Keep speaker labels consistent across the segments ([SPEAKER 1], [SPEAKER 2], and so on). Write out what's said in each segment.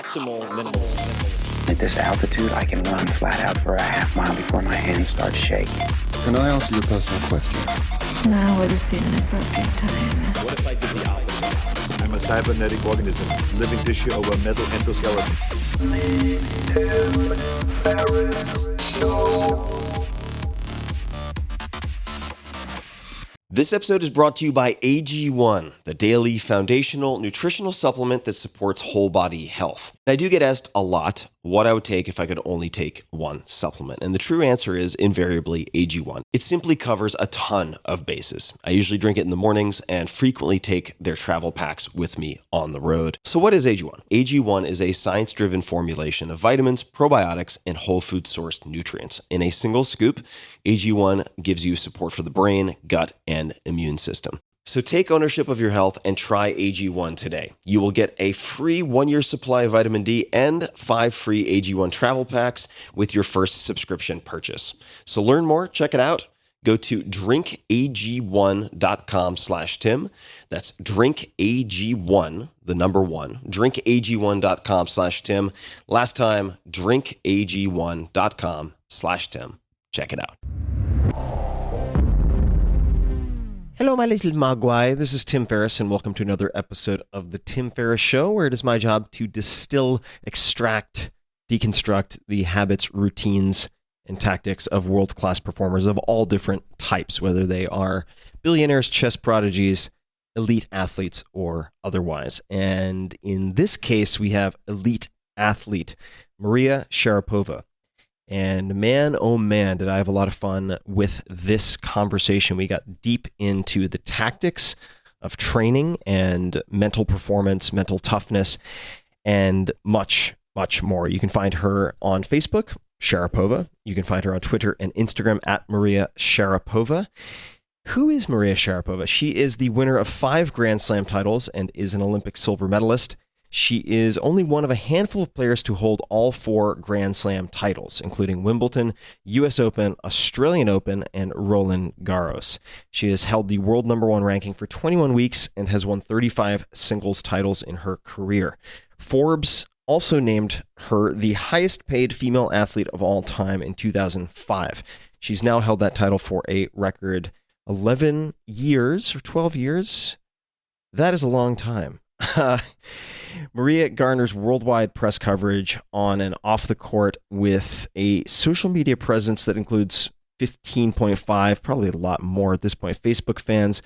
[SPEAKER 1] optimal minimalism.
[SPEAKER 2] At this altitude, I can run flat out for a half mile before my hands start shaking.
[SPEAKER 3] Can I answer your personal question?
[SPEAKER 4] Now would seem an appropriate time.
[SPEAKER 1] What if I did the opposite?
[SPEAKER 5] I'm a cybernetic organism, living tissue over a metal endoskeleton.
[SPEAKER 6] This episode is brought to you by AG1, the daily foundational nutritional supplement that supports whole body health. And I do get asked a lot what I would take if I could only take one supplement. And the true answer is invariably AG1. It simply covers a ton of bases. I usually drink it in the mornings and frequently take their travel packs with me on the road. So what is AG1? AG1 is a science-driven formulation of vitamins, probiotics, and whole food sourced nutrients. In a single scoop, AG1 gives you support for the brain, gut, and immune system. So take ownership of your health and try AG1 today. You will get a free 1-year supply of vitamin D and 5 free AG1 travel packs with your first subscription purchase. So learn more, check it out. Go to drinkag1.com/Tim. That's drinkag1, the number 1, drinkag1.com/Tim. Last time, drinkag1.com/Tim. Check it out. Hello, my little mogwai. This is Tim Ferriss, and welcome to another episode of The Tim Ferriss Show, where it is my job to distill, extract, deconstruct the habits, routines, and tactics of world-class performers of all different types, whether they are billionaires, chess prodigies, elite athletes, or otherwise. And in this case, we have elite athlete Maria Sharapova. And man, oh man, did I have a lot of fun with this conversation. We got deep into the tactics of training and mental performance, mental toughness, and much, much more. You can find her on Facebook, Sharapova. You can find her on Twitter and Instagram at Maria Sharapova. Who is Maria Sharapova? She is the winner of 5 Grand Slam titles and is an Olympic silver medalist. She is only one of a handful of players to hold all 4 Grand Slam titles, including Wimbledon, US Open, Australian Open, and Roland Garros. She has held the world number 1 ranking for 21 weeks and has won 35 singles titles in her career. Forbes also named her the highest paid female athlete of all time in 2005. She's now held that title for a record 11 years or 12 years. That is a long time. Maria garners worldwide press coverage on and off the court with a social media presence that includes 15.5, probably a lot more at this point, Facebook fans,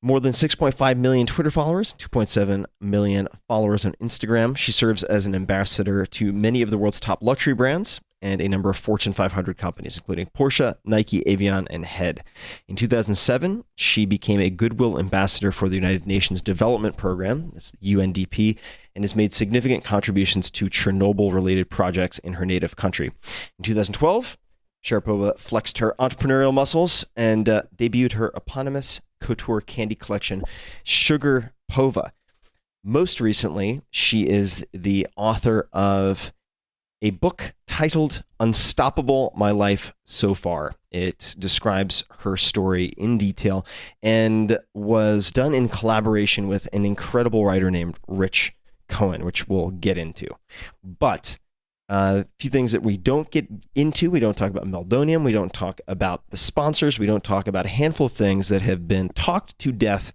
[SPEAKER 6] more than 6.5 million Twitter followers, 2.7 million followers on Instagram. She serves as an ambassador to many of the world's top luxury brands and a number of Fortune 500 companies, including Porsche, Nike, Evian, and Head. In 2007, she became a goodwill ambassador for the United Nations Development Program, that's UNDP, and has made significant contributions to Chernobyl-related projects in her native country. In 2012, Sharapova flexed her entrepreneurial muscles and debuted her eponymous couture candy collection, Sharapova. Most recently, she is the author of a book titled Unstoppable: My Life So Far. It describes her story in detail and was done in collaboration with an incredible writer named Rich Cohen, which we'll get into. But a few things that we don't get into. We don't talk about Meldonium. We don't talk about the sponsors. We don't talk about a handful of things that have been talked to death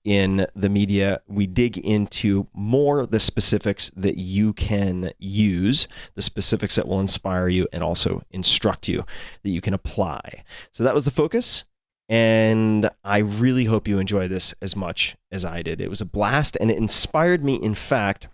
[SPEAKER 6] in the media. We dig into more the specifics that you can use, the specifics that will inspire you and also instruct you that you can apply. So that was the focus. And I really hope you enjoy this as much as I did. It was a blast, and it inspired me, in fact,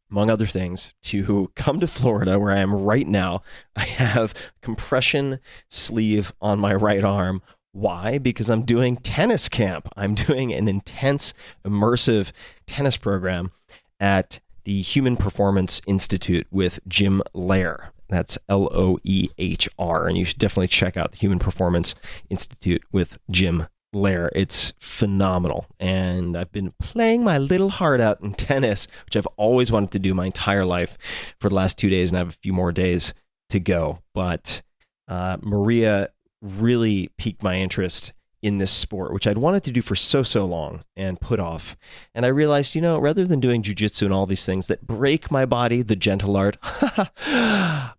[SPEAKER 6] among other things, to come to Florida, where I am right now. I have compression sleeve on my right arm. Why? Because I'm doing tennis camp. I'm doing an intense, immersive tennis program at the Human Performance Institute with Jim Loehr. That's Loehr. And you should definitely check out the Human Performance Institute with Jim Loehr. It's phenomenal. And I've been playing my little heart out in tennis, which I've always wanted to do my entire life, for the last 2 days, and I have a few more days to go. But Maria really piqued my interest in this sport, which I'd wanted to do for so long and put off. And I realized, rather than doing jujitsu and all these things that break my body, the gentle art,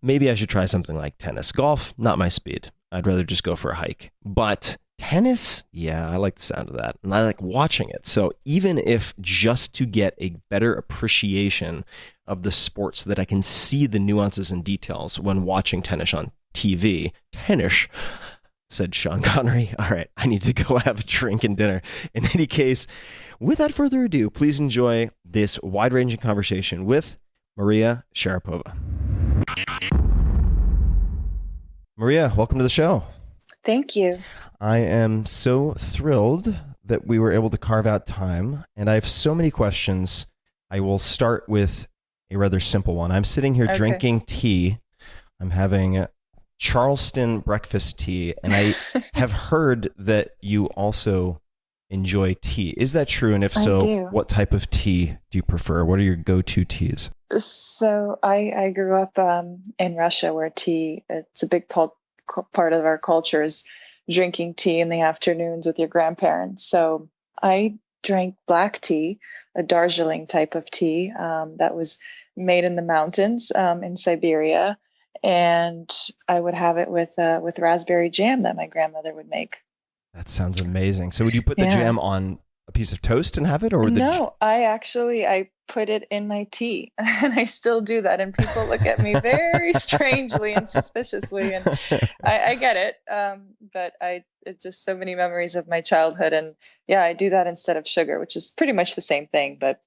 [SPEAKER 6] maybe I should try something like tennis. Golf, not my speed. I'd rather just go for a hike. But tennis, yeah, I like the sound of that. And I like watching it. So even if just to get a better appreciation of the sport so that I can see the nuances and details when watching tennis on TV, tennis, said Sean Connery. All right, I need to go have a drink and dinner. In any case, without further ado, please enjoy this wide-ranging conversation with Maria Sharapova. Maria, welcome to the show.
[SPEAKER 7] Thank you.
[SPEAKER 6] I am so thrilled that we were able to carve out time, and I have so many questions. I will start with a rather simple one. I'm sitting here drinking tea. I'm having Charleston breakfast tea, and I have heard that you also enjoy tea. Is that true? And if so, what type of tea do you prefer? What are your go-to teas?
[SPEAKER 7] So I grew up in Russia, where tea, it's a big part of our culture, is drinking tea in the afternoons with your grandparents. So I drank black tea, a Darjeeling type of tea that was made in the mountains in Siberia. And I would have it with raspberry jam that my grandmother would make.
[SPEAKER 6] That sounds amazing. So would you put the jam on a piece of toast and have it? Or
[SPEAKER 7] No, I put it in my tea, and I still do that. And people look at me very strangely and suspiciously. And I get it. But it's just so many memories of my childhood. And yeah, I do that instead of sugar, which is pretty much the same thing, but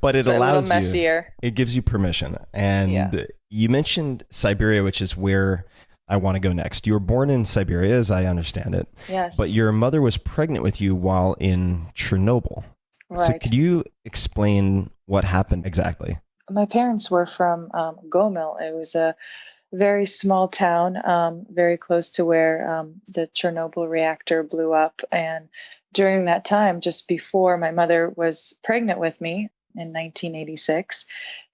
[SPEAKER 6] but it allows
[SPEAKER 7] a little messier.
[SPEAKER 6] It gives you permission. And you mentioned Siberia, which is where I want to go next. You were born in Siberia, as I understand it.
[SPEAKER 7] Yes.
[SPEAKER 6] But your mother was pregnant with you while in Chernobyl.
[SPEAKER 7] Right.
[SPEAKER 6] So could you explain what happened exactly?
[SPEAKER 7] My parents were from Gomel. It was a very small town, very close to where the Chernobyl reactor blew up. And during that time, just before my mother was pregnant with me in 1986,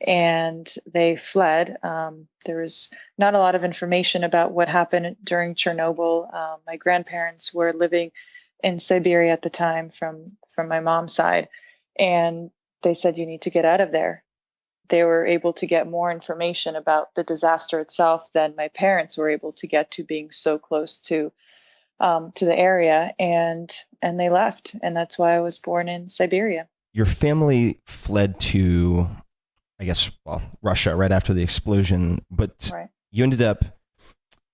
[SPEAKER 7] and they fled. There was not a lot of information about what happened during Chernobyl. My grandparents were living in Siberia at the time from my mom's side, and they said, you need to get out of there. They were able to get more information about the disaster itself than my parents were able to get to, being so close to the area, and they left. And that's why I was born in Siberia.
[SPEAKER 6] Your family fled to, I guess, Russia right after the explosion, but you ended up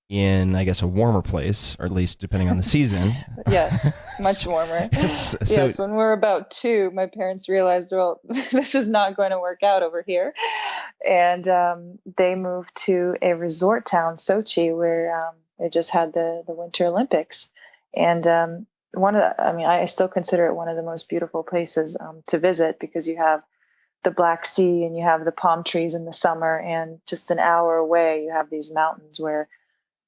[SPEAKER 6] in, I guess, a warmer place, or at least depending on the season.
[SPEAKER 7] Yes, much warmer. Yes, when we were about 2, my parents realized, well, this is not going to work out over here. And they moved to a resort town, Sochi, where they just had the Winter Olympics. And I still consider it one of the most beautiful places to visit, because you have the Black Sea and you have the palm trees in the summer, and just an hour away, you have these mountains where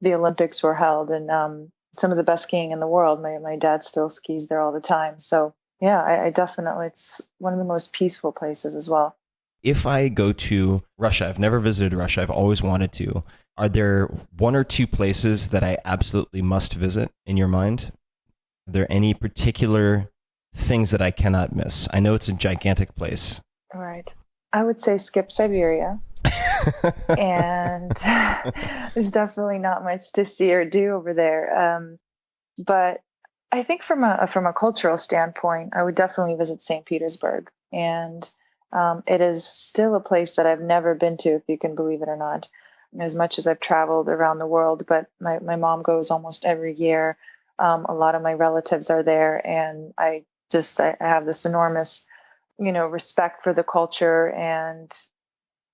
[SPEAKER 7] the Olympics were held, and some of the best skiing in the world. My dad still skis there all the time. So yeah, I definitely, it's one of the most peaceful places as well.
[SPEAKER 6] If I go to Russia, I've never visited Russia, I've always wanted to. Are there 1 or 2 places that I absolutely must visit in your mind? Are there any particular things that I cannot miss? I know it's a gigantic place.
[SPEAKER 7] Right. I would say skip Siberia. And there's definitely not much to see or do over there. But I think from a cultural standpoint, I would definitely visit St. Petersburg. And it is still a place that I've never been to, if you can believe it or not, as much as I've traveled around the world. But my mom goes almost every year. A lot of my relatives are there, and I have this enormous, respect for the culture and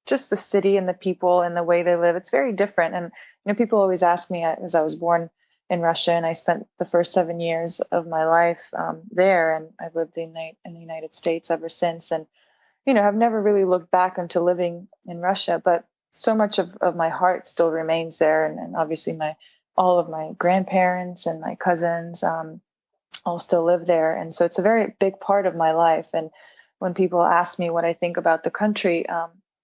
[SPEAKER 7] just the city and the people and the way they live. It's very different. And, people always ask me, as I was born in Russia, and I spent the first 7 years of my life there, and I've lived in the United States ever since. And, I've never really looked back into living in Russia, but so much of my heart still remains there. And obviously all of my grandparents and my cousins all still live there. And so it's a very big part of my life. And when people ask me what I think about the country,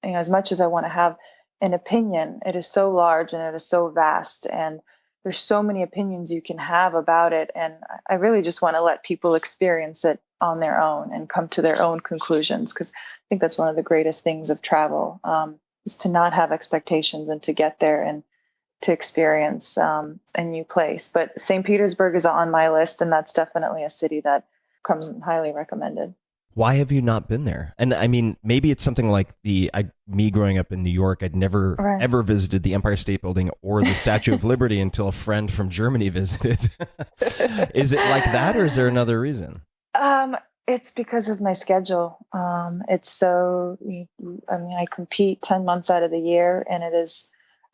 [SPEAKER 7] as much as I want to have an opinion, it is so large and it is so vast. And there's so many opinions you can have about it. And I really just want to let people experience it on their own and come to their own conclusions. Because I think that's one of the greatest things of travel, is to not have expectations and to get there and to experience a new place. But St. Petersburg is on my list, and that's definitely a city that comes highly recommended.
[SPEAKER 6] Why have you not been there? And I mean, maybe it's something like me growing up in New York, I'd never ever visited the Empire State Building or the Statue of Liberty until a friend from Germany visited. Is it like that, or is there another reason?
[SPEAKER 7] It's because of my schedule. It's so, I mean, I compete 10 months out of the year, and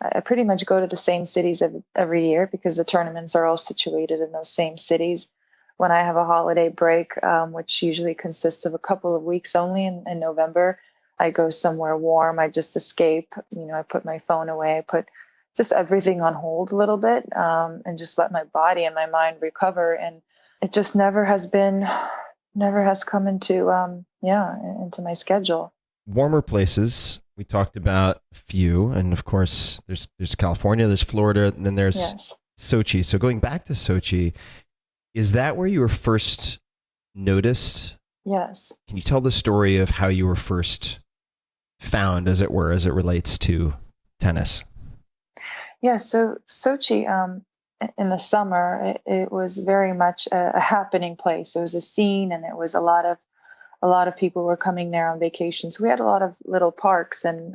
[SPEAKER 7] I pretty much go to the same cities every year because the tournaments are all situated in those same cities. When I have a holiday break, which usually consists of a couple of weeks only in November, I go somewhere warm. I just escape. I put my phone away. I put just everything on hold a little bit, and just let my body and my mind recover. And it just never has come into my schedule.
[SPEAKER 6] Warmer places. We talked about a few, and of course, there's California, there's Florida, and then there's Sochi. So going back to Sochi, is that where you were first noticed?
[SPEAKER 7] Yes. Can
[SPEAKER 6] you tell the story of how you were first found, as it were, as it relates to tennis?
[SPEAKER 7] Yeah. So Sochi, in the summer, it was very much a happening place. It was a scene, and it was a lot of people were coming there on vacation. So we had a lot of little parks and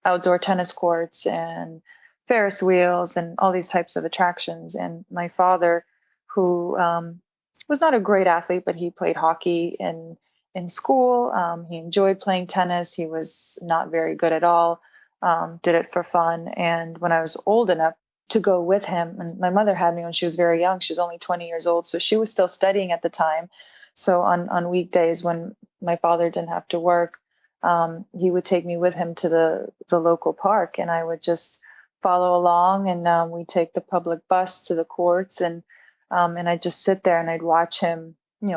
[SPEAKER 7] outdoor tennis courts and Ferris wheels and all these types of attractions. And my father, who was not a great athlete, but he played hockey in school. He enjoyed playing tennis. He was not very good at all, did it for fun. And when I was old enough to go with him, and my mother had me when she was very young, she was only 20 years old, so she was still studying at the time. So on weekdays when my father didn't have to work, he would take me with him to the local park, and I would just follow along, and we'd take the public bus to the courts, and I'd just sit there and I'd watch him,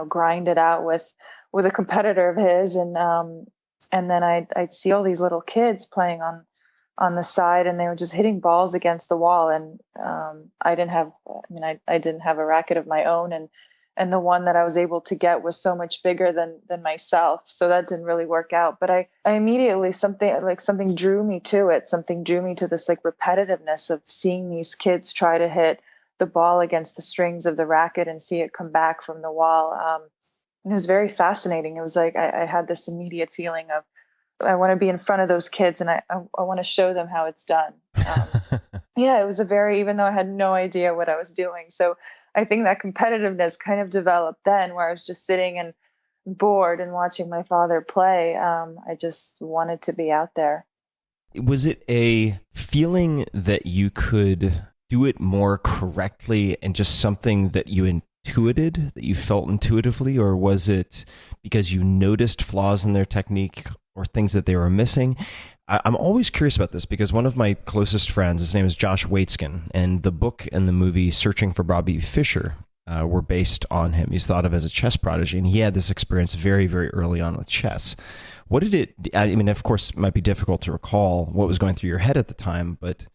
[SPEAKER 7] grind it out with a competitor of his, and then I'd see all these little kids playing on the side, and they were just hitting balls against the wall, and I didn't have a racket of my own, and the one that I was able to get was so much bigger than myself. So that didn't really work out. But I immediately, something drew me to it. Something drew me to this repetitiveness of seeing these kids try to hit the ball against the strings of the racket and see it come back from the wall. And it was very fascinating. It was like I had this immediate feeling of, I want to be in front of those kids, and I want to show them how it's done. It was even though I had no idea what I was doing. So I think that competitiveness kind of developed then, where I was just sitting and bored and watching my father play. I just wanted to be out there.
[SPEAKER 6] Was it a feeling that you could do it more correctly and just something that you intuited, that you felt intuitively, or was it because you noticed flaws in their technique or things that they were missing? I'm always curious about this because one of my closest friends, his name is Josh Waitzkin, and the book and the movie Searching for Bobby Fischer were based on him. He's thought of as a chess prodigy, and he had this experience very, very early on with chess. What did it, I mean, of course, it might be difficult to recall what was going through your head at the time, but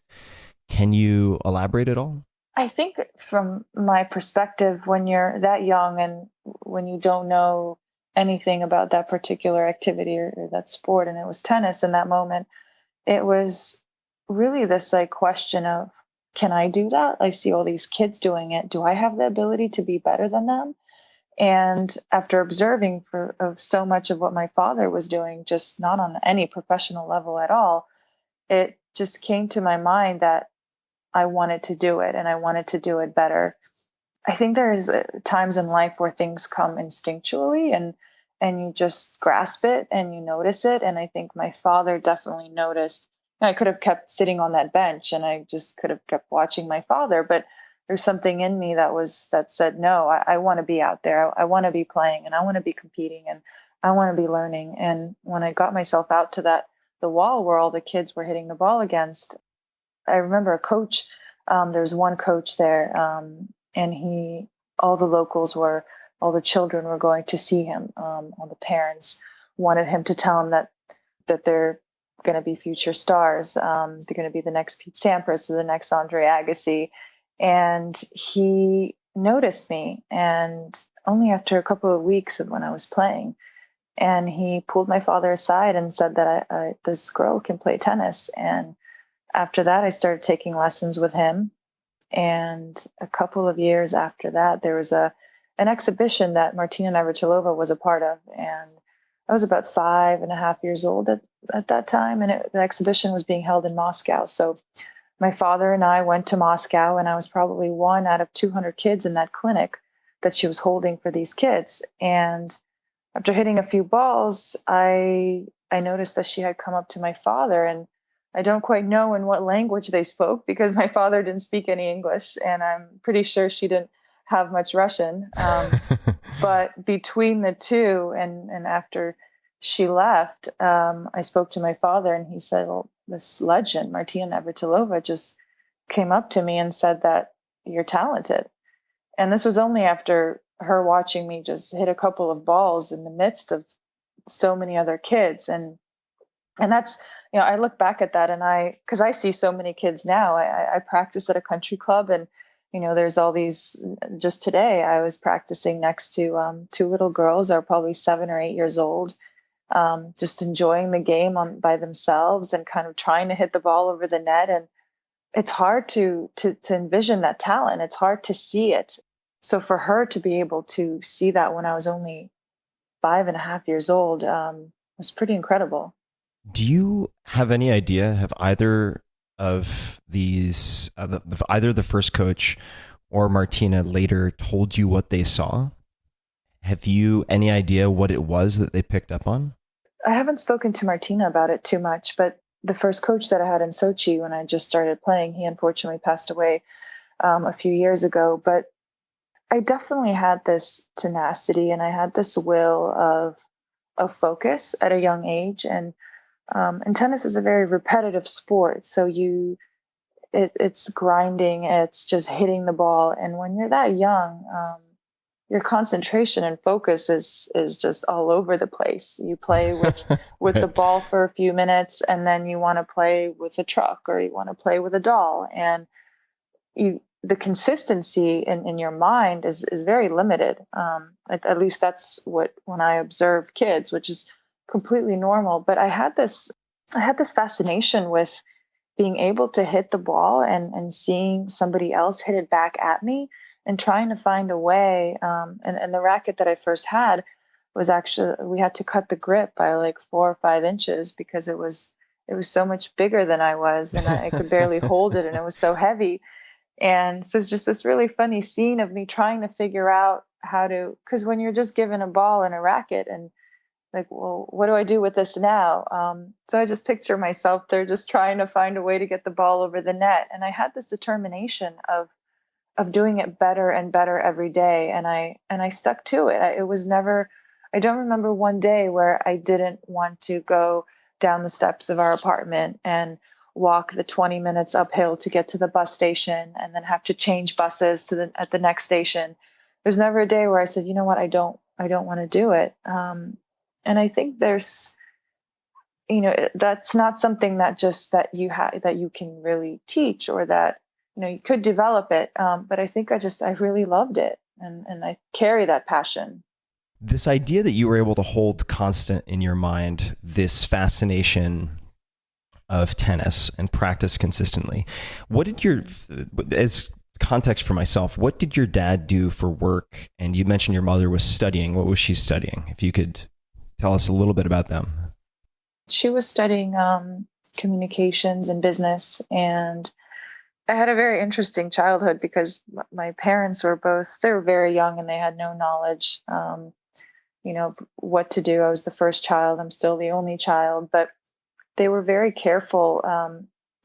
[SPEAKER 6] can you elaborate at all?
[SPEAKER 7] I think from my perspective, when you're that young and when you don't know anything about that particular activity or that sport, and it was tennis in that moment, it was really this question of, can I do that? I see all these kids doing it. Do I have the ability to be better than them? And after observing of so much of what my father was doing, just not on any professional level at all, it just came to my mind that I wanted to do it, and I wanted to do it better. I think there is times in life where things come instinctually, and you just grasp it and you notice it. And I think my father definitely noticed. I could have kept sitting on that bench and I just could have kept watching my father, but there's something in me that said, no, I want to be out there. I want to be playing, and I want to be competing, and I want to be learning. And when I got myself out to the wall where all the kids were hitting the ball against, I remember a coach, there was one coach there, and all the children were going to see him. All the parents wanted him to tell them that they're going to be future stars. They're going to be the next Pete Sampras or the next Andre Agassi. And he noticed me, and only after a couple of weeks of when I was playing. And he pulled my father aside and said that this girl can play tennis. And after that, I started taking lessons with him. And a couple of years after that, there was an exhibition that Martina Navratilova was a part of. And I was about 5.5 years old at that time. And the exhibition was being held in Moscow. So my father and I went to Moscow, and I was probably one out of 200 kids in that clinic that she was holding for these kids. And after hitting a few balls, I noticed that she had come up to my father, and I don't quite know in what language they spoke because my father didn't speak any English, and I'm pretty sure she didn't have much Russian. But between the two, and after she left, I spoke to my father, and he said, well, this legend, Martina Navratilova, just came up to me and said that you're talented. And this was only after her watching me just hit a couple of balls in the midst of so many other kids. And that's, I look back at that, and because I see so many kids now. I practice at a country club, and there's all these. Just today, I was practicing next to 2 little girls that are probably 7 or 8 years old, just enjoying the game by themselves and kind of trying to hit the ball over the net. And it's hard to envision that talent. It's hard to see it. So for her to be able to see that when I was only 5.5 years old was pretty incredible.
[SPEAKER 6] Do you have any idea, have either of these, either the first coach or Martina later told you what they saw? Have you any idea what it was that they picked up on?
[SPEAKER 7] I haven't spoken to Martina about it too much, but the first coach that I had in Sochi when I just started playing, he unfortunately passed away a few years ago. But I definitely had this tenacity, and I had this will of focus at a young age. And tennis is a very repetitive sport. So it's grinding, it's just hitting the ball. And when you're that young, your concentration and focus is just all over the place. You play with the ball for a few minutes, and then you want to play with a truck, or you want to play with a doll. And the consistency in your mind is very limited. At least that's when I observe kids, which is completely normal. But I had this fascination with being able to hit the ball and seeing somebody else hit it back at me, and trying to find a way. And the racket that I first had was actually, we had to cut the grip by like 4 or 5 inches because it was so much bigger than I was, and I could barely hold it, and it was so heavy. And so it's just this really funny scene of me trying to figure out how to, because when you're just given a ball and a racket and like, well, what do I do with this now? So I just picture myself there just trying to find a way to get the ball over the net. And I had this determination of doing it better and better every day. And I stuck to it. It was never, I don't remember one day where I didn't want to go down the steps of our apartment and walk the 20 minutes uphill to get to the bus station, and then have to change buses at the next station. There's never a day where I said, you know what, I don't want to do it. And I think there's, that's not something that you can really teach, or that, you could develop it. But I think I really loved it, and I carry that passion.
[SPEAKER 6] This idea that you were able to hold constant in your mind this fascination of tennis and practice consistently. As context for myself, what did your dad do for work? And you mentioned your mother was studying. What was she studying? If you could tell us a little bit about them.
[SPEAKER 7] She was studying communications and business. And I had a very interesting childhood because my parents were they were very young, and they had no knowledge, what to do. I was the first child. I'm still the only child, but they were very careful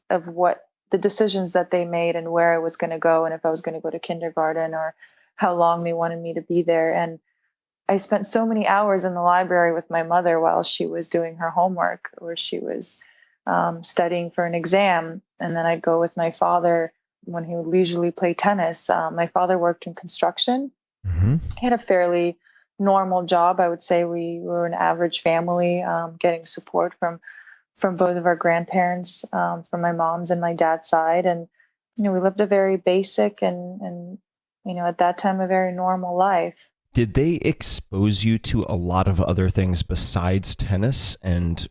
[SPEAKER 7] of what the decisions that they made and where I was going to go, and if I was going to go to kindergarten, or how long they wanted me to be there. And I spent so many hours in the library with my mother while she was doing her homework, or she was studying for an exam. And then I'd go with my father when he would leisurely play tennis. My father worked in construction. Mm-hmm. He had a fairly normal job. I would say we were an average family, getting support from both of our grandparents, from my mom's and my dad's side. And we lived a very basic and, at that time, a very normal life.
[SPEAKER 6] Did they expose you to a lot of other things besides tennis, and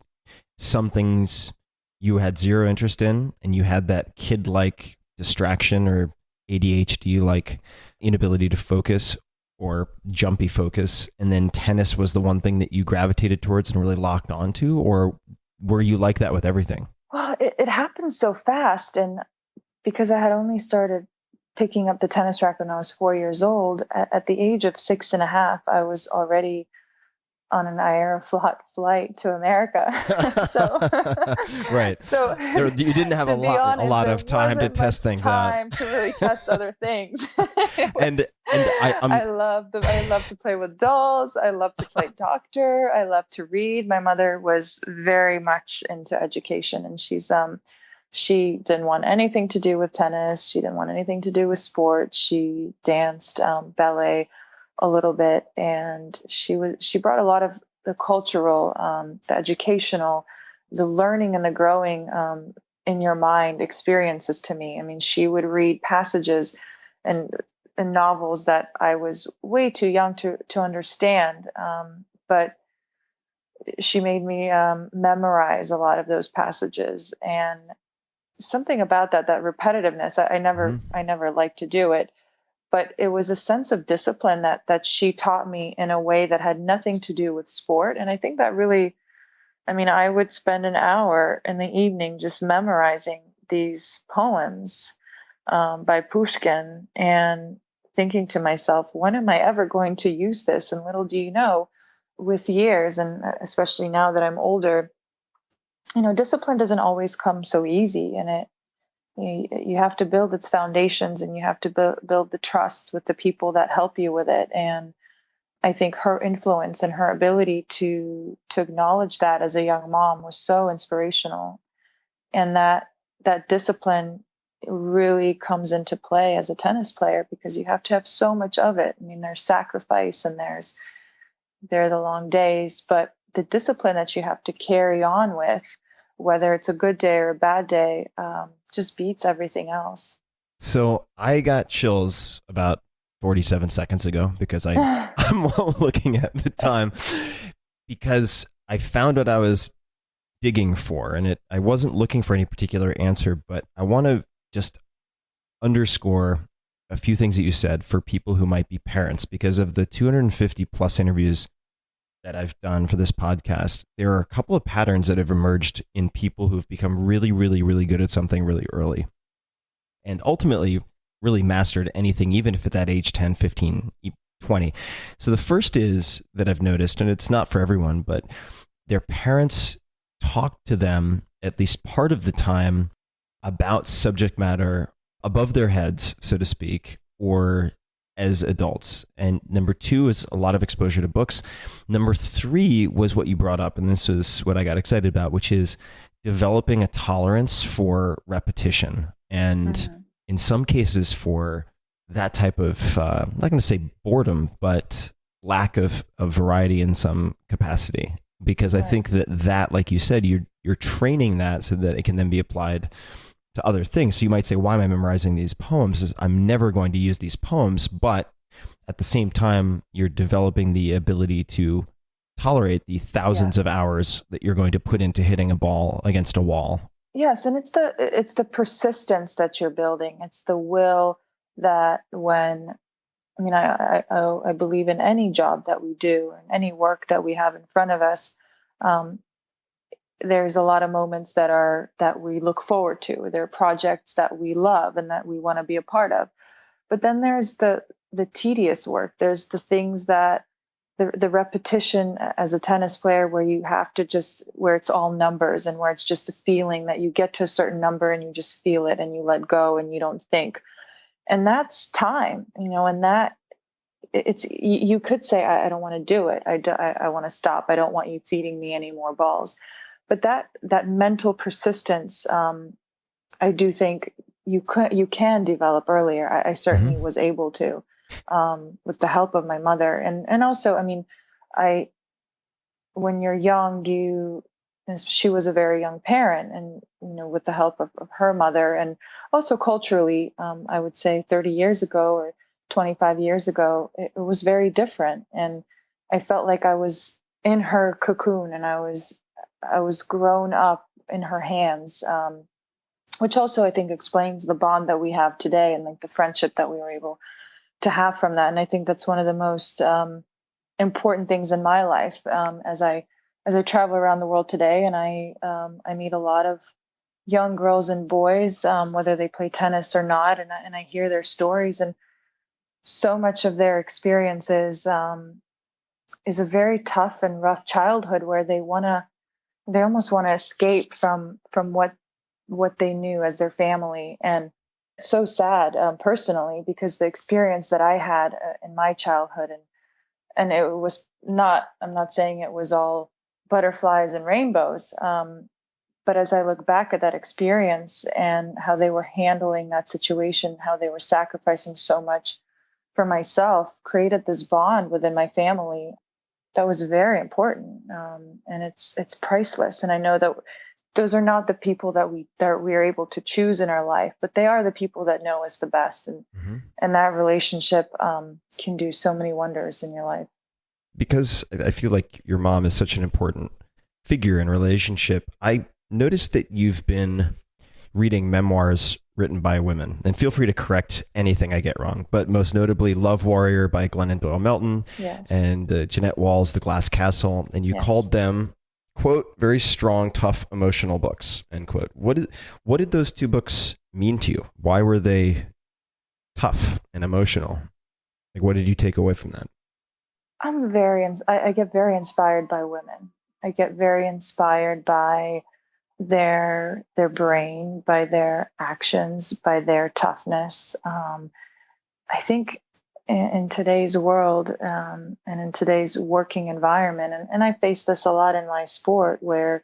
[SPEAKER 6] some things you had zero interest in, and you had that kid-like distraction or ADHD-like inability to focus or jumpy focus, and then tennis was the one thing that you gravitated towards and really locked onto? Or were you like that with everything?
[SPEAKER 7] Well, it happened so fast, and because I had only started picking up the tennis racket when I was 4 years old, at the age of 6.5, I was already on an Aeroflot flight to America. So,
[SPEAKER 6] right.
[SPEAKER 7] So
[SPEAKER 6] you didn't have a lot of time to test things out.
[SPEAKER 7] Time to really test other things.
[SPEAKER 6] I
[SPEAKER 7] love to play with dolls. I love to play doctor. I love to read. My mother was very much into education, and she didn't want anything to do with tennis. She didn't want anything to do with sports. She danced ballet a little bit, and she brought a lot of the cultural, the educational, the learning and the growing in your mind experiences to me. I mean, she would read passages and novels that I was way too young to understand, but she made me memorize a lot of those passages. And something about that repetitiveness, I never liked to do it, but it was a sense of discipline that she taught me in a way that had nothing to do with sport. And I think that really, I would spend an hour in the evening just memorizing these poems by Pushkin and thinking to myself, when am I ever going to use this? And little do you know, with years, and especially now that I'm older, discipline doesn't always come so easy, and you have to build its foundations, and you have to build the trust with the people that help you with it. And I think her influence and her ability to acknowledge that as a young mom was so inspirational, and that discipline really comes into play as a tennis player, because you have to have so much of it. There's sacrifice, and there are the long days, but the discipline that you have to carry on with, whether it's a good day or a bad day, just beats everything else.
[SPEAKER 6] So I got chills about 47 seconds ago because I'm looking at the time, because I found what I was digging for, and I wasn't looking for any particular answer, but I want to just underscore a few things that you said for people who might be parents. Because of the 250 plus interviews that I've done for this podcast, there are a couple of patterns that have emerged in people who've become really, really, really good at something really early, and ultimately really mastered anything, even if it's at age 10, 15, 20. So the first is that I've noticed, and it's not for everyone, but their parents talk to them at least part of the time about subject matter above their heads, so to speak, or as adults. And number two is a lot of exposure to books. Number three was what you brought up, and this was what I got excited about, which is developing a tolerance for repetition. And in some cases for that type of, I'm not going to say boredom, but lack of variety in some capacity. Because I think that, like you said, you're training that so that it can then be applied to other things. So you might say, why am I memorizing these poems? I'm never going to use these poems, but at the same time, you're developing the ability to tolerate the thousands of hours that you're going to put into hitting a ball against a wall.
[SPEAKER 7] Yes, and it's the persistence that you're building. It's the will that when, I believe in any job that we do and any work that we have in front of us, there's a lot of moments that we look forward to. There are projects that we love and that we want to be a part of. But then there's the tedious work. There's the things that the repetition as a tennis player, where you have to where it's all numbers, and where it's just a feeling that you get to a certain number and you just feel it and you let go and you don't think. And that's time, and that you could say, I don't want to do it. I want to stop. I don't want you feeding me any more balls. But that mental persistence, I do think you can develop earlier. I certainly was able to, with the help of my mother. And also, when you're young, she was a very young parent, and with the help of her mother, and also culturally, I would say 30 years ago or 25 years ago, it was very different, and I felt like I was in her cocoon, and I was grown up in her hands, which also I think explains the bond that we have today, and like the friendship that we were able to have from that. And I think that's one of the most important things in my life, as I travel around the world today, and I meet a lot of young girls and boys, whether they play tennis or not, and I hear their stories, and so much of their experiences is a very tough and rough childhood where they almost want to escape from what they knew as their family. And it's so sad, personally, because the experience that I had in my childhood, and it was not, I'm not saying it was all butterflies and rainbows, but as I look back at that experience and how they were handling that situation, how they were sacrificing so much for myself, created this bond within my family that was very important, and it's priceless. And I know that those are not the people that we are able to choose in our life, but they are the people that know us the best, and and that relationship can do so many wonders in your life.
[SPEAKER 6] Because I feel like your mom is such an important figure in relationship, I noticed that you've been reading memoirs written by women, and feel free to correct anything I get wrong, but most notably Love Warrior by Glennon Doyle Melton,
[SPEAKER 7] Yes.
[SPEAKER 6] and Jeanette Wall's The Glass Castle, and you
[SPEAKER 7] Yes.
[SPEAKER 6] called them, quote, very strong, tough, emotional books, end quote. What did those two books mean to you? Why were they tough and emotional? Like, what did you take away from that?
[SPEAKER 7] I get very inspired by women. I get very inspired by their brain, by their actions, by their toughness. I think in today's world, and in today's working environment, and I face this a lot in my sport, where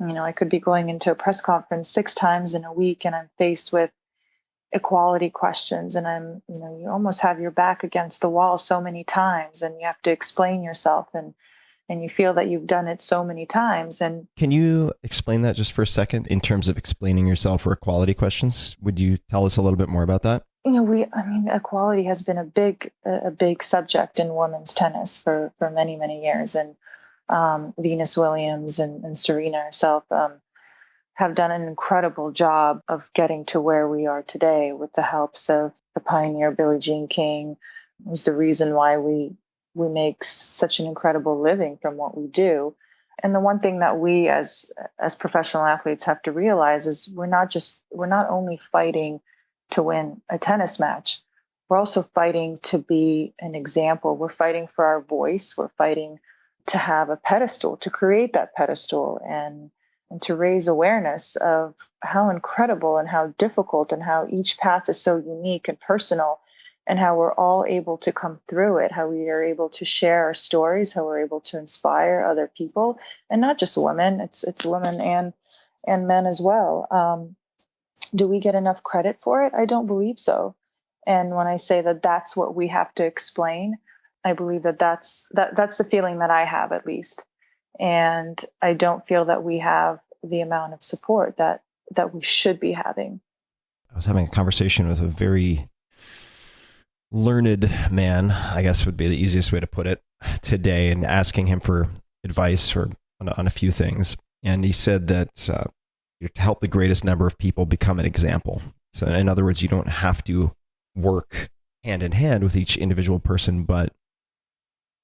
[SPEAKER 7] I could be going into a press conference 6 times in a week, and I'm faced with equality questions, and you almost have your back against the wall so many times, and you have to explain yourself, and you feel that you've done it so many times. And
[SPEAKER 6] can you explain that just for a second in terms of explaining yourself for equality questions? Would you tell us a little bit more about that?
[SPEAKER 7] Equality has been a big subject in women's tennis for many, many years, and Venus Williams and Serena herself have done an incredible job of getting to where we are today with the helps of the pioneer Billie Jean King, who's the reason why we make such an incredible living from what we do. And the one thing that we as professional athletes have to realize is we're not only fighting to win a tennis match, we're also fighting to be an example. We're fighting for our voice. We're fighting to have a pedestal, to create that pedestal, and to raise awareness of how incredible and how difficult and how each path is so unique and personal, and how we're all able to come through it, how we are able to share our stories, how we're able to inspire other people, and not just women, it's women and men as well. Do we get enough credit for it? I don't believe so. And when I say that that's what we have to explain, I believe that's the feeling that I have, at least. And I don't feel that we have the amount of support that we should be having.
[SPEAKER 6] I was having a conversation with a very learned man, I guess would be the easiest way to put it, today, and asking him for advice or on a few things. And he said that to help the greatest number of people become an example. So in other words, you don't have to work hand in hand with each individual person, but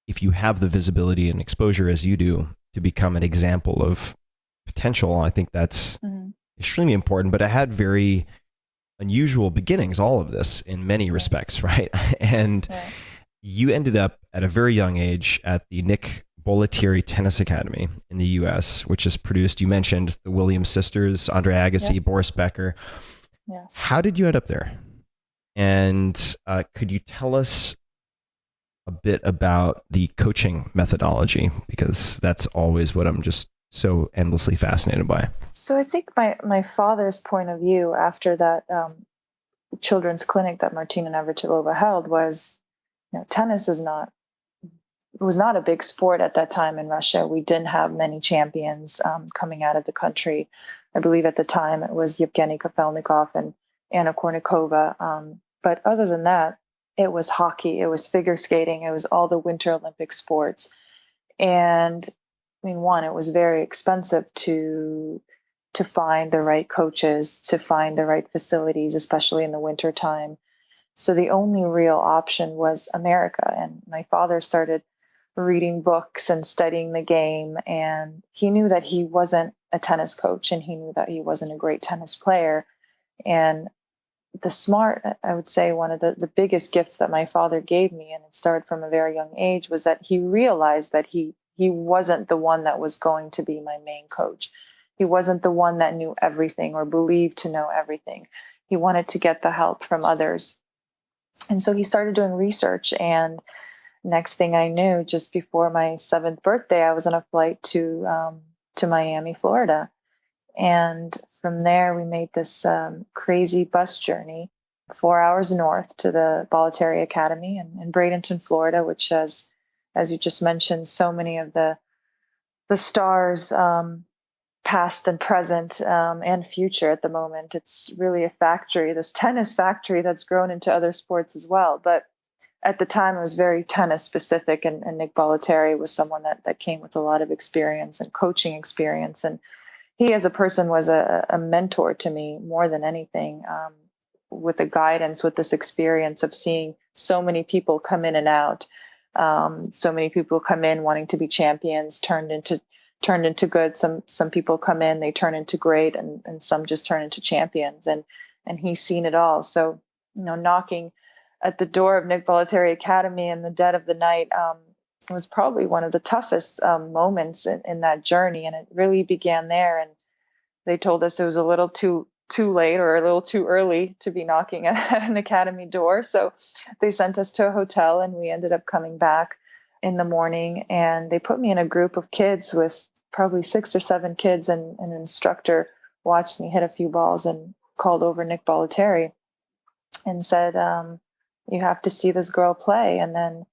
[SPEAKER 6] if you have the visibility and exposure as you do to become an example of potential, I think that's extremely important. But it had very unusual beginnings, all of this, in many respects, right? And you ended up at a very young age at the Nick Bollettieri Tennis Academy in the US, which has produced, you mentioned, the Williams sisters, Andre Agassi, Boris Becker.
[SPEAKER 7] Yes.
[SPEAKER 6] How did you end up there? And could you tell us a bit about the coaching methodology? Because that's always what I'm just so endlessly fascinated by.
[SPEAKER 7] So I think my father's point of view after that children's clinic that Martina Navratilova held was, tennis is not was not a big sport at that time in Russia. We didn't have many champions coming out of the country. I believe at the time it was Yevgeny Kafelnikov and Anna Kournikova. But other than that, it was hockey, it was figure skating, it was all the Winter Olympic sports. And I mean, one, it was very expensive to find the right coaches, to find the right facilities, especially in the winter time. So the only real option was America. And my father started reading books and studying the game. And he knew that he wasn't a tennis coach, and he knew that he wasn't a great tennis player. And I would say one of the biggest gifts that my father gave me, and it started from a very young age, was that he realized that he wasn't the one that was going to be my main coach. He wasn't the one that knew everything or believed to know everything. He wanted to get the help from others. And so he started doing research. And next thing I knew, just before my 7th birthday, I was on a flight to Miami, Florida. And from there, we made this crazy bus journey, 4 hours north to the Bollettieri Academy in Bradenton, Florida, which has, as you just mentioned, so many of the stars, past and present, and future at the moment. It's really a factory, this tennis factory that's grown into other sports as well. But at the time, it was very tennis specific, and Nick Bollettieri was someone that came with a lot of experience and coaching experience. And he, as a person, was a mentor to me more than anything, with the guidance, with this experience of seeing so many people come in and out. So many people come in wanting to be champions, turned into good. Some people come in, they turn into great, and some just turn into champions. And he's seen it all. So, knocking at the door of Nick Bollettieri Academy in the dead of the night was probably one of the toughest moments in that journey. And it really began there. And they told us it was a little too late or a little too early to be knocking at an academy door. So they sent us to a hotel, and we ended up coming back in the morning, and they put me in a group of kids with probably 6 or 7 kids, and an instructor watched me hit a few balls and called over Nick Bollettieri and said, you have to see this girl play. And then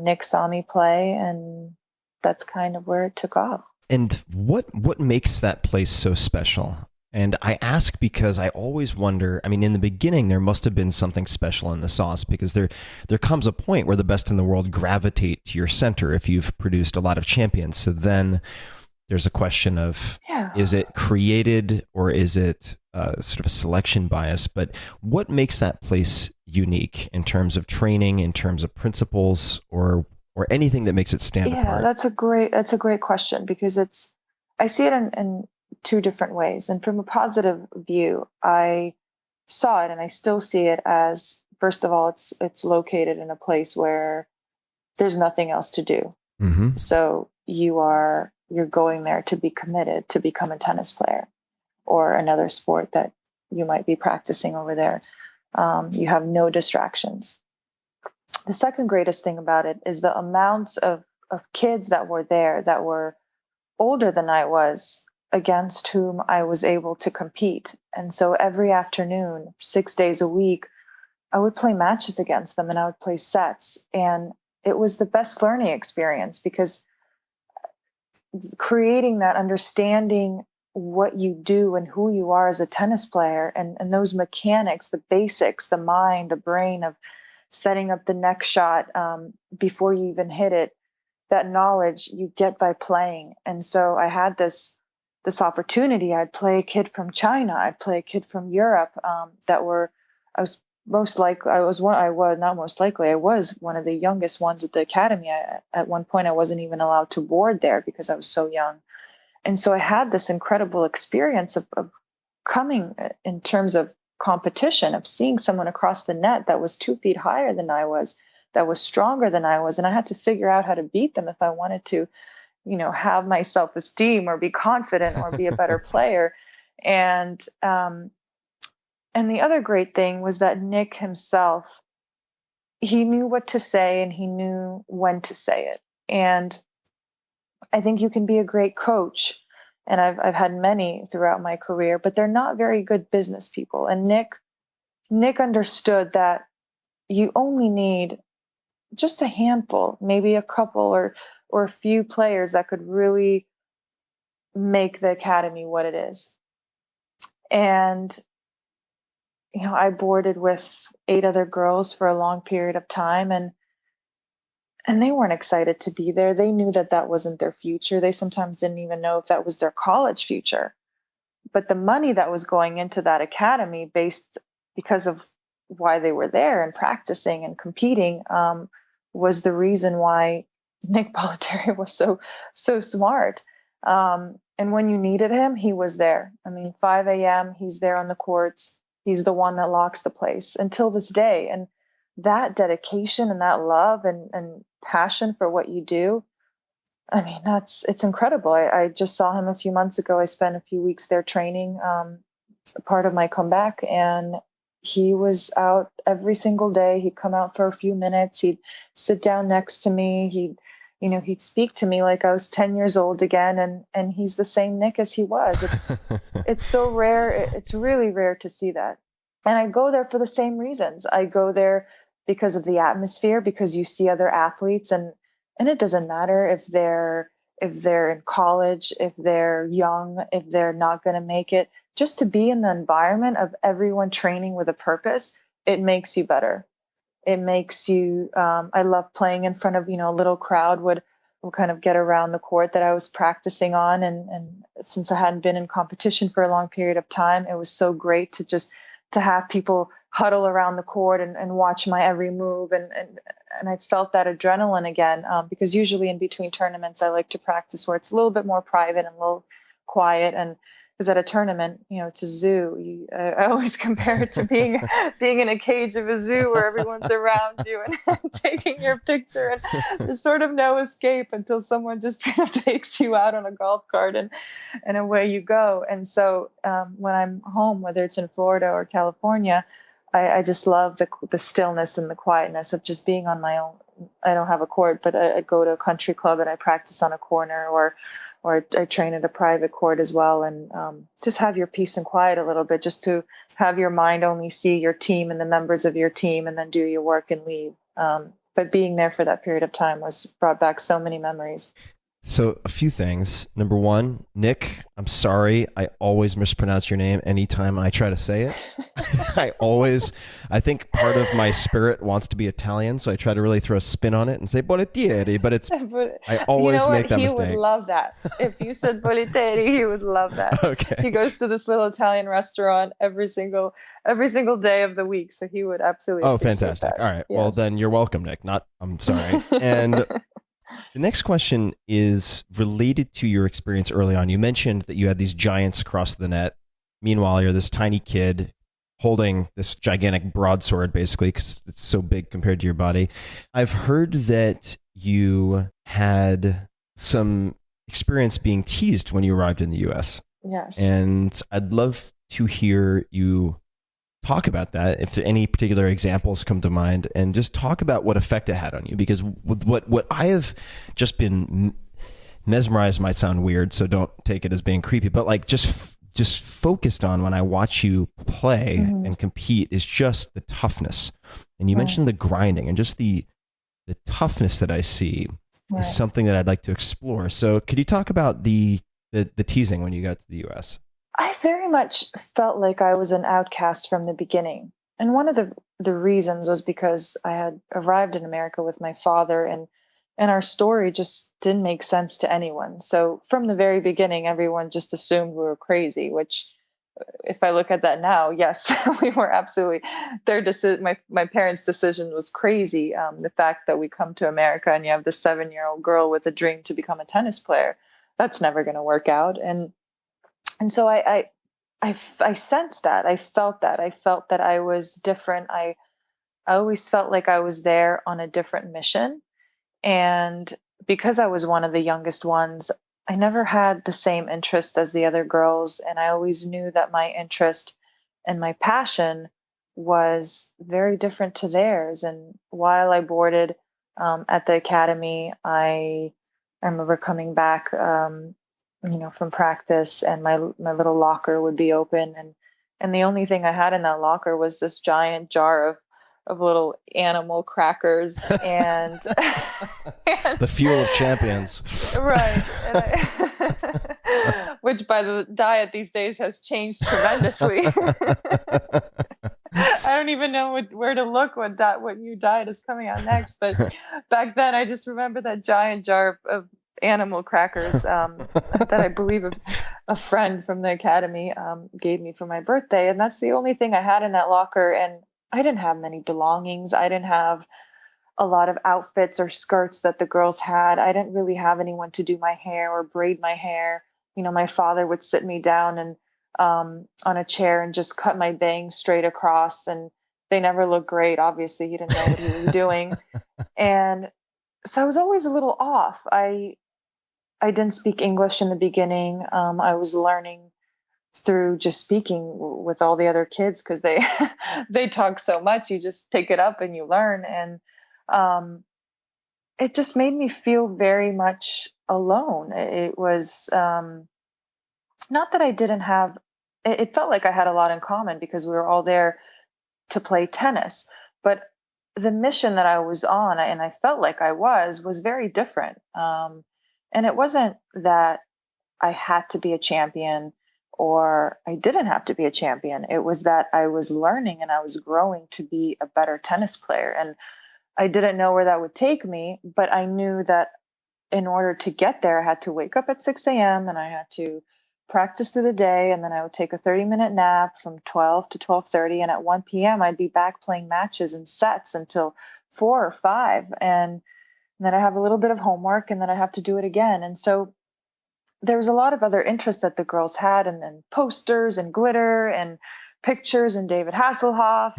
[SPEAKER 7] Nick saw me play, and that's kind of where it took off.
[SPEAKER 6] And what makes that place so special? And I ask because I always wonder, I mean, in the beginning, there must have been something special in the sauce, because there comes a point where the best in the world gravitate to your center if you've produced a lot of champions. So then there's a question of, is it created, or is it sort of a selection bias? But what makes that place unique in terms of training, in terms of principles, or anything that makes it stand apart?
[SPEAKER 7] That's a great question, because I see it in 2 different ways. And from a positive view, I saw it, and I still see it as, first of all, it's located in a place where there's nothing else to do.
[SPEAKER 6] Mm-hmm.
[SPEAKER 7] So you're going there to be committed to become a tennis player or another sport that you might be practicing over there. You have no distractions. The second greatest thing about it is the amounts of kids that were there that were older than I was, against whom I was able to compete. And so every afternoon, 6 days a week, I would play matches against them, and I would play sets. And it was the best learning experience, because creating that, understanding what you do and who you are as a tennis player, and those mechanics, the basics, the mind, the brain of setting up the next shot before you even hit it, that knowledge you get by playing. And so I had this opportunity. I'd play a kid from China, I'd play a kid from Europe I was one of the youngest ones at the academy. At one point, I wasn't even allowed to board there because I was so young. And so I had this incredible experience of coming in terms of competition, of seeing someone across the net that was 2 feet higher than I was, that was stronger than I was. And I had to figure out how to beat them if I wanted to, have my self-esteem or be confident or be a better player. And the other great thing was that Nick himself, he knew what to say, and he knew when to say it. And I think you can be a great coach, and I've had many throughout my career, but they're not very good business people. And Nick understood that you only need just a handful, maybe a couple or a few players that could really make the academy what it is. And, I boarded with 8 other girls for a long period of time, and they weren't excited to be there. They knew that that wasn't their future. They sometimes didn't even know if that was their college future. But the money that was going into that academy because of why they were there and practicing and competing, was the reason why Nick Bollettieri was so smart. And when you needed him, he was there. I mean, 5 a.m., he's there on the courts. He's the one that locks the place until this day. And that dedication and that love and passion for what you do, I mean, it's incredible. I just saw him a few months ago. I spent a few weeks there training, part of my comeback, and he was out every single day. He'd come out for a few minutes. He'd sit down next to me. He'd speak to me like I was 10 years old again. And he's the same Nick as he was. It's so rare. It's really rare to see that. And I go there for the same reasons. I go there because of the atmosphere, because you see other athletes, and it doesn't matter if they're in college, if they're young, if they're not going to make it. Just to be in the environment of everyone training with a purpose, it makes you better. It makes you, I love playing in front of, a little crowd would kind of get around the court that I was practicing on. And since I hadn't been in competition for a long period of time, it was so great to have people huddle around the court and watch my every move. And I felt that adrenaline again, because usually in between tournaments, I like to practice where it's a little bit more private and a little quiet. And because at a tournament, it's a zoo. I always compare it to being in a cage of a zoo where everyone's around you and taking your picture, and there's sort of no escape until someone just takes you out on a golf cart and away you go. And so when I'm home, whether it's in Florida or California, I just love the stillness and the quietness of just being on my own. I don't have a court, but I go to a country club and I practice on a corner, or I train at a private court as well, and just have your peace and quiet a little bit, just to have your mind only see your team and the members of your team, and then do your work and leave. But being there for that period of time brought back so many memories.
[SPEAKER 6] So a few things. Number one, Nick, I'm sorry. I always mispronounce your name anytime I try to say it. I think part of my spirit wants to be Italian, so I try to really throw a spin on it and say Bollettieri, but I always make that mistake.
[SPEAKER 7] He would love that. If you said Bollettieri, he would love that.
[SPEAKER 6] Okay.
[SPEAKER 7] He goes to this little Italian restaurant every single day of the week, so he would absolutely appreciate
[SPEAKER 6] fantastic.
[SPEAKER 7] that.
[SPEAKER 6] All right.
[SPEAKER 7] Yes.
[SPEAKER 6] Well, then you're welcome, Nick. I'm sorry. And the next question is related to your experience early on. You mentioned that you had these giants across the net. Meanwhile, you're this tiny kid holding this gigantic broadsword, basically, because it's so big compared to your body. I've heard that you had some experience being teased when you arrived in the U.S.
[SPEAKER 7] Yes.
[SPEAKER 6] And I'd love to hear you talk about that, if any particular examples come to mind, and just talk about what effect it had on you. Because what I have just been mesmerized might sound weird, so don't take it as being creepy, but like just focused on when I watch you play and compete is just the toughness. And you mentioned the grinding, and just the toughness that I see is something that I'd like to explore. So could you talk about the teasing when you got to the US?
[SPEAKER 7] I very much felt like I was an outcast from the beginning. And one of the reasons was because I had arrived in America with my father, and our story just didn't make sense to anyone. So from the very beginning, everyone just assumed we were crazy, which if I look at that now, yes, we were absolutely, my parents' decision was crazy. The fact that we come to America and you have this 7-year-old girl with a dream to become a tennis player, that's never going to work out. And so I sensed that. I felt that. I felt that I was different. I always felt like I was there on a different mission. And because I was one of the youngest ones, I never had the same interest as the other girls. And I always knew that my interest and my passion was very different to theirs. And while I boarded at the academy, I remember coming back from practice, and my little locker would be open, and the only thing I had in that locker was this giant jar of little animal crackers and,
[SPEAKER 6] The fuel of champions.
[SPEAKER 7] right. Which by the diet these days has changed tremendously. I don't even know where to look what new diet is coming out next. But back then, I just remember that giant jar of animal crackers that I believe a friend from the academy gave me for my birthday. And that's the only thing I had in that locker. And I didn't have many belongings. I didn't have a lot of outfits or skirts that the girls had. I didn't really have anyone to do my hair or braid my hair. You know, my father would sit me down and on a chair and just cut my bangs straight across, and they never looked great. Obviously, he didn't know what he was doing. And so I was always a little off. I didn't speak English in the beginning. I was learning through just speaking with all the other kids because they talk so much. You just pick it up and you learn. And it just made me feel very much alone. It was not that I didn't have, it felt like I had a lot in common because we were all there to play tennis. But the mission that I was on, and I felt like I was very different. And it wasn't that I had to be a champion or I didn't have to be a champion. It was that I was learning and I was growing to be a better tennis player. And I didn't know where that would take me, but I knew that in order to get there, I had to wake up at 6 a.m. and I had to practice through the day. And then I would take a 30-minute nap from 12 to 12:30. And at 1 p.m., I'd be back playing matches and sets until 4 or 5. And then I have a little bit of homework and then I have to do it again. And so there was a lot of other interests that the girls had, and then posters and glitter and pictures and David Hasselhoff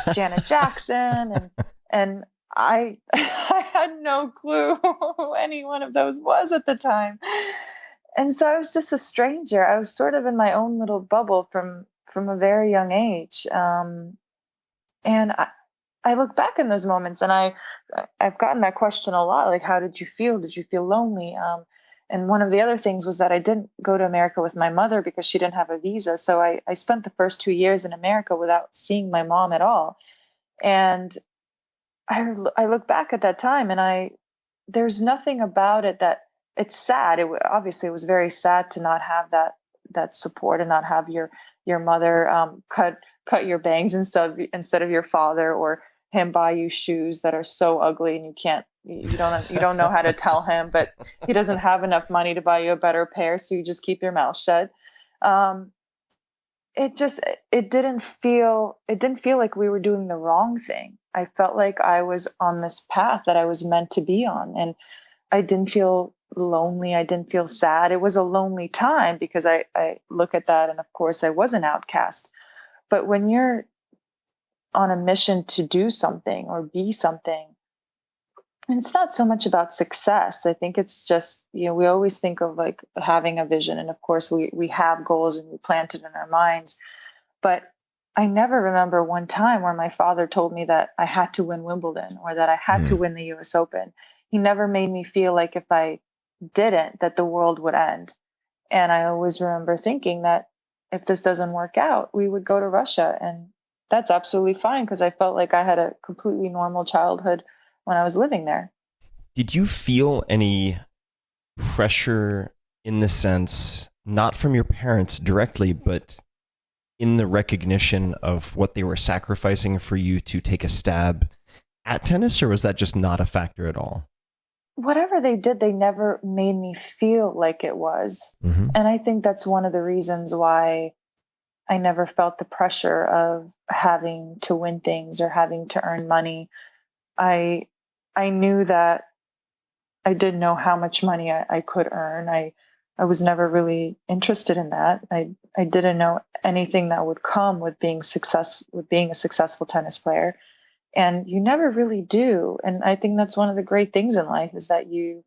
[SPEAKER 7] and Janet Jackson. And I had no clue who any one of those was at the time. And so I was just a stranger. I was sort of in my own little bubble from a very young age. And I look back in those moments and I've gotten that question a lot. Like, how did you feel? Did you feel lonely? And one of the other things was that I didn't go to America with my mother because she didn't have a visa. So I spent the first 2 years in America without seeing my mom at all. And I look back at that time and there's nothing about it that it's sad. Obviously it was very sad to not have that support and not have your mother cut your bangs instead of your father, or him buy you shoes that are so ugly and you don't know how to tell him, but he doesn't have enough money to buy you a better pair, so you just keep your mouth shut. It didn't feel like we were doing the wrong thing. I felt like I was on this path that I was meant to be on, and I didn't feel lonely. I didn't feel sad. It was a lonely time because I look at that and of course I was an outcast. But when you're on a mission to do something or be something, and it's not so much about success. I think it's just, we always think of like having a vision. And of course we have goals and we plant it in our minds. But I never remember one time where my father told me that I had to win Wimbledon or that I had to win the US Open. He never made me feel like if I didn't, that the world would end. And I always remember thinking that if this doesn't work out, we would go to Russia. And that's absolutely fine because I felt like I had a completely normal childhood when I was living there.
[SPEAKER 6] Did you feel any pressure in the sense, not from your parents directly, but in the recognition of what they were sacrificing for you to take a stab at tennis, or was that just not a factor at all?
[SPEAKER 7] Whatever they did, they never made me feel like it was.
[SPEAKER 6] Mm-hmm.
[SPEAKER 7] And I think that's one of the reasons why I never felt the pressure of having to win things or having to earn money. I knew that I didn't know how much money I could earn. I was never really interested in that. I didn't know anything that would come with being a successful tennis player. And you never really do. And I think that's one of the great things in life is that you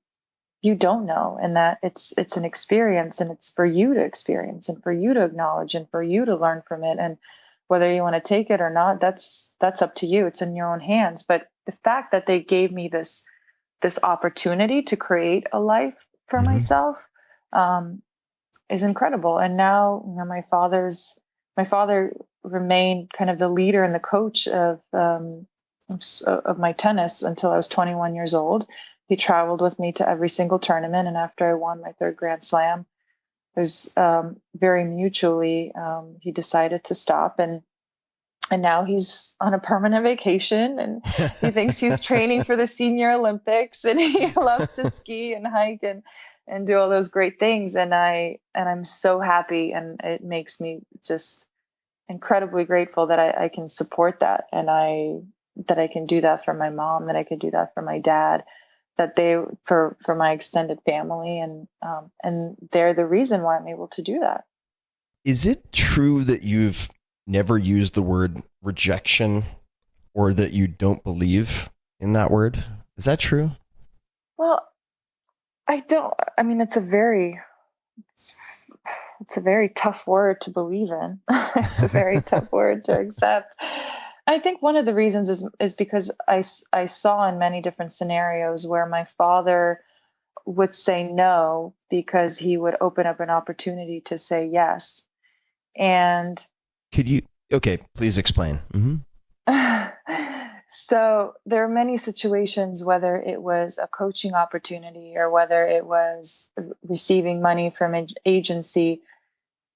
[SPEAKER 7] don't know, and that it's an experience, and it's for you to experience and for you to acknowledge and for you to learn from it. And whether you want to take it or not, that's up to you. It's in your own hands. But the fact that they gave me this opportunity to create a life for myself is incredible. And now, my father remained kind of the leader and the coach of of my tennis until I was 21 years old. He traveled with me to every single tournament. And after I won my third Grand Slam, it was very mutually, he decided to stop. And now he's on a permanent vacation, and he thinks he's training for the Senior Olympics, and he loves to ski and hike and do all those great things. And I'm so happy, and it makes me just incredibly grateful that I can support that, and that I can do that for my mom, that I could do that for my dad, that for my extended family, and they're the reason why I'm able to do that.
[SPEAKER 6] Is it true that you've never used the word rejection, or that you don't believe in that word? Is that true?
[SPEAKER 7] Well, I mean, it's a very tough word to believe in. It's a very tough word to accept. I think one of the reasons is because I saw in many different scenarios where my father would say no because he would open up an opportunity to say yes. And
[SPEAKER 6] okay, please explain. Mm-hmm.
[SPEAKER 7] So there are many situations, whether it was a coaching opportunity or whether it was receiving money from an agency,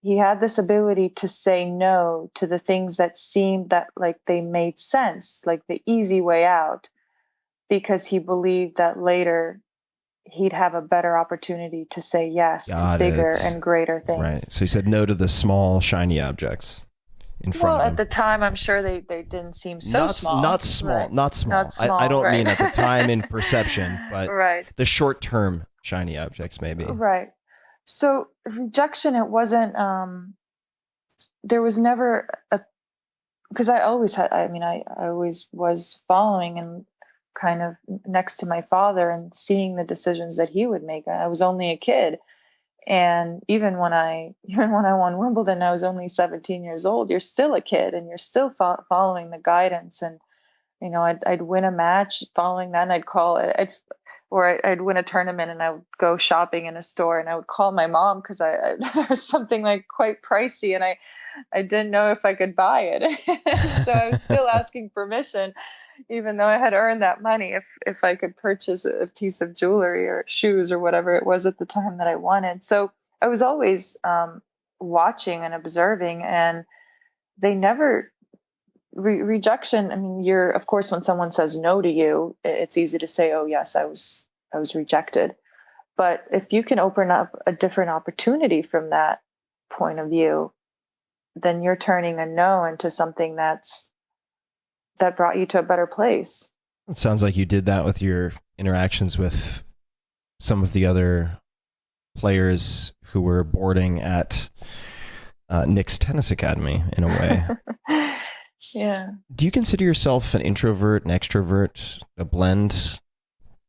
[SPEAKER 7] he had this ability to say no to the things that seemed that like they made sense, like the easy way out, because he believed that later he'd have a better opportunity to say yes to bigger and greater things.
[SPEAKER 6] Right. So he said no to the small, shiny objects in front of him.
[SPEAKER 7] At the time, I'm sure they didn't seem so small.
[SPEAKER 6] Not small.
[SPEAKER 7] Right.
[SPEAKER 6] Not small.
[SPEAKER 7] Not small,
[SPEAKER 6] I don't
[SPEAKER 7] right.
[SPEAKER 6] mean at the time in perception, but
[SPEAKER 7] right.
[SPEAKER 6] The short-term shiny objects maybe.
[SPEAKER 7] Right. So rejection, it wasn't, there was never because I always was following and kind of next to my father and seeing the decisions that he would make. I was only a kid. And even when I won Wimbledon, I was only 17 years old. You're still a kid, and you're still following the guidance. And I'd win a match following that, and I'd call it, I'd win a tournament, and I would go shopping in a store, and I would call my mom because there was something like quite pricey, and I didn't know if I could buy it. So I was still asking permission, even though I had earned that money, if I could purchase a piece of jewelry or shoes or whatever it was at the time that I wanted. So I was always watching and observing, and they never rejection. I mean, of course, when someone says no to you, it's easy to say, oh yes, I was rejected. But if you can open up a different opportunity from that point of view, then you're turning a no into something that brought you to a better place.
[SPEAKER 6] It sounds like you did that with your interactions with some of the other players who were boarding at Nick's tennis academy in a way.
[SPEAKER 7] Yeah.
[SPEAKER 6] Do you consider yourself an introvert, an extrovert, a blend?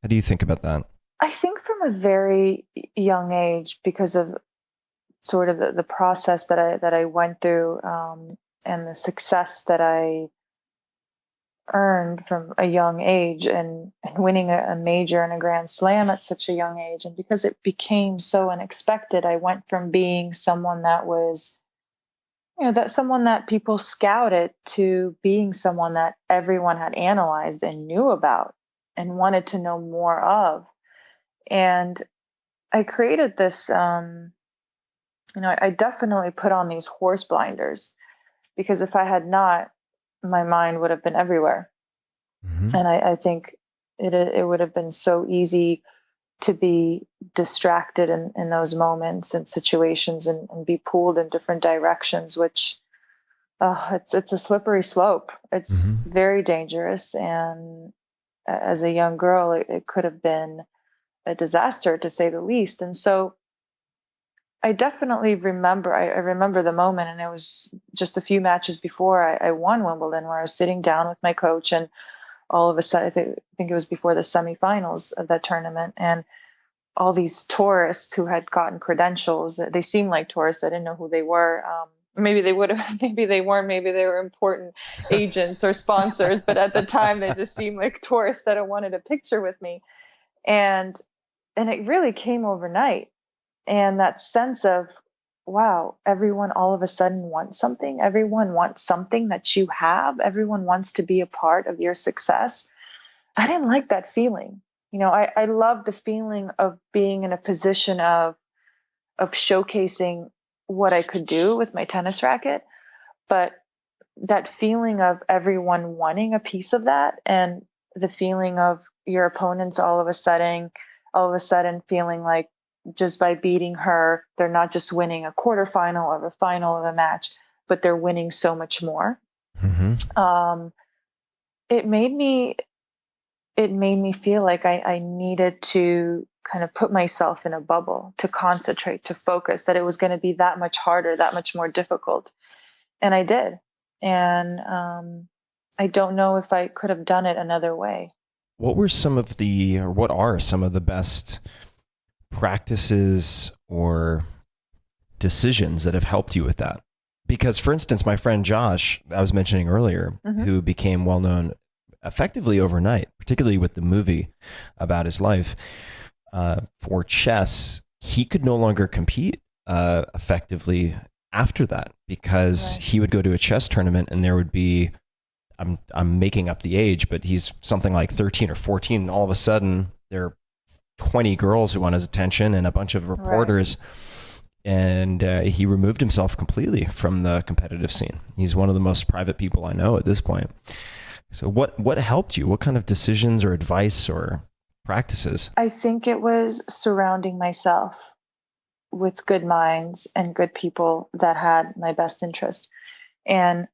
[SPEAKER 6] How do you think about that?
[SPEAKER 7] I think from a very young age, because of sort of the process that I went through, and the success that I earned from a young age, and winning a major and a Grand Slam at such a young age. And because it became so unexpected, I went from being someone that was, someone that people scouted, to being someone that everyone had analyzed and knew about and wanted to know more of. And I created this, I definitely put on these horse blinders, because if I had not, my mind would have been everywhere. Mm-hmm. And I think it would have been so easy to be distracted in those moments and situations, and be pulled in different directions, which it's a slippery slope. It's mm-hmm. very dangerous. And as a young girl, it could have been a disaster, to say the least. And so I definitely remember, I remember the moment, and it was just a few matches before I won Wimbledon, where I was sitting down with my coach, and all of a sudden, I think it was before the semifinals of that tournament, and all these tourists who had gotten credentials, they seemed like tourists. I didn't know who they were. Maybe they would have, maybe they weren't, maybe they were important agents or sponsors, but at the time they just seemed like tourists that wanted a picture with me. And it really came overnight. And that sense of wow, everyone all of a sudden wants something. Everyone wants something that you have. Everyone wants to be a part of your success. I didn't like that feeling. I love the feeling of being in a position of showcasing what I could do with my tennis racket. But that feeling of everyone wanting a piece of that, and the feeling of your opponents all of a sudden feeling like just by beating her, they're not just winning a quarterfinal or a final of a match, but they're winning so much more.
[SPEAKER 6] Mm-hmm.
[SPEAKER 7] It made me feel like I needed to kind of put myself in a bubble, to concentrate, to focus, that it was going to be that much harder, that much more difficult. And I did. And I don't know if I could have done it another way.
[SPEAKER 6] What are some of the best practices or decisions that have helped you with that? Because, for instance, my friend Josh, I was mentioning earlier, who became well known effectively overnight, particularly with the movie about his life, for chess, he could no longer compete effectively after that, because he would go to a chess tournament and there would be, I'm making up the age, but he's something like 13 or 14, and all of a sudden there are 20 girls who want his attention and a bunch of reporters. And he removed himself completely from the competitive scene. He's one of the most private people I know at this point. So what helped you? What kind of decisions or advice or practices?
[SPEAKER 7] I think it was surrounding myself with good minds and good people that had my best interest. And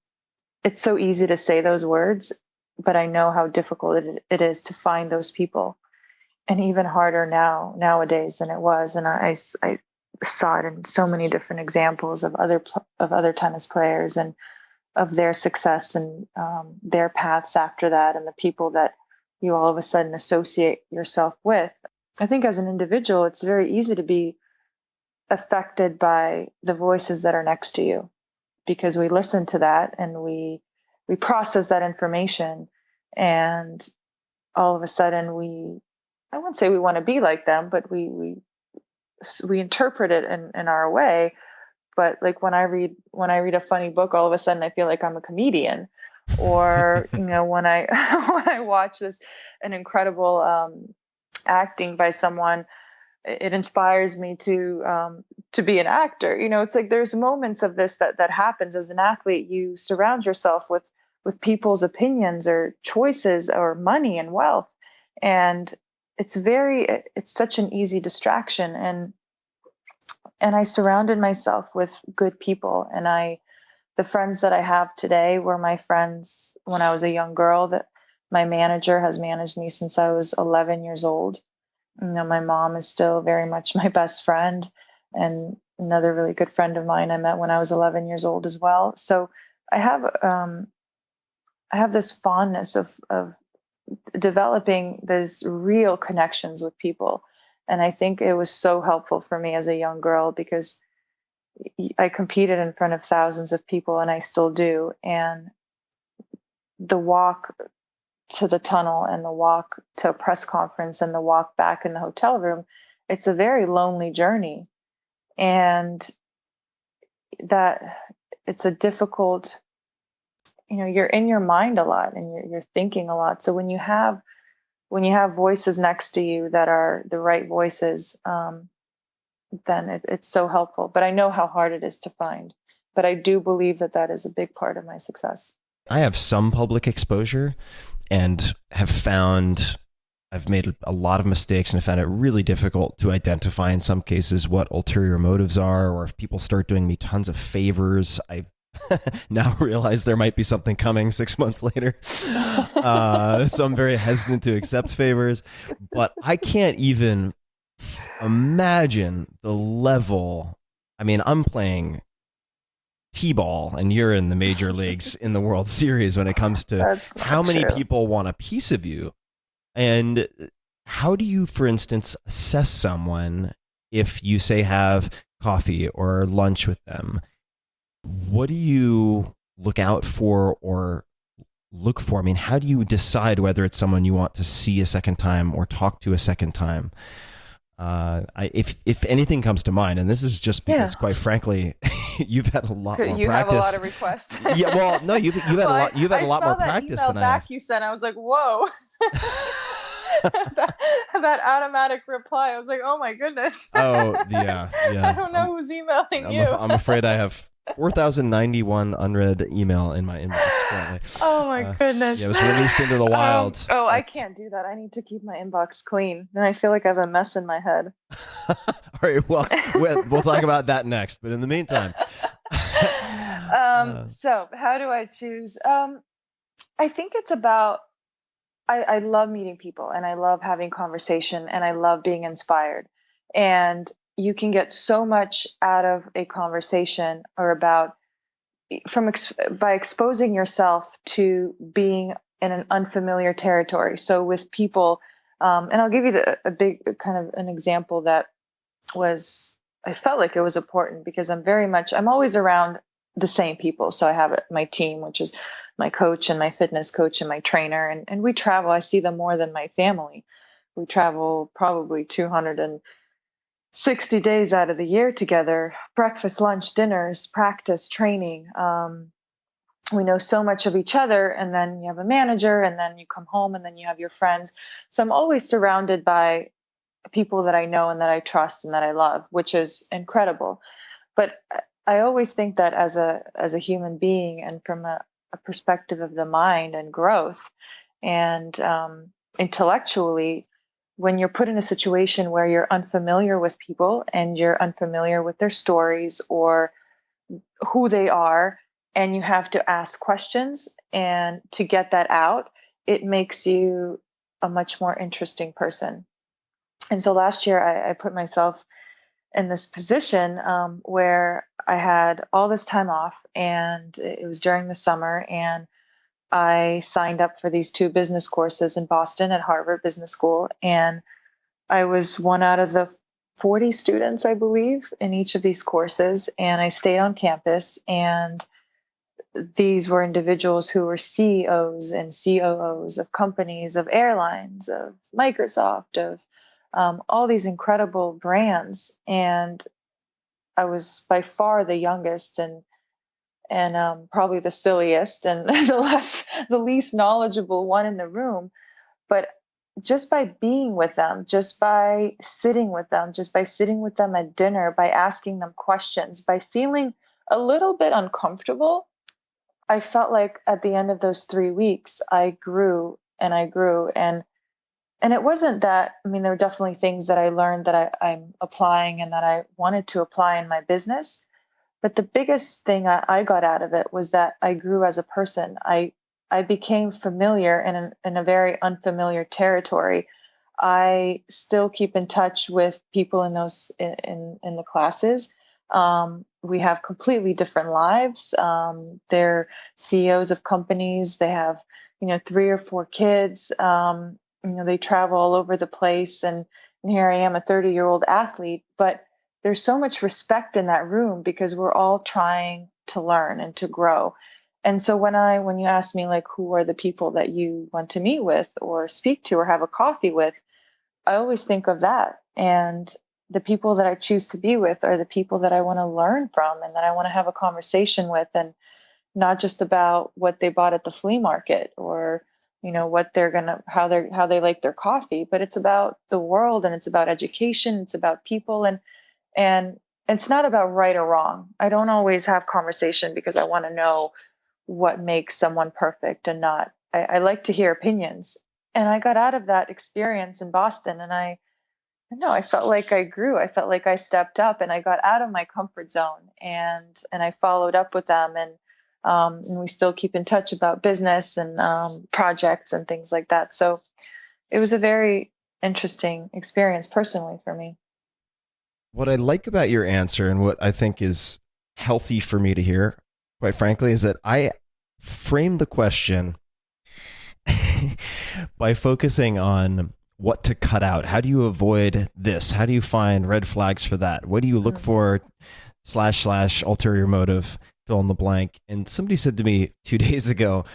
[SPEAKER 7] it's so easy to say those words, but I know how difficult it is to find those people. And even harder nowadays than it was. And I saw it in so many different examples of other tennis players and of their success and their paths after that, and the people that you all of a sudden associate yourself with. I think as an individual, it's very easy to be affected by the voices that are next to you, because we listen to that and we process that information, and all of a sudden I wouldn't say we want to be like them, but we interpret it in our way. But like when I read a funny book, all of a sudden I feel like I'm a comedian. Or when I watch an incredible acting by someone, it inspires me to be an actor. It's like there's moments of this that happens as an athlete. You surround yourself with people's opinions or choices or money and wealth, and it's such an easy distraction. And I surrounded myself with good people. And the friends that I have today were my friends when I was a young girl. That my manager has managed me since I was 11 years old. My mom is still very much my best friend, and another really good friend of mine I met when I was 11 years old as well. So I have this fondness of developing those real connections with people. And I think it was so helpful for me as a young girl, because I competed in front of thousands of people, and I still do. And the walk to the tunnel and the walk to a press conference and the walk back in the hotel room, it's a very lonely journey. And that it's a difficult, you're in your mind a lot and you're thinking a lot. So when you have voices next to you that are the right voices, then it's so helpful. But I know how hard it is to find. But I do believe that is a big part of my success.
[SPEAKER 6] I have some public exposure and have found I've made a lot of mistakes, and I found it really difficult to identify in some cases what ulterior motives are, or if people start doing me tons of favors. I now realize there might be something coming 6 months later. So I'm very hesitant to accept favors, but I can't even imagine the level. I mean, I'm playing T-ball and you're in the major leagues in the World Series when it comes to how many people want a piece of you. And how do you, for instance, assess someone if you say have coffee or lunch with them? What do you look out for or look for? I mean, how do you decide whether it's someone you want to see a second time or talk to a second time? If anything comes to mind, and this is just because, quite frankly, you've had a lot more
[SPEAKER 7] You
[SPEAKER 6] practice.
[SPEAKER 7] have a lot of requests.
[SPEAKER 6] Yeah, well, no, you've had a lot. You've had a lot more practice than I have.
[SPEAKER 7] You sent, I was like, whoa. that automatic reply. I was like, oh my goodness.
[SPEAKER 6] Oh yeah.
[SPEAKER 7] I don't know who's emailing you.
[SPEAKER 6] I'm afraid I have 4,091 unread email in my inbox currently.
[SPEAKER 7] Oh my goodness.
[SPEAKER 6] Yeah, it was released into the wild.
[SPEAKER 7] I can't do that. I need to keep my inbox clean. Then I feel like I have a mess in my head.
[SPEAKER 6] All right. Well, we'll talk about that next. But in the meantime.
[SPEAKER 7] So how do I choose? I think it's about, I love meeting people and I love having conversation and I love being inspired. And you can get so much out of a conversation or by exposing yourself to being in an unfamiliar territory. So with people, and I'll give you a big kind of an example that I felt like it was important because I'm always around the same people. So I have my team, which is my coach and my fitness coach and my trainer. And we travel. I see them more than my family. We travel probably 260 days out of the year together, breakfast, lunch, dinners, practice, training. We know so much of each other, and then you have a manager, and then you come home, and then you have your friends. So I'm always surrounded by people that I know and that I trust and that I love, which is incredible. But I always think that as a human being and from a perspective of the mind and growth and intellectually, when you're put in a situation where you're unfamiliar with people and you're unfamiliar with their stories or who they are, and you have to ask questions and to get that out, it makes you a much more interesting person. And so last year I put myself in this position where I had all this time off, and it was during the summer, and I signed up for these 2 business courses in Boston at Harvard Business School. And I was one out of the 40 students, I believe, in each of these courses. And I stayed on campus, and these were individuals who were CEOs and COOs of companies, of airlines, of Microsoft, of all these incredible brands. And I was by far the youngest and probably the silliest and the least knowledgeable one in the room. But just by being with them, just by sitting with them at dinner, by asking them questions, by feeling a little bit uncomfortable, I felt like at the end of those 3 weeks, I grew and I grew. And it wasn't that, I mean, there were definitely things that I learned that I'm applying and that I wanted to apply in my business. But the biggest thing I got out of it was that I grew as a person. I became familiar in a very unfamiliar territory. I still keep in touch with people in those in the classes. We have completely different lives. They're CEOs of companies. They have 3 or 4 kids. They travel all over the place, and here I am, a 30-year-old athlete. But there's so much respect in that room because we're all trying to learn and to grow. And so when you ask me, like, who are the people that you want to meet with or speak to or have a coffee with, I always think of that. And the people that I choose to be with are the people that I want to learn from and that I want to have a conversation with, and not just about what they bought at the flea market or what how they like their coffee, but it's about the world, and it's about education, it's about people, and it's not about right or wrong. I don't always have conversation because I want to know what makes someone perfect and not. I like to hear opinions. And I got out of that experience in Boston, and I felt like I grew. I felt like I stepped up, and I got out of my comfort zone, and I followed up with them, and we still keep in touch about business and projects and things like that. So it was a very interesting experience personally for me.
[SPEAKER 6] What I like about your answer, and what I think is healthy for me to hear, quite frankly, is that I framed the question by focusing on what to cut out. How do you avoid this? How do you find red flags for that? What do you look for / ulterior motive, fill in the blank? And somebody said to me 2 days ago,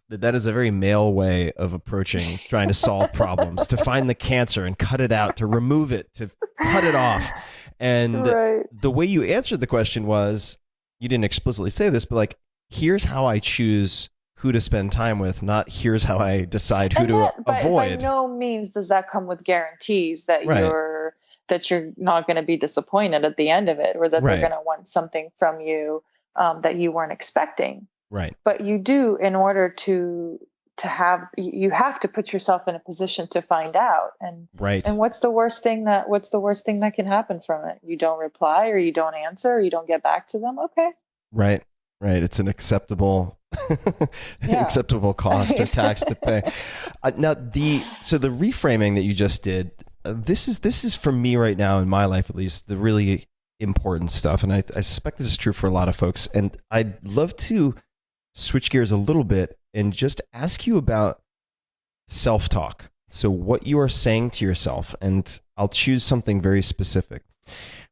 [SPEAKER 6] that is a very male way of approaching trying to solve problems, to find the cancer and cut it out, to remove it, to cut it off. And the way you answered the question was, you didn't explicitly say this, but like, here's how I choose who to spend time with, not here's how I decide who to avoid.
[SPEAKER 7] By no means does that come with guarantees that you're not going to be disappointed at the end of it, or that they're going to want something from you that you weren't expecting.
[SPEAKER 6] Right.
[SPEAKER 7] But you do, in order to have, you have to put yourself in a position to find out. And and what's the worst thing that can happen from it? You don't reply, or you don't answer, or you don't get back to them. Okay. Right.
[SPEAKER 6] It's an acceptable acceptable cost or tax to pay. Now the reframing that you just did, this is for me right now in my life, at least, the really important stuff. And I suspect this is true for a lot of folks. And I'd love to switch gears a little bit and just ask you about self-talk. So what you are saying to yourself, and I'll choose something very specific.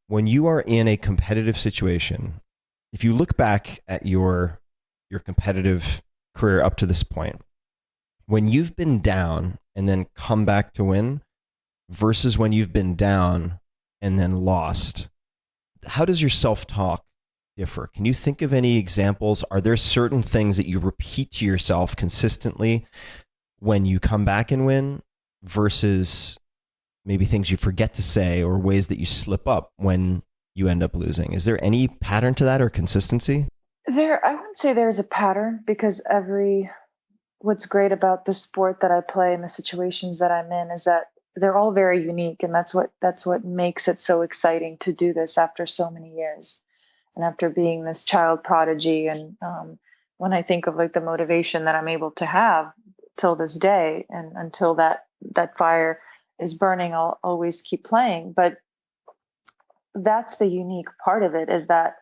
[SPEAKER 6] When you are in a competitive situation, if you look back at your competitive career up to this point, when you've been down and then come back to win versus when you've been down and then lost, how does your self-talk differ? Can you think of any examples? Are there certain things that you repeat to yourself consistently when you come back and win versus maybe things you forget to say or ways that you slip up when you end up losing? Is there any pattern to that or consistency?
[SPEAKER 7] I wouldn't say there's a pattern, because what's great about the sport that I play and the situations that I'm in is that they're all very unique. And that's what makes it so exciting to do this after so many years. And after being this child prodigy, and when I think of like the motivation that I'm able to have till this day, and until that fire is burning, I'll always keep playing. But that's the unique part of it, is that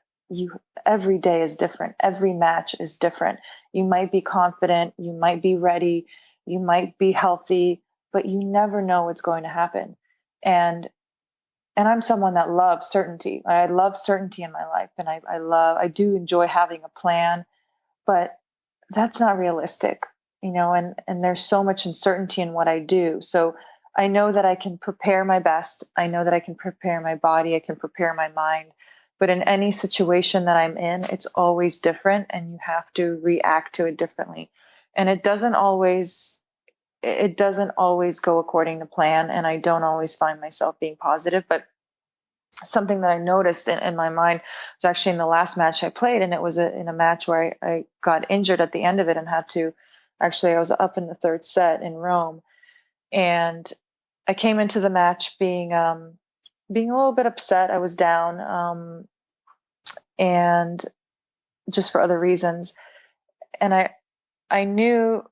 [SPEAKER 7] every day is different. Every match is different. You might be confident, you might be ready, you might be healthy, but you never know what's going to happen. And I'm someone that loves certainty. I love certainty in my life, and I do enjoy having a plan, but that's not realistic, and there's so much uncertainty in what I do. So I know that I can prepare my best. I know that I can prepare my body. I can prepare my mind. But in any situation that I'm in, it's always different, and you have to react to it differently. And it doesn't always go according to plan, and I don't always find myself being positive. But something that I noticed in my mind was actually in the last match I played, and it was in a match where I got injured at the end of it and had to, actually I was up in the third set in Rome, and I came into the match being a little bit upset. I was down, and just for other reasons. And I knew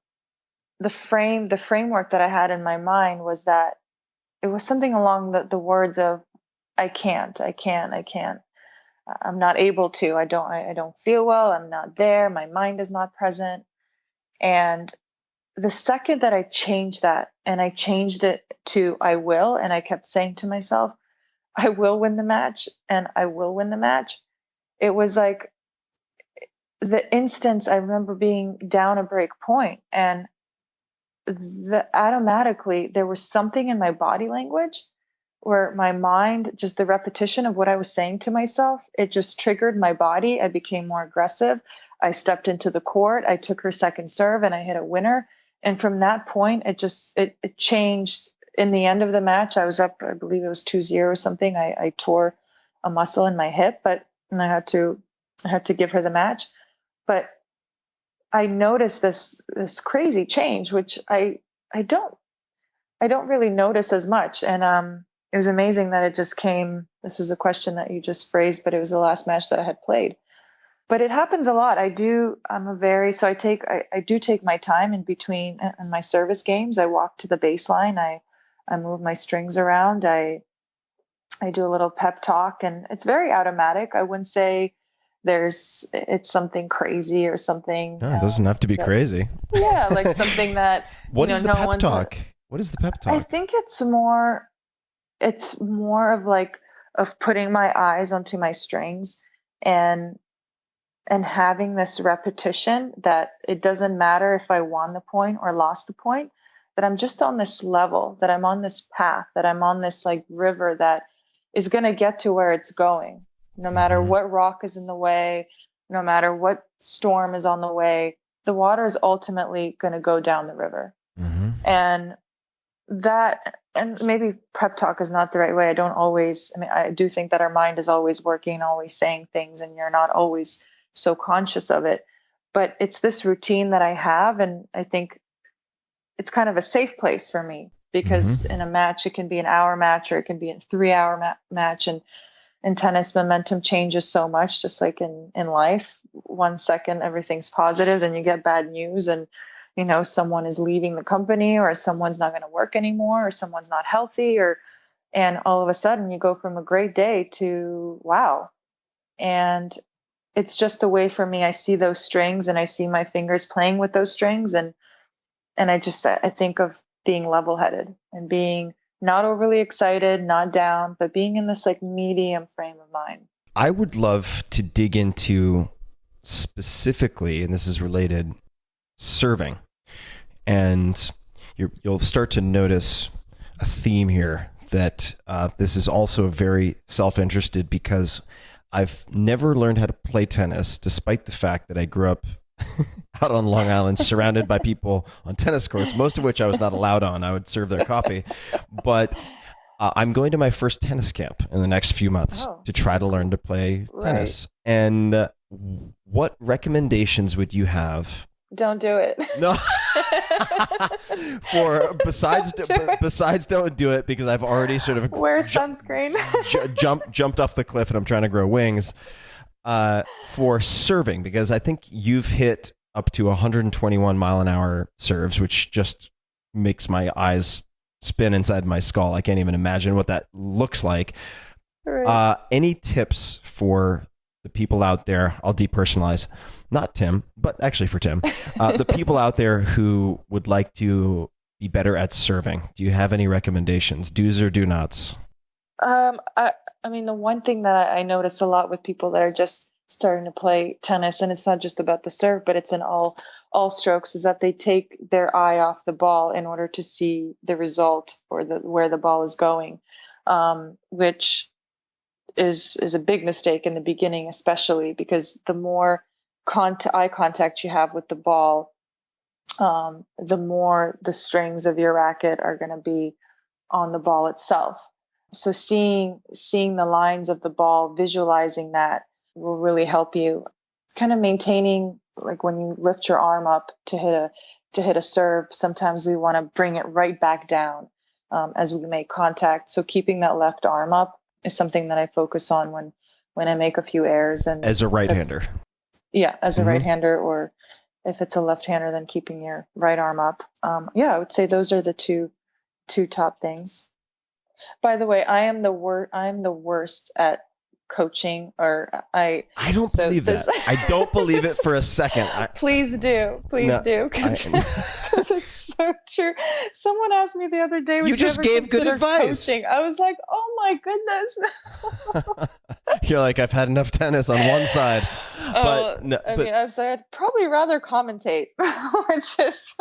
[SPEAKER 7] the framework that I had in my mind was that it was something along the words of, I can't. I'm not able to. I don't feel well. I'm not there. My mind is not present. And the second that I changed that, and I changed it to I will, and I kept saying to myself, I will win the match, and I will win the match. It was like the instance I remember being down a break point, and automatically there was something in my body language where my mind, just the repetition of what I was saying to myself, it just triggered my body. I became more aggressive. I stepped into the court. I took her second serve and I hit a winner. And from that point, it changed. In the end of the match, I was up, I believe it was 2-0 or something. I tore a muscle in my hip, and I had to give her the match. But I noticed this crazy change, which I don't really notice as much. And it was amazing that it just came. This was a question that you just phrased, but it was the last match that I had played. But it happens a lot. I do take my time in between in my service games. I walk to the baseline. I move my strings around. I do a little pep talk, and it's very automatic. I wouldn't say it's something crazy or something.
[SPEAKER 6] No, it doesn't have to be crazy.
[SPEAKER 7] Yeah, like something that
[SPEAKER 6] What is the pep talk? What is the pep talk?
[SPEAKER 7] I think it's more of putting my eyes onto my strings and and having this repetition that it doesn't matter if I won the point or lost the point, that I'm just on this level, that I'm on this path, that I'm on this like river that is going to get to where it's going, no matter what rock is in the way, no matter what storm is on the way, the water is ultimately going to go down the river. And that, and maybe pep talk is not the right way. I do think that our mind is always working, always saying things, and you're not always so conscious of it. But it's this routine that I have, and I think it's kind of a safe place for me, because in a match, it can be an hour match or it can be a 3-hour match. And in tennis, momentum changes so much, just like in life. 1 second, everything's positive, then you get bad news, and someone is leaving the company, or someone's not going to work anymore, or someone's not healthy, and all of a sudden you go from a great day to wow. And it's just a way for me. I see those strings and I see my fingers playing with those strings. And I think of being level-headed and being not overly excited, not down, but being in this like medium frame of mind.
[SPEAKER 6] I would love to dig into specifically, and this is related, serving. And you'll start to notice a theme here that this is also very self-interested, because I've never learned how to play tennis, despite the fact that I grew up out on Long Island, surrounded by people on tennis courts, most of which I was not allowed on. I would serve their coffee. But I'm going to my first tennis camp in the next few months to try to learn to play tennis. And what recommendations would you have?
[SPEAKER 7] Don't do it.
[SPEAKER 6] No. Besides don't do it, because I've already sort of
[SPEAKER 7] wear sunscreen.
[SPEAKER 6] jumped off the cliff and I'm trying to grow wings. For serving, because I think you've hit up to 121 mile an hour serves, which just makes my eyes spin inside my skull. I can't even imagine what that looks like. Right. Any tips for the people out there? I'll depersonalize, not Tim, but actually for Tim, the people out there who would like to be better at serving. Do you have any recommendations, do's or do nots?
[SPEAKER 7] I mean, the one thing that I notice a lot with people that are just starting to play tennis, and it's not just about the serve, but it's in all strokes, is that they take their eye off the ball in order to see the result or where the ball is going, which is a big mistake in the beginning, especially because the more eye contact you have with the ball, the more the strings of your racket are going to be on the ball itself. So seeing the lines of the ball, visualizing that will really help you kind of maintaining, like when you lift your arm up to hit a serve, sometimes we want to bring it right back down as we make contact. So keeping that left arm up is something that I focus on when I make a few errors. And
[SPEAKER 6] as a right-hander.
[SPEAKER 7] Yeah, as a right-hander, or if it's a left-hander, then keeping your right arm up. I would say those are the two top things. By the way, I'm the worst at coaching, or I
[SPEAKER 6] don't believe that. I don't believe it for a second.
[SPEAKER 7] Please do, because it's so true. Someone asked me the other day,
[SPEAKER 6] you just gave good advice.
[SPEAKER 7] Coaching? I was like, oh my goodness.
[SPEAKER 6] You're like, I've had enough tennis on one side. But no,
[SPEAKER 7] I mean, I'd probably rather commentate, which is.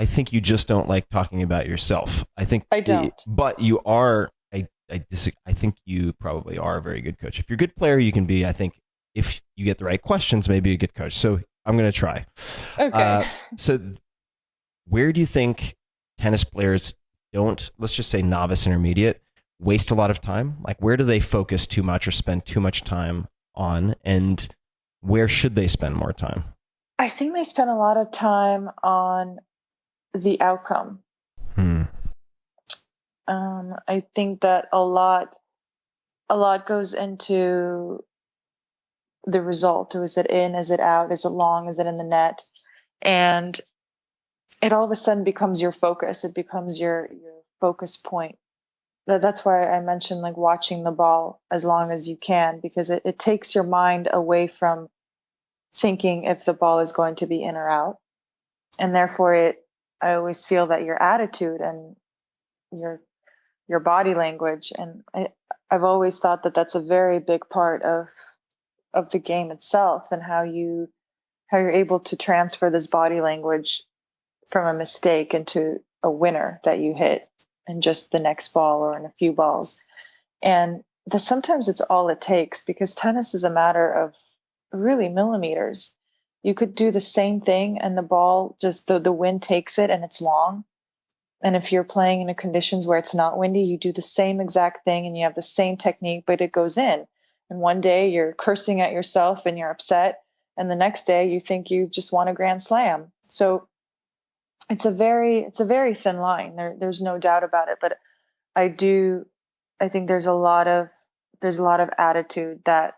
[SPEAKER 6] I think you just don't like talking about yourself. I don't. But you are. I think you probably are a very good coach. If you're a good player, you can be. I think if you get the right questions, maybe a good coach. So I'm going to try.
[SPEAKER 7] Okay.
[SPEAKER 6] So where do you think tennis players don't, let's just say novice, intermediate, waste a lot of time? Like, where do they focus too much or spend too much time on? And where should they spend more time?
[SPEAKER 7] I think they spend a lot of time on the outcome. I think that a lot goes into the result. Is it in? Is it out? Is it long? Is it in the net? And it all of a sudden becomes your focus. It becomes your focus point. That's why I mentioned like watching the ball as long as you can, because it takes your mind away from thinking if the ball is going to be in or out. And therefore I always feel that your attitude and your body language, and I've always thought that that's a very big part of the game itself, and how you're able to transfer this body language from a mistake into a winner that you hit in just the next ball or in a few balls. And sometimes it's all it takes, because tennis is a matter of really millimeters. You could do the same thing and the ball just the wind takes it and it's long. And if you're playing in the conditions where it's not windy, you do the same exact thing and you have the same technique, but it goes in. And one day you're cursing at yourself and you're upset, and the next day you think you just won a grand slam. So it's a very thin line. There's no doubt about it. But I think there's a lot of attitude that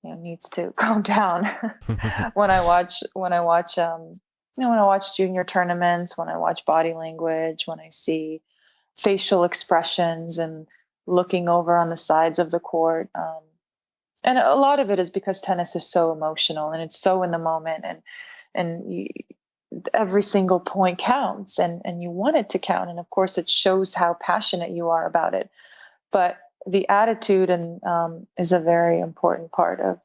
[SPEAKER 7] needs to calm down when I watch junior tournaments, when I watch body language, when I see facial expressions and looking over on the sides of the court. And a lot of it is because tennis is so emotional and it's so in the moment, and every single point counts, and you want it to count. And of course it shows how passionate you are about it. But the attitude is a very important part of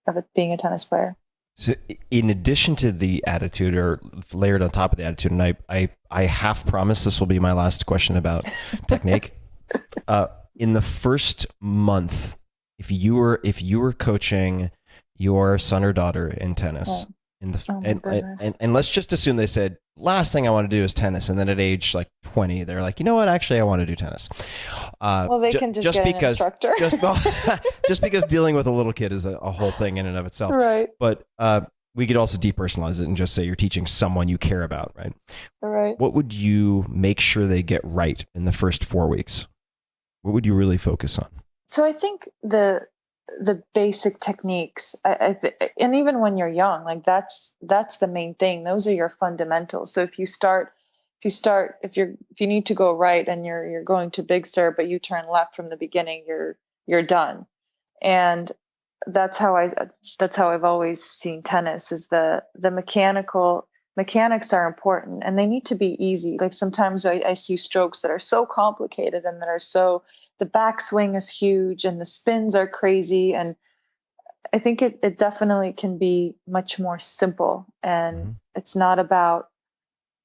[SPEAKER 7] it being a tennis player.
[SPEAKER 6] So in addition to the attitude, or layered on top of the attitude, and I half promise this will be my last question about technique. In the first month, if you were coaching your son or daughter in tennis, and let's just assume they said, last thing I want to do is tennis, and then at age like 20, they're like, you know what, actually I want to do tennis.
[SPEAKER 7] Well, they can just get an instructor.
[SPEAKER 6] just because dealing with a little kid is a whole thing in and of itself.
[SPEAKER 7] Right.
[SPEAKER 6] But we could also depersonalize it and just say you're teaching someone you care about, right?
[SPEAKER 7] Right.
[SPEAKER 6] What would you make sure they get right in the first 4 weeks? What would you really focus on?
[SPEAKER 7] So I think the basic techniques, and even when you're young, like that's the main thing. Those are your fundamentals. So if you need to go right and you're going to big serve, but you turn left from the beginning, you're done. And that's how I've always seen tennis, is the mechanics are important, and they need to be easy. Like sometimes I see strokes that are so complicated and that are so, the backswing is huge and the spins are crazy. And I think it definitely can be much more simple. And it's not about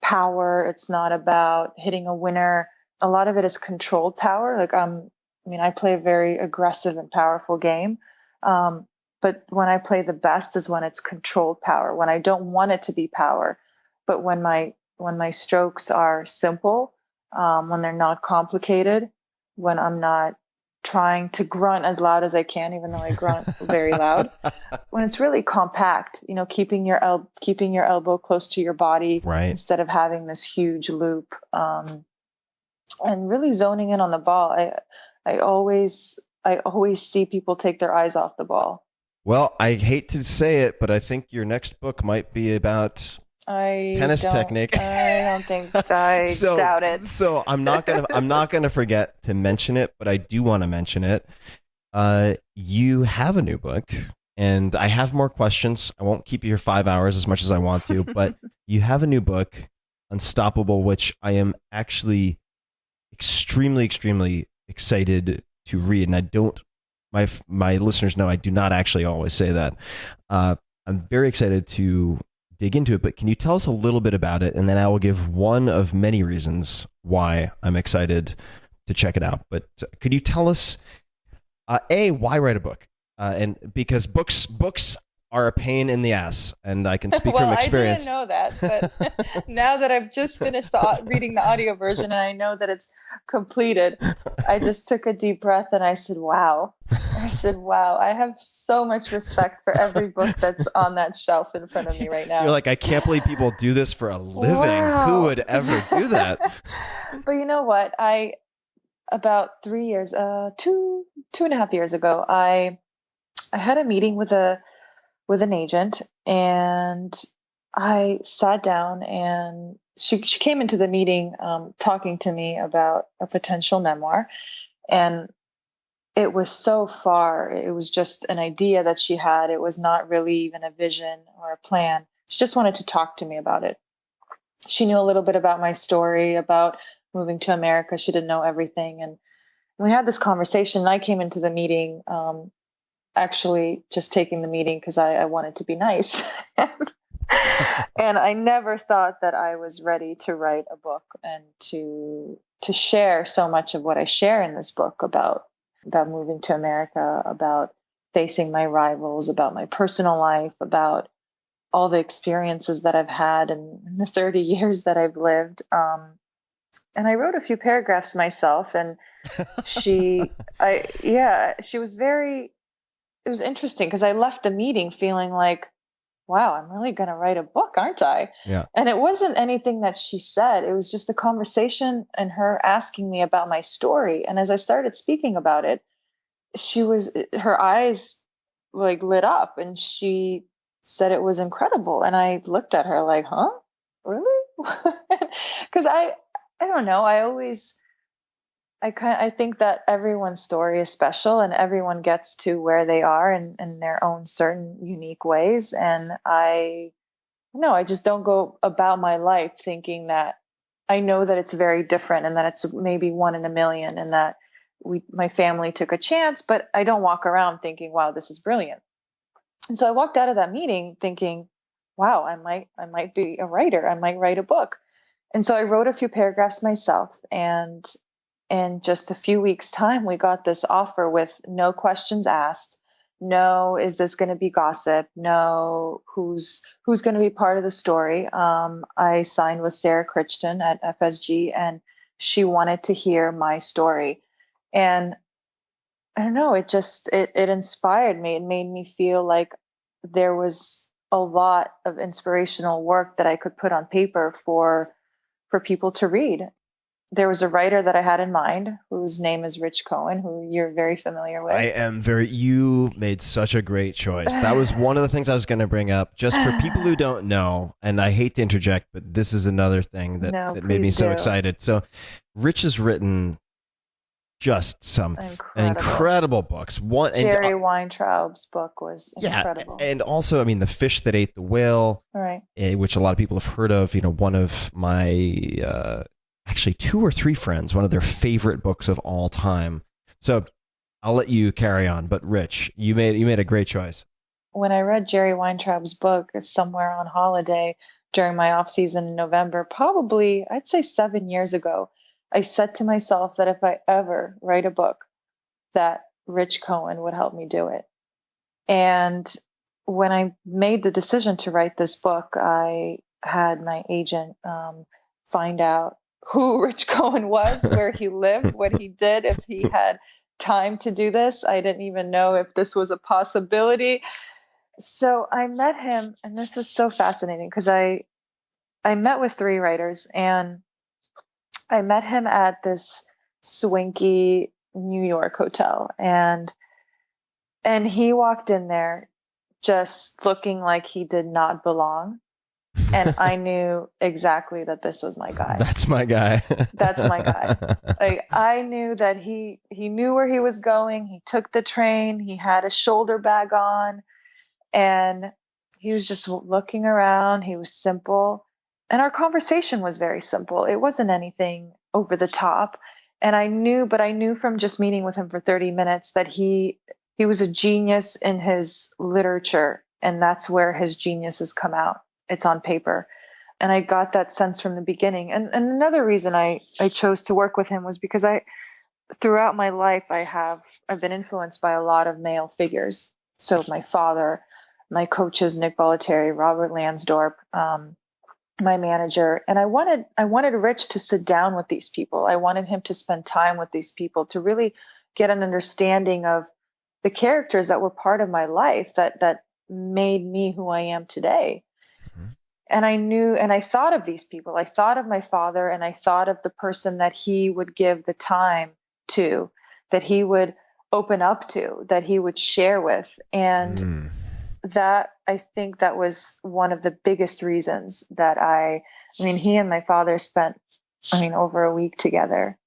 [SPEAKER 7] power. It's not about hitting a winner. A lot of it is controlled power. Like I play a very aggressive and powerful game. But when I play the best is when it's controlled power, when I don't want it to be power, but when my strokes are simple, when they're not complicated, when I'm not trying to grunt as loud as I can, even though I grunt very loud, when it's really compact, keeping your elbow close to your body,
[SPEAKER 6] right,
[SPEAKER 7] instead of having this huge loop, and really zoning in on the ball. I always see people take their eyes off the ball.
[SPEAKER 6] Well, I hate to say it, but I think your next book might be about tennis technique.
[SPEAKER 7] I don't think I doubt it.
[SPEAKER 6] So I'm not gonna forget to mention it, but I do want to mention it. You have a new book, and I have more questions. I won't keep you here 5 hours as much as I want to, but you have a new book, Unstoppable, which I am actually extremely, extremely excited to read. And I don't, my listeners know I do not actually always say that. I'm very excited to dig into it, but can you tell us a little bit about it? And then I will give one of many reasons why I'm excited to check it out. But could you tell us, why write a book? And because books are a pain in the ass, and I can speak from experience.
[SPEAKER 7] I didn't know that, but now that I've just finished reading the audio version and I know that it's completed, I just took a deep breath and I said, wow. I have so much respect for every book that's on that shelf in front of me right now.
[SPEAKER 6] You're like, I can't believe people do this for a living.
[SPEAKER 7] Wow.
[SPEAKER 6] Who would ever do that?
[SPEAKER 7] But you know what? About 3 years, 2.5 years ago, I had a meeting with an agent, and I sat down, and she came into the meeting talking to me about a potential memoir. And it was so far, it was just an idea that she had. It was not really even a vision or a plan. She just wanted to talk to me about it. She knew a little bit about my story, about moving to America. She didn't know everything. And we had this conversation, and I came into the meeting actually just taking the meeting because I wanted to be nice. And I never thought that I was ready to write a book and to share so much of what I share in this book about moving to America, about facing my rivals, about my personal life, about all the experiences that I've had in the 30 years that I've lived. And I wrote a few paragraphs myself, and she was it was interesting because I left the meeting feeling like, wow, I'm really going to write a book, aren't I?
[SPEAKER 6] Yeah.
[SPEAKER 7] And it wasn't anything that she said. It was just the conversation and her asking me about my story. And as I started speaking about it, her eyes like lit up, and she said it was incredible. And I looked at her like, huh? Really? Because I don't know. I think that everyone's story is special, and everyone gets to where they are in their own certain unique ways. And I just don't go about my life thinking that I know that it's very different and that it's maybe one in a million and that my family took a chance, but I don't walk around thinking, wow, this is brilliant. And so I walked out of that meeting thinking, wow, I might be a writer. I might write a book. And so I wrote a few paragraphs myself, and in just a few weeks' time, we got this offer with no questions asked. No, is this going to be gossip? No, who's going to be part of the story? I signed with Sarah Crichton at FSG, and she wanted to hear my story. And I don't know, it inspired me. It made me feel like there was a lot of inspirational work that I could put on paper for people to read. There was a writer that I had in mind whose name is Rich Cohen, who you're very familiar with.
[SPEAKER 6] You made such a great choice. That was one of the things I was going to bring up, just for people who don't know. And I hate to interject, but this is another thing that made me so excited. So Rich has written just some incredible books.
[SPEAKER 7] Jerry Weintraub's book was incredible.
[SPEAKER 6] And also, I mean, The Fish That Ate the Whale,
[SPEAKER 7] right,
[SPEAKER 6] which a lot of people have heard of. One of my... actually 2 or 3 friends, one of their favorite books of all time. So I'll let you carry on. But Rich, you made a great choice.
[SPEAKER 7] When I read Jerry Weintraub's book somewhere on holiday during my off season in November, probably I'd say 7 years ago, I said to myself that if I ever write a book, that Rich Cohen would help me do it. And when I made the decision to write this book, I had my agent find out who Rich Cohen was, where he lived, what he did, if he had time to do this. I didn't even know if this was a possibility. So I met him, and this was so fascinating because I met with 3 writers, and I met him at this swanky New York hotel, and he walked in there just looking like he did not belong. And I knew exactly that this was my guy.
[SPEAKER 6] That's my guy.
[SPEAKER 7] That's my guy. Like, I knew that he knew where he was going. He took the train. He had a shoulder bag on, and he was just looking around. He was simple. And our conversation was very simple. It wasn't anything over the top. And I knew from just meeting with him for 30 minutes that he was a genius in his literature. And that's where his genius has come out. It's on paper. And I got that sense from the beginning. And another reason I chose to work with him was because throughout my life, I've been influenced by a lot of male figures. So my father, my coaches, Nick Bollettieri, Robert Lansdorp, my manager. And I wanted Rich to sit down with these people. I wanted him to spend time with these people to really get an understanding of the characters that were part of my life that made me who I am today. And I knew, and I thought of these people. I thought of my father, and I thought of the person that he would give the time to, that he would open up to, that he would share with. And that, I think that was one of the biggest reasons that he and my father spent, over a week together,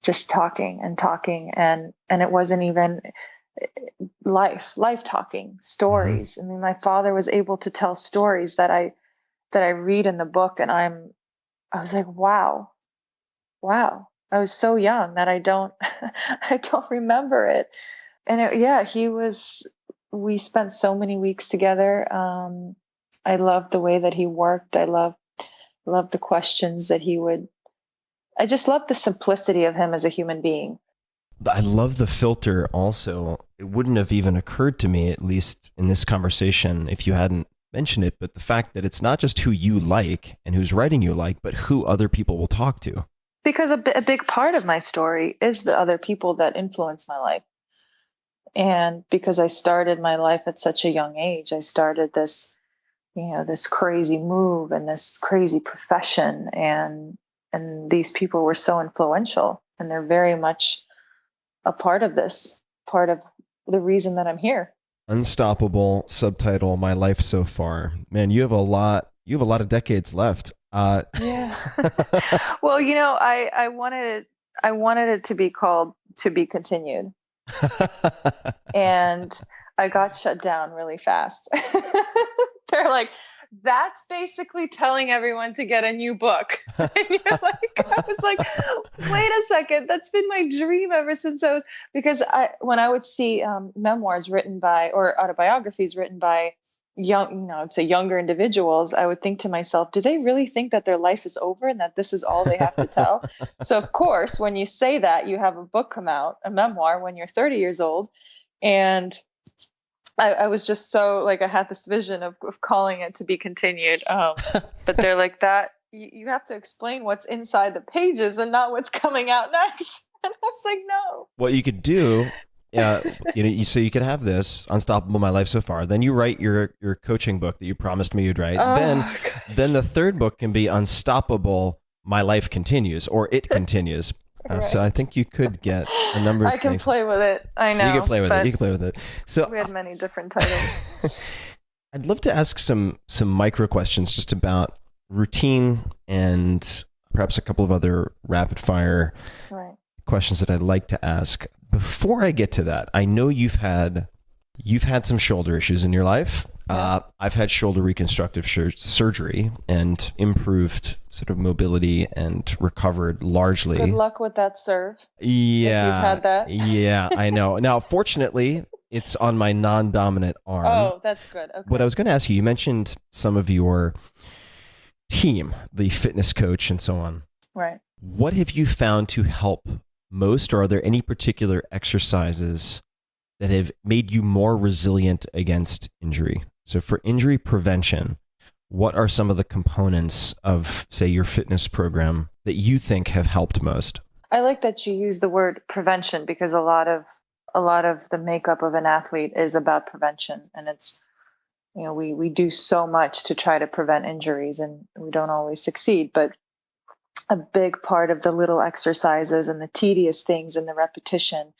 [SPEAKER 7] just talking. And it wasn't even life talking, stories. My father was able to tell stories that I read in the book, and I was like, wow. I was so young that I don't remember it. And he was we spent so many weeks together. I loved the way that he worked. I loved the questions that he would. I just loved the simplicity of him as a human being.
[SPEAKER 6] I love the filter also. It wouldn't have even occurred to me, at least in this conversation, if you hadn't mentioned it, but the fact that it's not just who you like and whose writing you like, but who other people will talk to.
[SPEAKER 7] Because a big part of my story is the other people that influence my life. And because I started my life at such a young age, I started this, this crazy move and this crazy profession. And these people were so influential, and they're very much a part of this, part of the reason that I'm here.
[SPEAKER 6] Unstoppable, subtitle, My Life So Far. Man, you have a lot of decades left.
[SPEAKER 7] Yeah. Well, I wanted it to be called To Be Continued. And I got shut down really fast. They're like, that's basically telling everyone to get a new book. And I was like, wait a second, that's been my dream ever since because when I would see memoirs written by, or autobiographies written by younger individuals, I would think to myself, do they really think that their life is over and that this is all they have to tell? So of course, when you say that, you have a book come out, a memoir, when you're 30 years old. And I was just so I had this vision of calling it To Be Continued. But they're like, that you have to explain what's inside the pages and not what's coming out next. And I was like, no.
[SPEAKER 6] What you could do, so you could have this Unstoppable, My Life So Far. Then you write your coaching book that you promised me you'd write. Then the third book can be Unstoppable, My Life Continues, or It Continues.
[SPEAKER 7] Right.
[SPEAKER 6] So I think you could get a number of things.
[SPEAKER 7] I can play with it. I know.
[SPEAKER 6] You can play with it. So
[SPEAKER 7] we had many different titles.
[SPEAKER 6] I'd love to ask some micro questions just about routine and perhaps a couple of other rapid fire questions that I'd like to ask. Before I get to that, I know you've had some shoulder issues in your life. Yeah. I've had shoulder reconstructive surgery and improved sort of mobility and recovered largely.
[SPEAKER 7] Good luck with that, sir.
[SPEAKER 6] Yeah.
[SPEAKER 7] If you've had that.
[SPEAKER 6] Yeah, I know. Now, fortunately, it's on my non-dominant arm.
[SPEAKER 7] Oh, that's good. Okay.
[SPEAKER 6] What I was going to ask you mentioned some of your team, the fitness coach and so on.
[SPEAKER 7] Right.
[SPEAKER 6] What have you found to help most, or are there any particular exercises that have made you more resilient against injury? So for injury prevention, what are some of the components of, say, your fitness program that you think have helped most?
[SPEAKER 7] I like that you use the word prevention, because a lot of the makeup of an athlete is about prevention. And it's, we do so much to try to prevent injuries, and we don't always succeed. But a big part of the little exercises and the tedious things and the repetition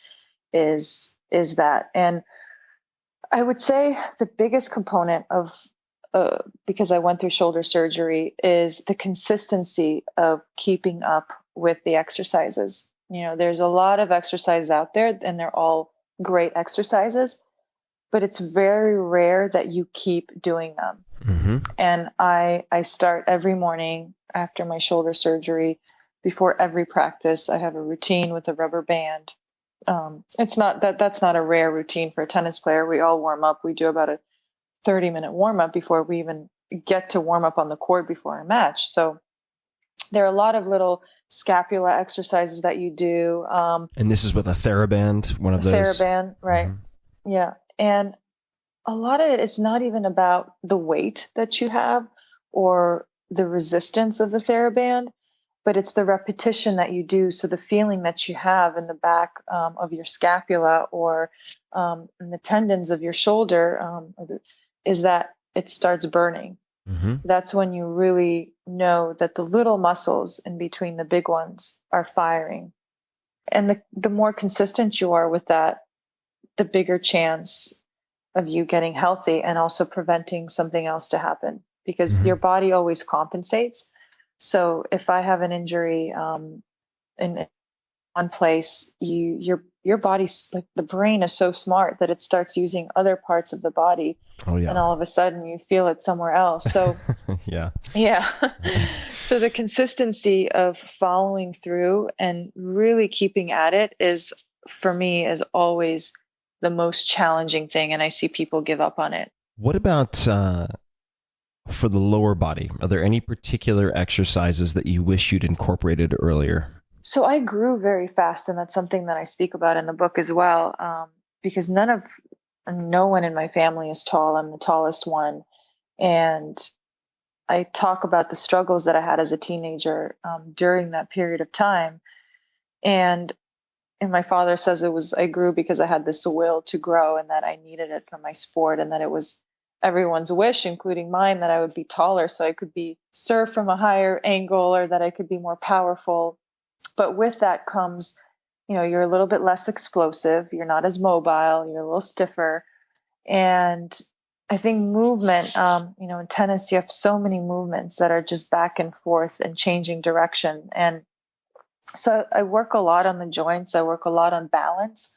[SPEAKER 7] is that. And I would say the biggest component of, because I went through shoulder surgery, is the consistency of keeping up with the exercises. There's a lot of exercises out there, and they're all great exercises, but it's very rare that you keep doing them. Mm-hmm. And I start every morning after my shoulder surgery. Before every practice, I have a routine with a rubber band. It's not that's not a rare routine for a tennis player. We all warm up. We do about a 30-minute warm up before we even get to warm up on the court before a match. So there are a lot of little scapula exercises that you do.
[SPEAKER 6] And this is with a TheraBand, one of those.
[SPEAKER 7] TheraBand, right? Mm-hmm. Yeah. And a lot of it is not even about the weight that you have or the resistance of the TheraBand, but it's the repetition that you do. So the feeling that you have in the back of your scapula or in the tendons of your shoulder is that it starts burning. Mm-hmm. That's when you really know that the little muscles in between the big ones are firing. And the more consistent you are with that, the bigger chance of you getting healthy and also preventing something else to happen, because mm-hmm. your body always compensates. So if I have an injury in one place, your body's like, the brain is so smart that it starts using other parts of the body. Oh, yeah. And all of a sudden you feel it somewhere else. So yeah. So the consistency of following through and really keeping at it is, for me, is always the most challenging thing, and I see people give up on it.
[SPEAKER 6] What about for the lower body? Are there any particular exercises that you wish you'd incorporated earlier?
[SPEAKER 7] So I grew very fast, and that's something that I speak about in the book as well, because no one in my family is tall. I'm the tallest one. And I talk about the struggles that I had as a teenager during that period of time. And my father says I grew because I had this will to grow, and that I needed it for my sport, and that it was everyone's wish, including mine, that I would be taller so I could serve from a higher angle, or that I could be more powerful. But with that comes, you're a little bit less explosive. You're not as mobile. You're a little stiffer. And I think movement, in tennis, you have so many movements that are just back and forth and changing direction. And so I work a lot on the joints. I work a lot on balance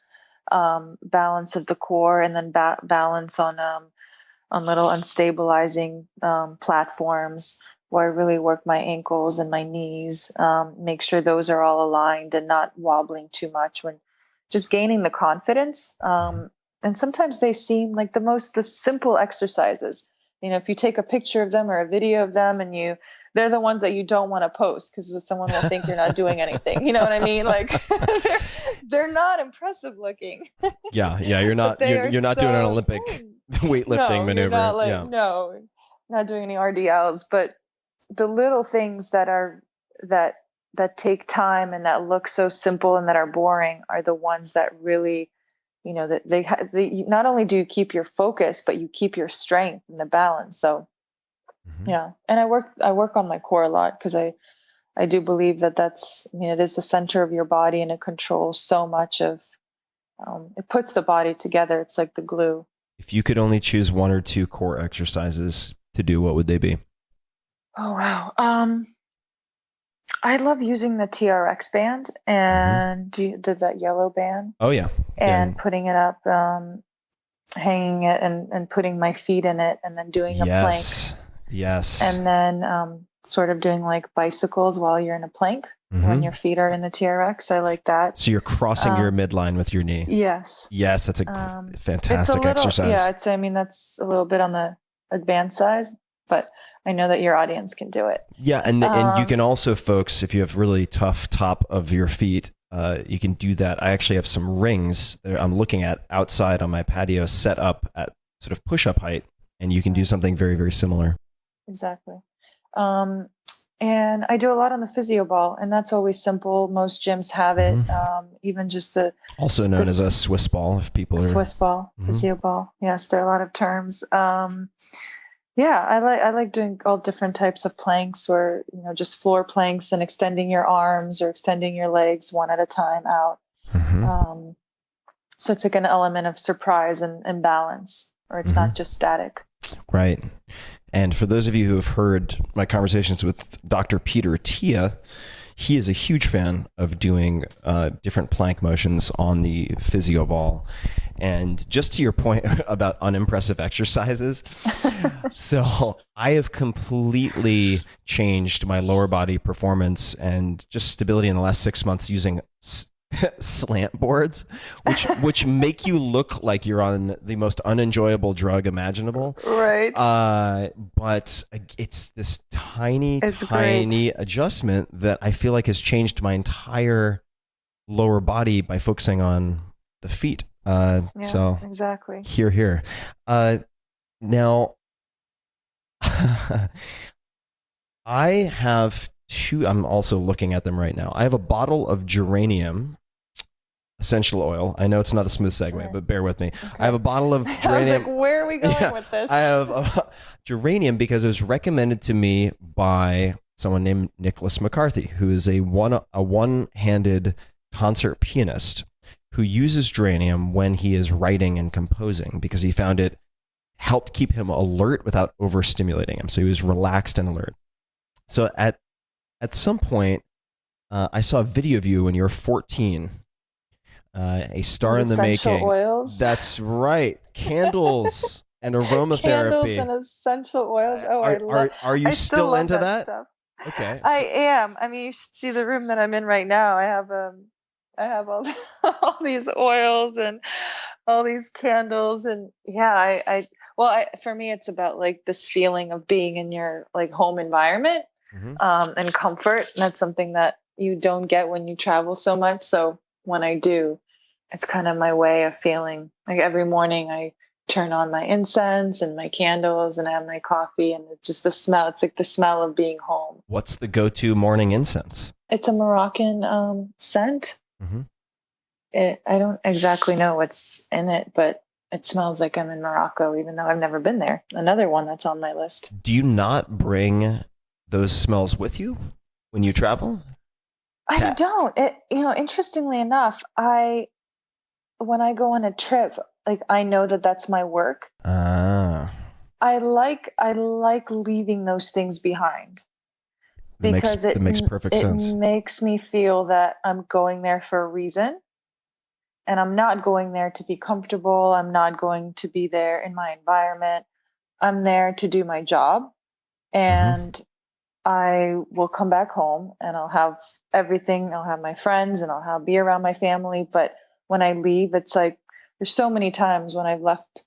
[SPEAKER 7] of the core, and then balance on little unstabilizing platforms, where I really work my ankles and my knees, make sure those are all aligned and not wobbling too much, when just gaining the confidence. And sometimes they seem like the simple exercises. If you take a picture of them or a video of them, and they're the ones that you don't want to post, because someone will think you're not doing anything. You know what I mean? Like they're not impressive looking.
[SPEAKER 6] Yeah. You're not doing an Olympic weightlifting maneuver.
[SPEAKER 7] No, not doing any RDLs, but the little things that take time and that look so simple and that are boring are the ones that really, that they not only do you keep your focus, but you keep your strength and the balance. So yeah. And I work on my core a lot, because I do believe that it is the center of your body, and it controls so much of, it puts the body together. It's like the glue.
[SPEAKER 6] If you could only choose one or two core exercises to do, what would they be?
[SPEAKER 7] Oh, wow. I love using the TRX band, and that yellow band.
[SPEAKER 6] Oh yeah.
[SPEAKER 7] And putting it up, hanging it, and putting my feet in it, and then doing a plank.
[SPEAKER 6] Yes.
[SPEAKER 7] And then sort of doing like bicycles while you're in a plank, when your feet are in the TRX. I like that.
[SPEAKER 6] So you're crossing your midline with your knee.
[SPEAKER 7] Yes.
[SPEAKER 6] Yes, that's a fantastic exercise.
[SPEAKER 7] Yeah, that's a little bit on the advanced side, but I know that your audience can do it.
[SPEAKER 6] Yeah, and you can also, folks, if you have really tough top of your feet, you can do that. I actually have some rings that I'm looking at outside on my patio, set up at sort of push-up height, and you can do something very, very similar.
[SPEAKER 7] Exactly. And I do a lot on the physio ball, and that's always simple. Most gyms have it. Even just
[SPEAKER 6] also known as a Swiss ball, if people are
[SPEAKER 7] Swiss ball, physio ball. Yes, there are a lot of terms. Yeah, I like doing all different types of planks, where just floor planks and extending your arms or extending your legs one at a time out. So it's like an element of surprise and balance, or it's not just static.
[SPEAKER 6] Right. And for those of you who have heard my conversations with Dr. Peter Attia, he is a huge fan of doing different plank motions on the physio ball. And just to your point about unimpressive exercises, so I have completely changed my lower body performance and just stability in the last 6 months using slant boards, which make you look like you're on the most unenjoyable drug imaginable.
[SPEAKER 7] Right.
[SPEAKER 6] But it's this tiny
[SPEAKER 7] great
[SPEAKER 6] adjustment that I feel like has changed my entire lower body by focusing on the feet. So
[SPEAKER 7] exactly.
[SPEAKER 6] Here. Now, I have two. I'm also looking at them right now. I have a bottle of geranium essential oil. I know it's not a smooth segue, but bear with me. Okay. I have a bottle of geranium.
[SPEAKER 7] I was like, where are we going with this?
[SPEAKER 6] I have geranium because it was recommended to me by someone named Nicholas McCarthy, who is a one-handed concert pianist who uses geranium when he is writing and composing, because he found it helped keep him alert without overstimulating him. So he was relaxed and alert. So at some point, I saw a video of you when you were 14. A star in the making.
[SPEAKER 7] Oils.
[SPEAKER 6] That's right. Candles and aromatherapy.
[SPEAKER 7] Candles and essential oils. Oh,
[SPEAKER 6] are you still into that?
[SPEAKER 7] Stuff.
[SPEAKER 6] Okay.
[SPEAKER 7] I am. I mean, you should see the room that I'm in right now. I I have all all these oils and all these candles, and yeah, for me, it's about like this feeling of being in your like home environment, and comfort. And that's something that you don't get when you travel so much. So when I do, it's kind of my way of feeling like every morning I turn on my incense and my candles and I have my coffee, and it's just the smell. It's like the smell of being home.
[SPEAKER 6] What's the go-to morning incense?
[SPEAKER 7] It's a Moroccan scent. I don't exactly know what's in it, but it smells like I'm in Morocco, even though I've never been there. Another one that's on my list.
[SPEAKER 6] Do you not bring those smells with you when you travel?
[SPEAKER 7] I don't. Interestingly enough, when I go on a trip, like I know that that's my work. I like leaving those things behind because it makes perfect sense. It makes me feel that I'm going there for a reason, and I'm not going there to be comfortable. I'm not going to be there in my environment. I'm there to do my job, and I will come back home and I'll have everything. I'll have my friends and I'll be around my family. But when I leave, it's like, there's so many times when I've left,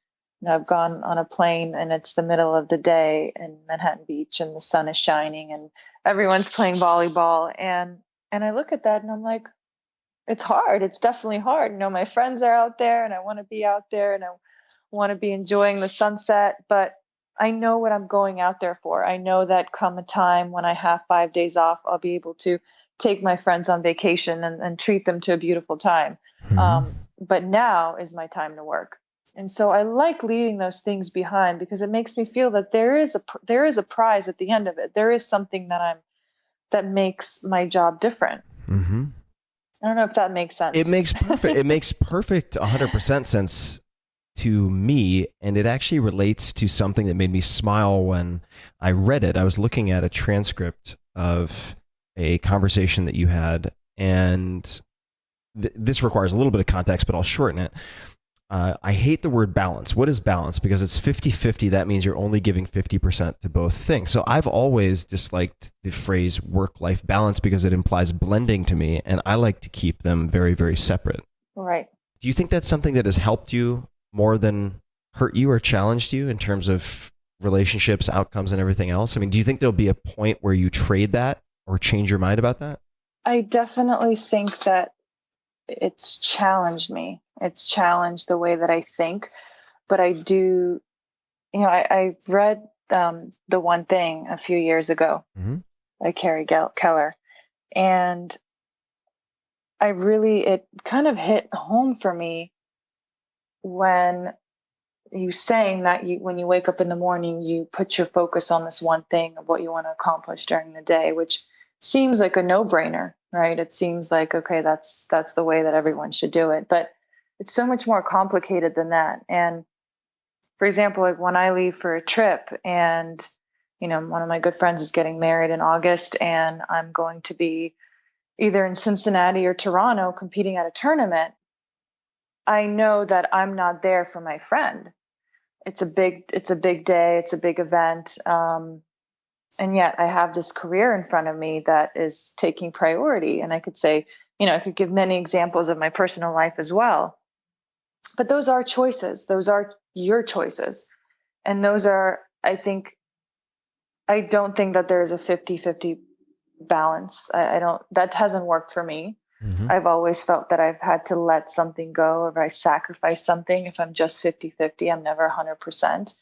[SPEAKER 7] I've gone on a plane and it's the middle of the day in Manhattan Beach and the sun is shining and everyone's playing volleyball. And I look at that and I'm like, it's hard. It's definitely hard. My friends are out there and I want to be out there and I want to be enjoying the sunset, but I know what I'm going out there for. I know that come a time when I have 5 days off, I'll be able to take my friends on vacation and treat them to a beautiful time. But now is my time to work. And so I like leaving those things behind because it makes me feel that there is a prize at the end of it. There is something that makes my job different. I don't know if that makes sense.
[SPEAKER 6] It makes perfect. It makes perfect 100% sense to me, and it actually relates to something that made me smile when I read it. I was looking at a transcript of a conversation that you had, and this requires a little bit of context, but I'll shorten it. I hate the word balance. What is balance? Because it's 50-50. That means you're only giving 50% to both things. So I've always disliked the phrase work-life balance because it implies blending to me, and I like to keep them very, very separate.
[SPEAKER 7] Right.
[SPEAKER 6] Do you think that's something that has helped you more than hurt you or challenged you in terms of relationships, outcomes, and everything else? I mean, do you think there'll be a point where you trade that or change your mind about that?
[SPEAKER 7] I definitely think that it's challenged me. It's challenged the way that I think. But I do, I read The One Thing a few years ago by Carrie Keller. And it kind of hit home for me when you saying that when you wake up in the morning, you put your focus on this one thing of what you want to accomplish during the day, which seems like a no-brainer, right? It seems like, okay, that's the way that everyone should do it. But it's so much more complicated than that. And for example, like when I leave for a trip and, one of my good friends is getting married in August and I'm going to be either in Cincinnati or Toronto competing at a tournament, I know that I'm not there for my friend. It's a big day. It's a big event. And yet I have this career in front of me that is taking priority. And I could say, I could give many examples of my personal life as well. But those are choices. Those are your choices. And those are, I don't think that there's a 50-50 balance. That hasn't worked for me. I've always felt that I've had to let something go or I sacrifice something. If I'm just 50-50, I'm never 100%.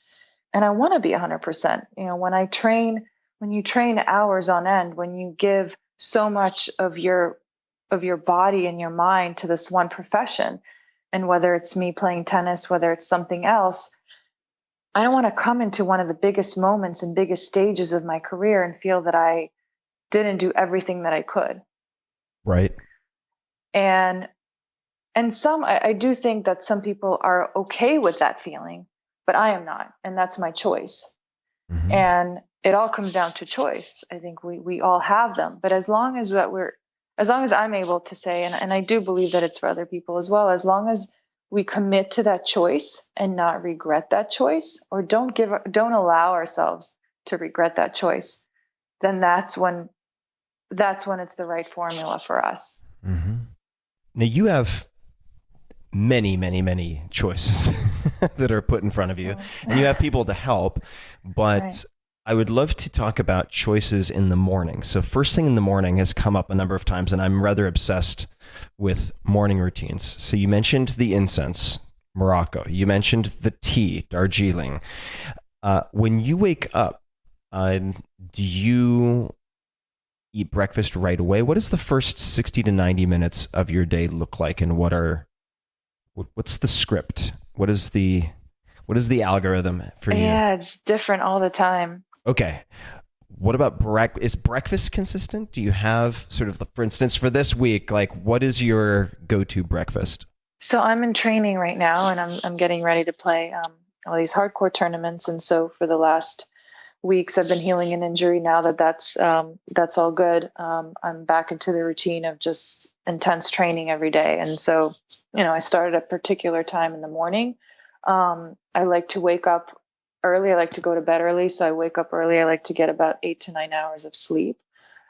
[SPEAKER 7] And I want to be 100%. When you train hours on end, when you give so much of your body and your mind to this one profession, and whether it's me playing tennis, whether it's something else, I don't want to come into one of the biggest moments and biggest stages of my career and feel that I didn't do everything that I could.
[SPEAKER 6] Right.
[SPEAKER 7] And I do think that some people are okay with that feeling, but I am not. And that's my choice. And it all comes down to choice. I think we all have them, but as long as I'm able to say, and I do believe that it's for other people as well, as long as we commit to that choice and not regret that choice, or don't allow ourselves to regret that choice, then that's when it's the right formula for us.
[SPEAKER 6] Now you have many, many, many choices that are put in front of you, and you have people to help, but
[SPEAKER 7] Right.
[SPEAKER 6] I would love to talk about choices in the morning. So first thing in the morning has come up a number of times, and I'm rather obsessed with morning routines. So you mentioned the incense, Morocco. You mentioned the tea, Darjeeling. When you wake up, do you eat breakfast right away? What does the first 60 to 90 minutes of your day look like, and what's the script? What is the algorithm for you?
[SPEAKER 7] Yeah, it's different all the time.
[SPEAKER 6] Okay. What about is breakfast consistent? Do you have sort of for instance, for this week, like what is your go-to breakfast?
[SPEAKER 7] So I'm in training right now, and I'm getting ready to play all these hardcore tournaments. And so for the last weeks, I've been healing an injury. Now that's all good. I'm back into the routine of just intense training every day. And so, I start at a particular time in the morning. I like to wake up early. I like to go to bed early. So I wake up early. I like to get about 8 to 9 hours of sleep.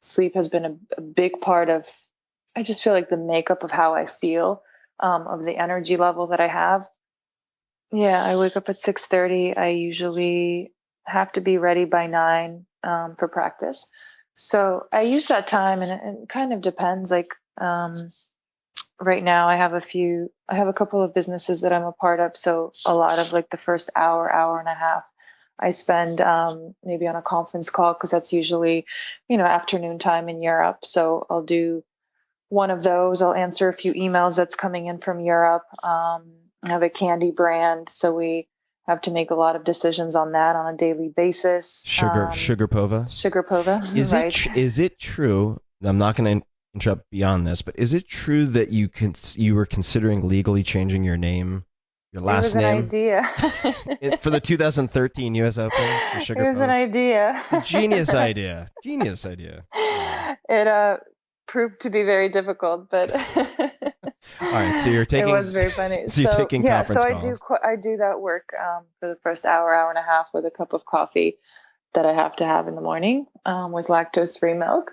[SPEAKER 7] Sleep has been a big part of, I just feel like the makeup of how I feel, of the energy level that I have. Yeah, I wake up at 6:30. I usually have to be ready by 9 for practice. So I use that time, and it kind of depends. Like right now, I have a couple of businesses that I'm a part of. So a lot of like the first hour and a half, I spend maybe on a conference call, because that's usually, afternoon time in Europe. So I'll do one of those. I'll answer a few emails that's coming in from Europe. I have a candy brand, so we have to make a lot of decisions on that on a daily basis.
[SPEAKER 6] Sugarpova.
[SPEAKER 7] Right.
[SPEAKER 6] Is it true? I'm not going to interrupt beyond this, but is it true that you were considering legally changing your name, your last name?
[SPEAKER 7] It was an idea.
[SPEAKER 6] For the 2013 U.S. Open?
[SPEAKER 7] It was an idea.
[SPEAKER 6] It's a genius idea. Genius idea.
[SPEAKER 7] It proved to be very difficult, but
[SPEAKER 6] all right. So you're taking.
[SPEAKER 7] It was very funny.
[SPEAKER 6] So you're taking conference calls.
[SPEAKER 7] I do that work for the first hour and a half with a cup of coffee that I have to have in the morning with lactose-free milk.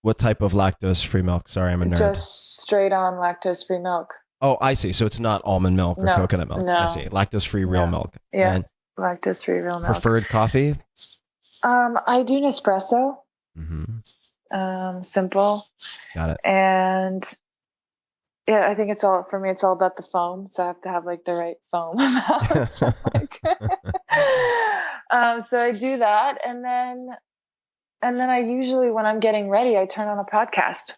[SPEAKER 6] What type of lactose-free milk? Sorry, I'm a nerd.
[SPEAKER 7] Just straight on lactose-free milk.
[SPEAKER 6] Oh, I see. So it's not almond milk or coconut milk.
[SPEAKER 7] No.
[SPEAKER 6] I see. Lactose-free real milk.
[SPEAKER 7] Yeah.
[SPEAKER 6] And
[SPEAKER 7] lactose-free real milk.
[SPEAKER 6] preferred coffee?
[SPEAKER 7] I do Nespresso.
[SPEAKER 6] Mm-hmm.
[SPEAKER 7] Simple.
[SPEAKER 6] Got it.
[SPEAKER 7] And yeah, I think it's all about the foam. So I have to have like the right foam amount. So I do that. And then I usually, when I'm getting ready, I turn on a podcast.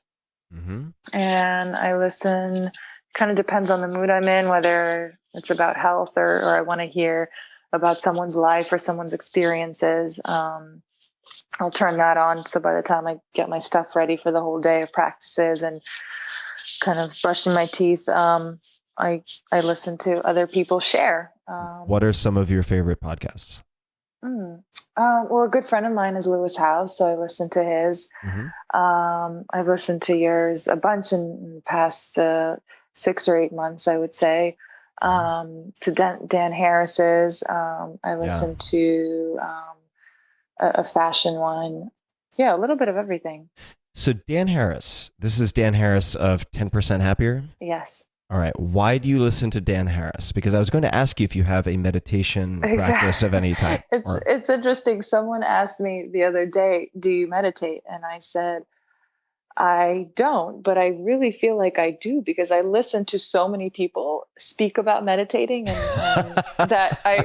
[SPEAKER 6] Mm-hmm.
[SPEAKER 7] And I listen. Kind of depends on the mood I'm in, whether it's about health or I want to hear about someone's life or someone's experiences. I'll turn that on. So by the time I get my stuff ready for the whole day of practices and kind of brushing my teeth, I listen to other people share.
[SPEAKER 6] What are some of your favorite podcasts?
[SPEAKER 7] Well, a good friend of mine is Lewis House, so I listen to his.
[SPEAKER 6] Mm-hmm.
[SPEAKER 7] I've listened to yours a bunch in the past 6 or 8 months, I would say. To Dan Harris's. I listened to a fashion one. Yeah, a little bit of everything.
[SPEAKER 6] So Dan Harris, this is Dan Harris of 10% Happier?
[SPEAKER 7] Yes.
[SPEAKER 6] All right. Why do you listen to Dan Harris? Because I was going to ask you if you have a meditation practice of any type.
[SPEAKER 7] It's interesting. Someone asked me the other day, do you meditate? And I said, I don't, but I really feel like I do, because I listen to so many people speak about meditating, and that I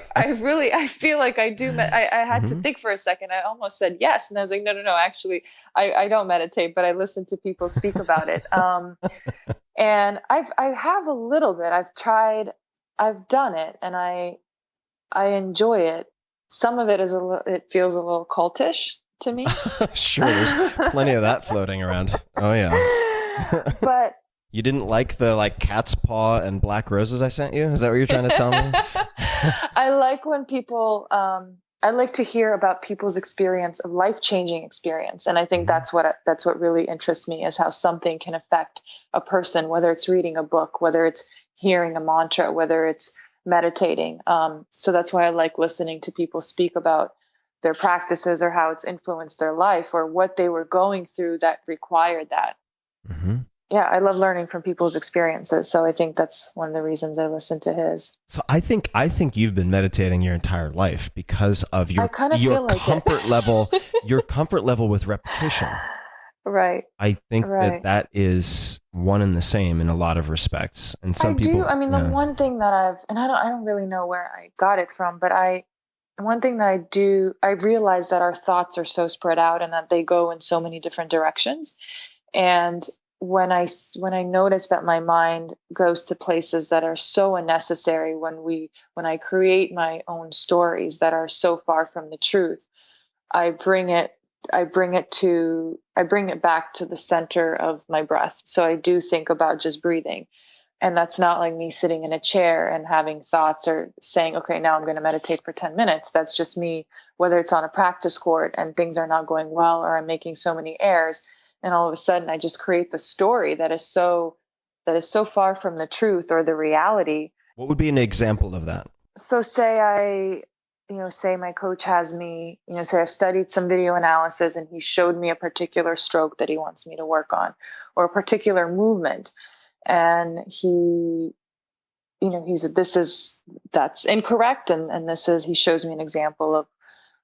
[SPEAKER 7] feel like I do. I had to think for a second. I almost said yes. And I was like, no, actually, I don't meditate, but I listen to people speak about it. And I have a little bit. I've done it, and I enjoy it. Some of it it feels a little cultish to me.
[SPEAKER 6] Sure, there's plenty of that floating around. Oh yeah.
[SPEAKER 7] But
[SPEAKER 6] you didn't like the cat's paw and black roses I sent you? Is that what you're trying to tell me?
[SPEAKER 7] I like when people I like to hear about people's experience of life-changing experience. And I think that's what really interests me, is how something can affect a person, whether it's reading a book, whether it's hearing a mantra, whether it's meditating. So that's why I like listening to people speak about their practices or how it's influenced their life or what they were going through that required that.
[SPEAKER 6] Mm-hmm.
[SPEAKER 7] I love learning from people's experiences. So I think that's one of the reasons I listen to his.
[SPEAKER 6] So I think you've been meditating your entire life because of your
[SPEAKER 7] feel like
[SPEAKER 6] comfort level, your comfort level with repetition.
[SPEAKER 7] Right.
[SPEAKER 6] I think that is one and the same in a lot of respects. And some people,
[SPEAKER 7] the one thing that I don't really know where I got it from, but one thing that I realize that our thoughts are so spread out and that they go in so many different directions. And when I notice that my mind goes to places that are so unnecessary, when I create my own stories that are so far from the truth, I bring it back to the center of my breath. So I do think about just breathing. And that's not like me sitting in a chair and having thoughts or saying, okay, now I'm going to meditate for 10 minutes. That's just me, whether it's on a practice court and things are not going well, or I'm making so many errors. And all of a sudden I just create the story that is so far from the truth or the reality.
[SPEAKER 6] What would be an example of that?
[SPEAKER 7] So say my coach has me, say I've studied some video analysis and he showed me a particular stroke that he wants me to work on, or a particular movement. And he said, that's incorrect. And he shows me an example of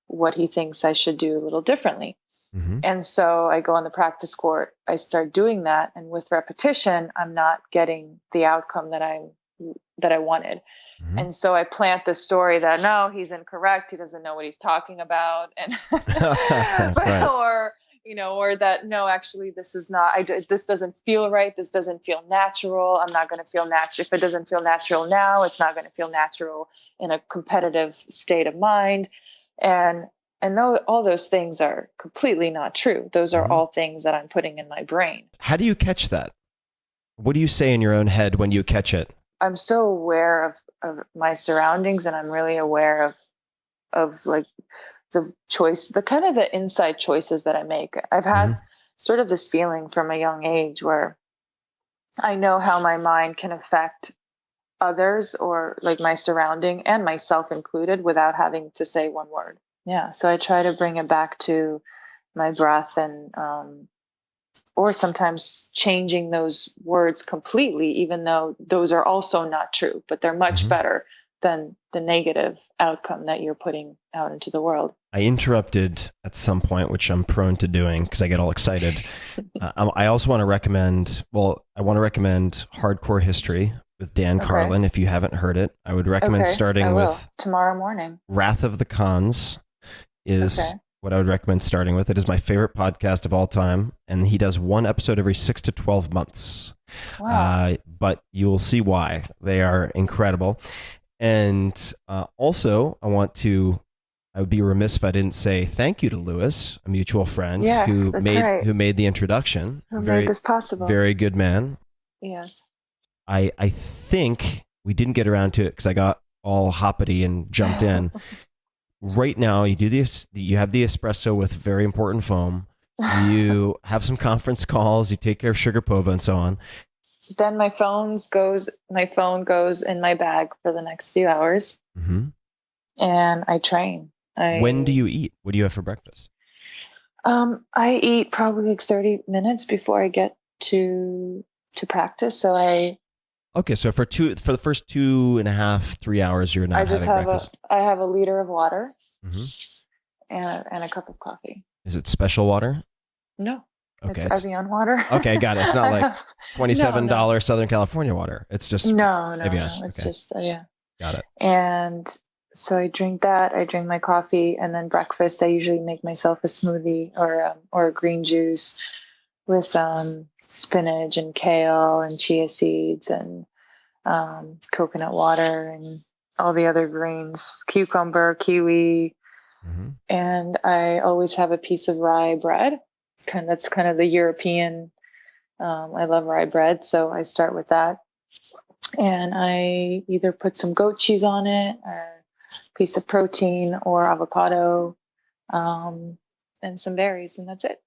[SPEAKER 7] what he thinks I should do a little differently. Mm-hmm. And so I go on the practice court, I start doing that. And with repetition, I'm not getting the outcome that I wanted. Mm-hmm. And so I plant the story that, no, he's incorrect. He doesn't know what he's talking about. And,
[SPEAKER 6] right.
[SPEAKER 7] or that, no, actually this is not, this doesn't feel right. This doesn't feel natural. I'm not going to feel natural. If it doesn't feel natural now, it's not going to feel natural in a competitive state of mind. And all those things are completely not true. Those are all things that I'm putting in my brain.
[SPEAKER 6] How do you catch that? What do you say in your own head when you catch it?
[SPEAKER 7] I'm so aware of my surroundings, and I'm really aware of like the choice, the kind of the inside choices that I make. I've had sort of this feeling from a young age where I know how my mind can affect others, or like my surrounding and myself included, without having to say one word. Yeah. So I try to bring it back to my breath, and, or sometimes changing those words completely, even though those are also not true, but they're much better than the negative outcome that you're putting out into the world.
[SPEAKER 6] I interrupted at some point, which I'm prone to doing because I get all excited. I also want to recommend, Hardcore History with Dan Carlin. If you haven't heard it, I would recommend starting with
[SPEAKER 7] tomorrow morning.
[SPEAKER 6] Wrath of the Cons is what I would recommend starting with. It is my favorite podcast of all time, and he does one episode every 6 to 12 months.
[SPEAKER 7] Wow.
[SPEAKER 6] But you will see why. They are incredible. And also, I would be remiss if I didn't say thank you to Lewis, a mutual friend who made the introduction.
[SPEAKER 7] Who made this possible.
[SPEAKER 6] Very good man.
[SPEAKER 7] Yes.
[SPEAKER 6] I think we didn't get around to it because I got all hoppity and jumped in. Right now, you do this. You have the espresso with very important foam. You have some conference calls. You take care of Sharapova and so on.
[SPEAKER 7] Then my phone goes in my bag for the next few hours, and I train.
[SPEAKER 6] When do you eat? What do you have for breakfast?
[SPEAKER 7] I eat probably like 30 minutes before I get to practice. So
[SPEAKER 6] so for the first 2.5, 3 hours, you're not having breakfast.
[SPEAKER 7] I have a liter of water and a cup of coffee.
[SPEAKER 6] Is it special water?
[SPEAKER 7] No.
[SPEAKER 6] Okay,
[SPEAKER 7] it's Evian water.
[SPEAKER 6] Okay, got it. It's not like $27 Southern California water. It's just Evian.
[SPEAKER 7] It's just
[SPEAKER 6] Got it.
[SPEAKER 7] And so I drink that. I drink my coffee, and then breakfast. I usually make myself a smoothie or a green juice with spinach and kale and chia seeds and coconut water and all the other greens, cucumber, kiwi, and I always have a piece of rye bread. That's kind of the European. I love rye bread, so I start with that, and I either put some goat cheese on it, or a piece of protein, or avocado, and some berries, and that's it.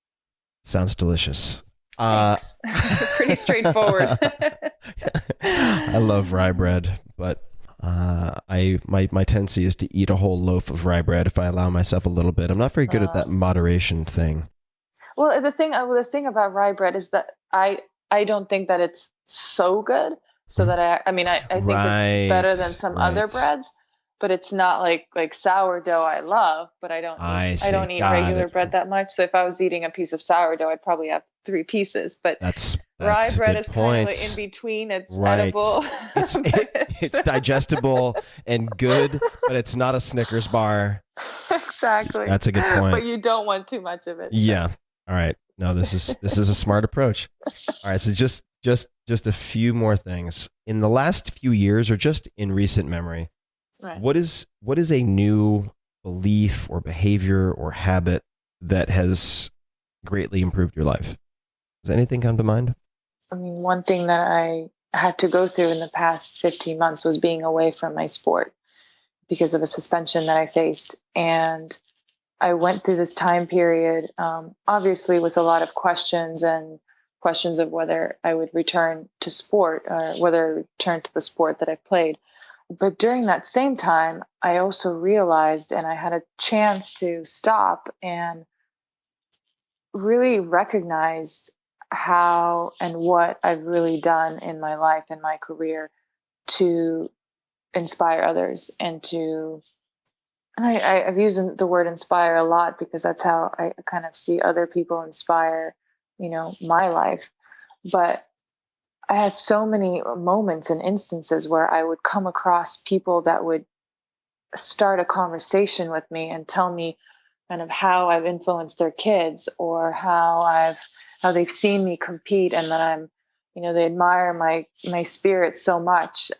[SPEAKER 6] Sounds delicious.
[SPEAKER 7] Thanks. Pretty straightforward.
[SPEAKER 6] I love rye bread, but my tendency is to eat a whole loaf of rye bread if I allow myself a little bit. I'm not very good at that moderation thing.
[SPEAKER 7] Well, the thing about rye bread is that I I don't think that it's so good. So that I think it's better than some other breads, but it's not like sourdough I love, but I don't eat regular bread that much. So if I was eating a piece of sourdough, I'd probably have 3 pieces, but
[SPEAKER 6] that's
[SPEAKER 7] rye bread
[SPEAKER 6] a
[SPEAKER 7] is
[SPEAKER 6] good
[SPEAKER 7] kind of
[SPEAKER 6] point.
[SPEAKER 7] like in between. It's edible.
[SPEAKER 6] It's digestible and good, but it's not a Snickers bar.
[SPEAKER 7] Exactly.
[SPEAKER 6] That's a good point.
[SPEAKER 7] But you don't want too much of it. So.
[SPEAKER 6] Yeah. All right. No, this is a smart approach. All right. So just a few more things. In the last few years, or just in recent memory,
[SPEAKER 7] right.
[SPEAKER 6] what is a new belief or behavior or habit that has greatly improved your life? Does anything come to mind?
[SPEAKER 7] I mean, one thing that I had to go through in the past 15 months was being away from my sport because of a suspension that I faced. And I went through this time period, obviously with a lot of questions of whether I would return to sport or whether I would return to the sport that I played. But during that same time, I also realized, and I had a chance to stop and really recognized how and what I've really done in my life and my career to inspire others and I've used the word inspire a lot because that's how I kind of see other people inspire, my life. But I had so many moments and instances where I would come across people that would start a conversation with me and tell me kind of how I've influenced their kids or how they've seen me compete and that I'm, they admire my spirit so much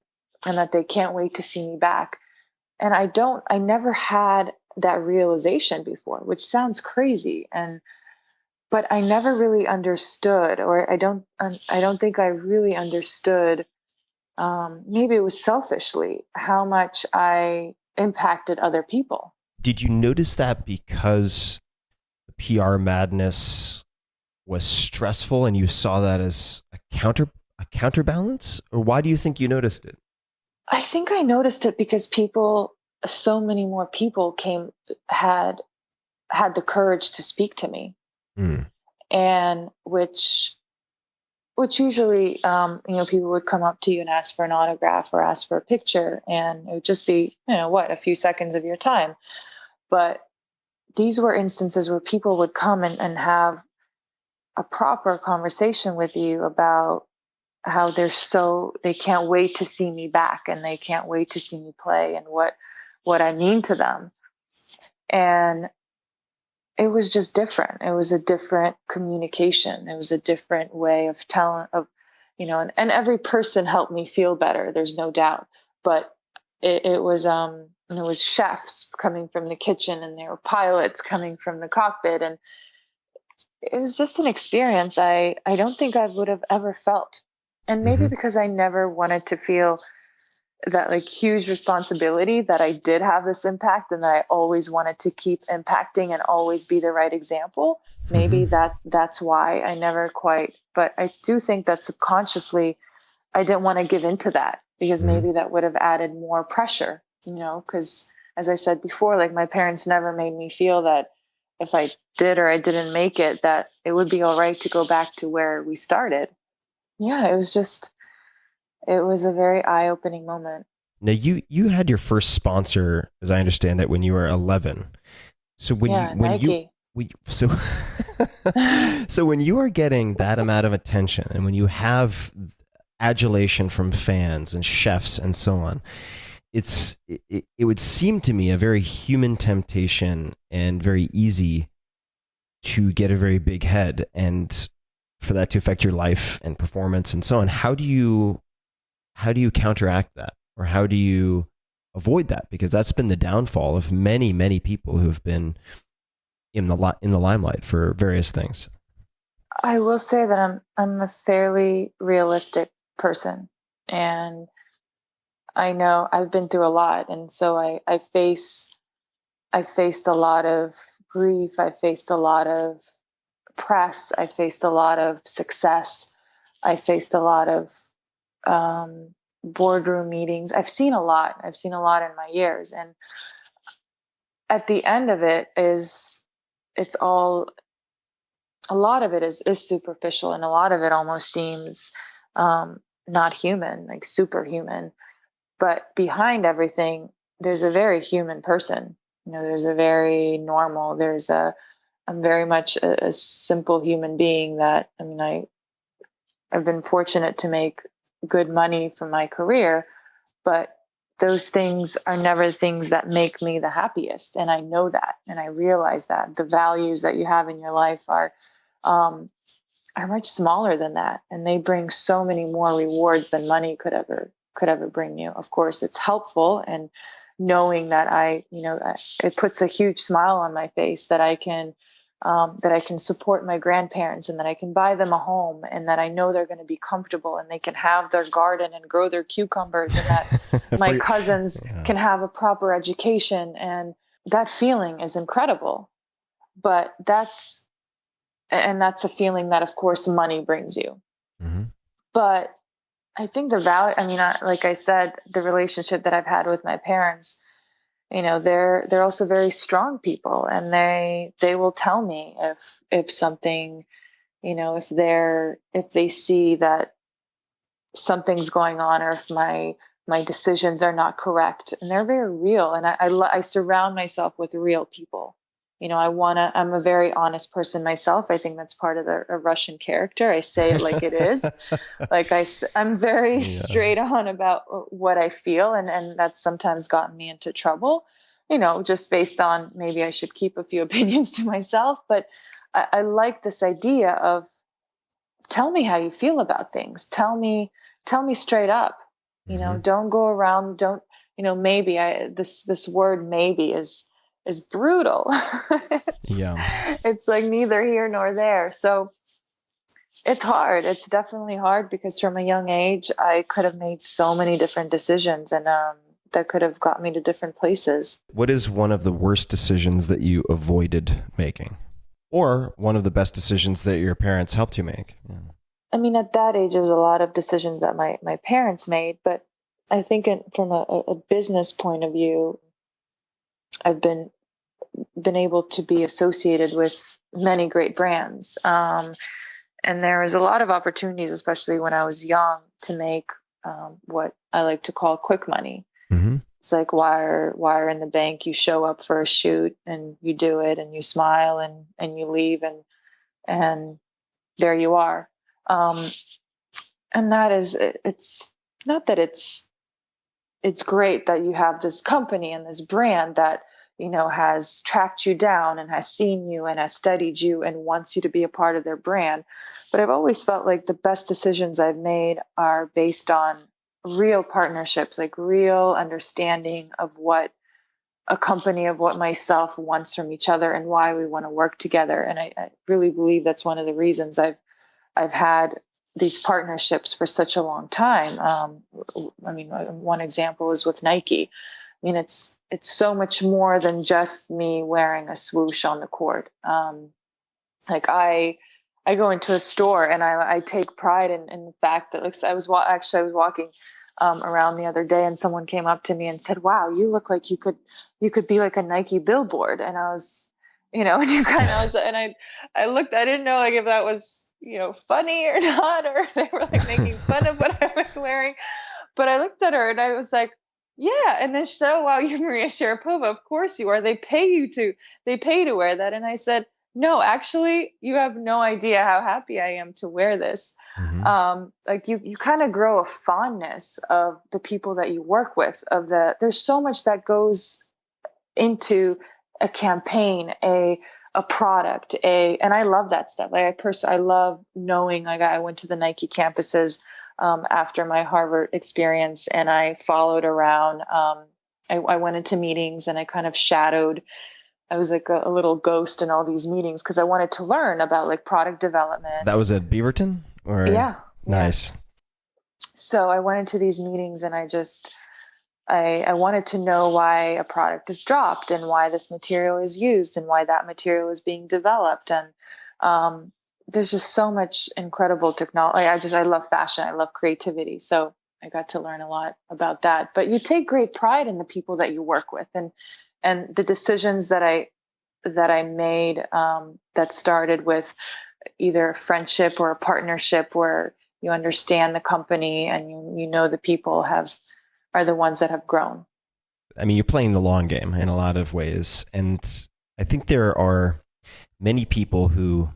[SPEAKER 7] and that they can't wait to see me back. And I never had that realization before, which sounds crazy. But I never really understood, or I don't think I really understood, maybe it was selfishly, how much I impacted other people.
[SPEAKER 6] Did you notice that because the PR madness was stressful and you saw that as a counterbalance? Or why do you think you noticed it?
[SPEAKER 7] I think I noticed it because so many more people had the courage to speak to me. And which usually, people would come up to you and ask for an autograph or ask for a picture, and it would just be, a few seconds of your time. But these were instances where people would come and have a proper conversation with you about how they can't wait to see me back and they can't wait to see me play and what I mean to them. And it was just different. It was a different communication. It was a different way of telling and every person helped me feel better. There's no doubt, but it was chefs coming from the kitchen and there were pilots coming from the cockpit. And it was just an experience I don't think I would have ever felt. And maybe because I never wanted to feel that huge responsibility that I did have this impact and that I always wanted to keep impacting and always be the right example. Maybe that's why I never quite, but I do think that subconsciously I didn't want to give into that because maybe that would have added more pressure, because as I said before, my parents never made me feel that if I did or I didn't make it, that it would be all right to go back to where we started. Yeah, it was a very eye-opening moment.
[SPEAKER 6] Now, you had your first sponsor, as I understand it, when you were 11. So
[SPEAKER 7] Nike.
[SPEAKER 6] So when you are getting that amount of attention and when you have adulation from fans and chefs and so on, it would seem to me a very human temptation and very easy to get a very big head and for that to affect your life and performance and so on. How do you counteract that, or how do you avoid that? Because that's been the downfall of many, many people who have been in the limelight for various things.
[SPEAKER 7] I will say that I'm a fairly realistic person, and I know I've been through a lot, and so I faced a lot of grief. I faced a lot of press. I faced a lot of success. I faced a lot of boardroom meetings. I've seen a lot in my years. And at the end of it it's all a lot of it is superficial, and a lot of it almost seems not human, like superhuman. But behind everything, there's a very human person. There's a very normal. I'm very much a simple human being. I've been fortunate to make good money from my career, but those things are never things that make me the happiest. And I know that, and I realize that the values that you have in your life are much smaller than that. And they bring so many more rewards than money could ever bring you. Of course, it's helpful, and knowing that it puts a huge smile on my face that I can support my grandparents, and that I can buy them a home, and that I know they're going to be comfortable, and they can have their garden and grow their cucumbers, and that my cousins can have a proper education. And that feeling is incredible. But that's a feeling that, of course, money brings you.
[SPEAKER 6] Mm-hmm.
[SPEAKER 7] But I think the value, like I said, the relationship that I've had with my parents, they're also very strong people, and they will tell me if something, if they see that something's going on, or if my decisions are not correct. And they're very real, and I surround myself with real people. I'm a very honest person myself. I think that's part of a Russian character. I say it like it is. Like I'm very straight on about what I feel. And that's sometimes gotten me into trouble, just based on, maybe I should keep a few opinions to myself. But I like this idea of, tell me how you feel about things. Tell me straight up, don't go around. Maybe this word maybe is brutal. It's like neither here nor there. So it's hard. It's definitely hard, because from a young age, I could have made so many different decisions, and that could have got me to different places.
[SPEAKER 6] What is one of the worst decisions that you avoided making? Or one of the best decisions that your parents helped you make? Yeah.
[SPEAKER 7] At that age, there was a lot of decisions that my parents made, but I think from a business point of view, I've been able to be associated with many great brands. And there was a lot of opportunities, especially when I was young, to make what I like to call quick money.
[SPEAKER 6] Mm-hmm.
[SPEAKER 7] It's like wire in the bank. You show up for a shoot and you do it, and you smile, and you leave, and there you are. And that is, it's not that it's great that you have this company and this brand that, has tracked you down and has seen you and has studied you and wants you to be a part of their brand. But I've always felt like the best decisions I've made are based on real partnerships, like real understanding of what a company, of what myself wants from each other, and why we want to work together. And I really believe that's one of the reasons I've had these partnerships for such a long time. One example is with Nike. It's so much more than just me wearing a swoosh on the court. Like I go into a store, and I take pride in the fact that, like, I was walking around the other day, and someone came up to me and said, "Wow, you look like you could be like a Nike billboard." And I was, and I looked, I didn't know, like, if that was, funny or not, or they were like making fun of what I was wearing. But I looked at her and I was like, yeah. And then she said, "Oh, wow, you're Maria Sharapova. Of course you are. They pay to wear that." And I said, "No, actually, you have no idea how happy I am to wear this." Mm-hmm. Like you kind of grow a fondness of the people that you work with, there's so much that goes into a campaign, a product, and I love that stuff. Like I love knowing, like, I went to the Nike campuses after my Harvard experience, and I followed around. I went into meetings, and I kind of shadowed. I was like a little ghost in all these meetings, because I wanted to learn about, like, product development.
[SPEAKER 6] That was at Beaverton? Or?
[SPEAKER 7] Yeah.
[SPEAKER 6] Nice.
[SPEAKER 7] Yeah. So I went into these meetings, and I wanted to know why a product is dropped, and why this material is used, and why that material is being developed. And there's just so much incredible technology. I love fashion. I love creativity. So I got to learn a lot about that. But you take great pride in the people that you work with, and the decisions that I made that started with, either a friendship or a partnership where you understand the company and you know the people are the ones that have grown.
[SPEAKER 6] I mean, you're playing the long game in a lot of ways. And I think there are many people who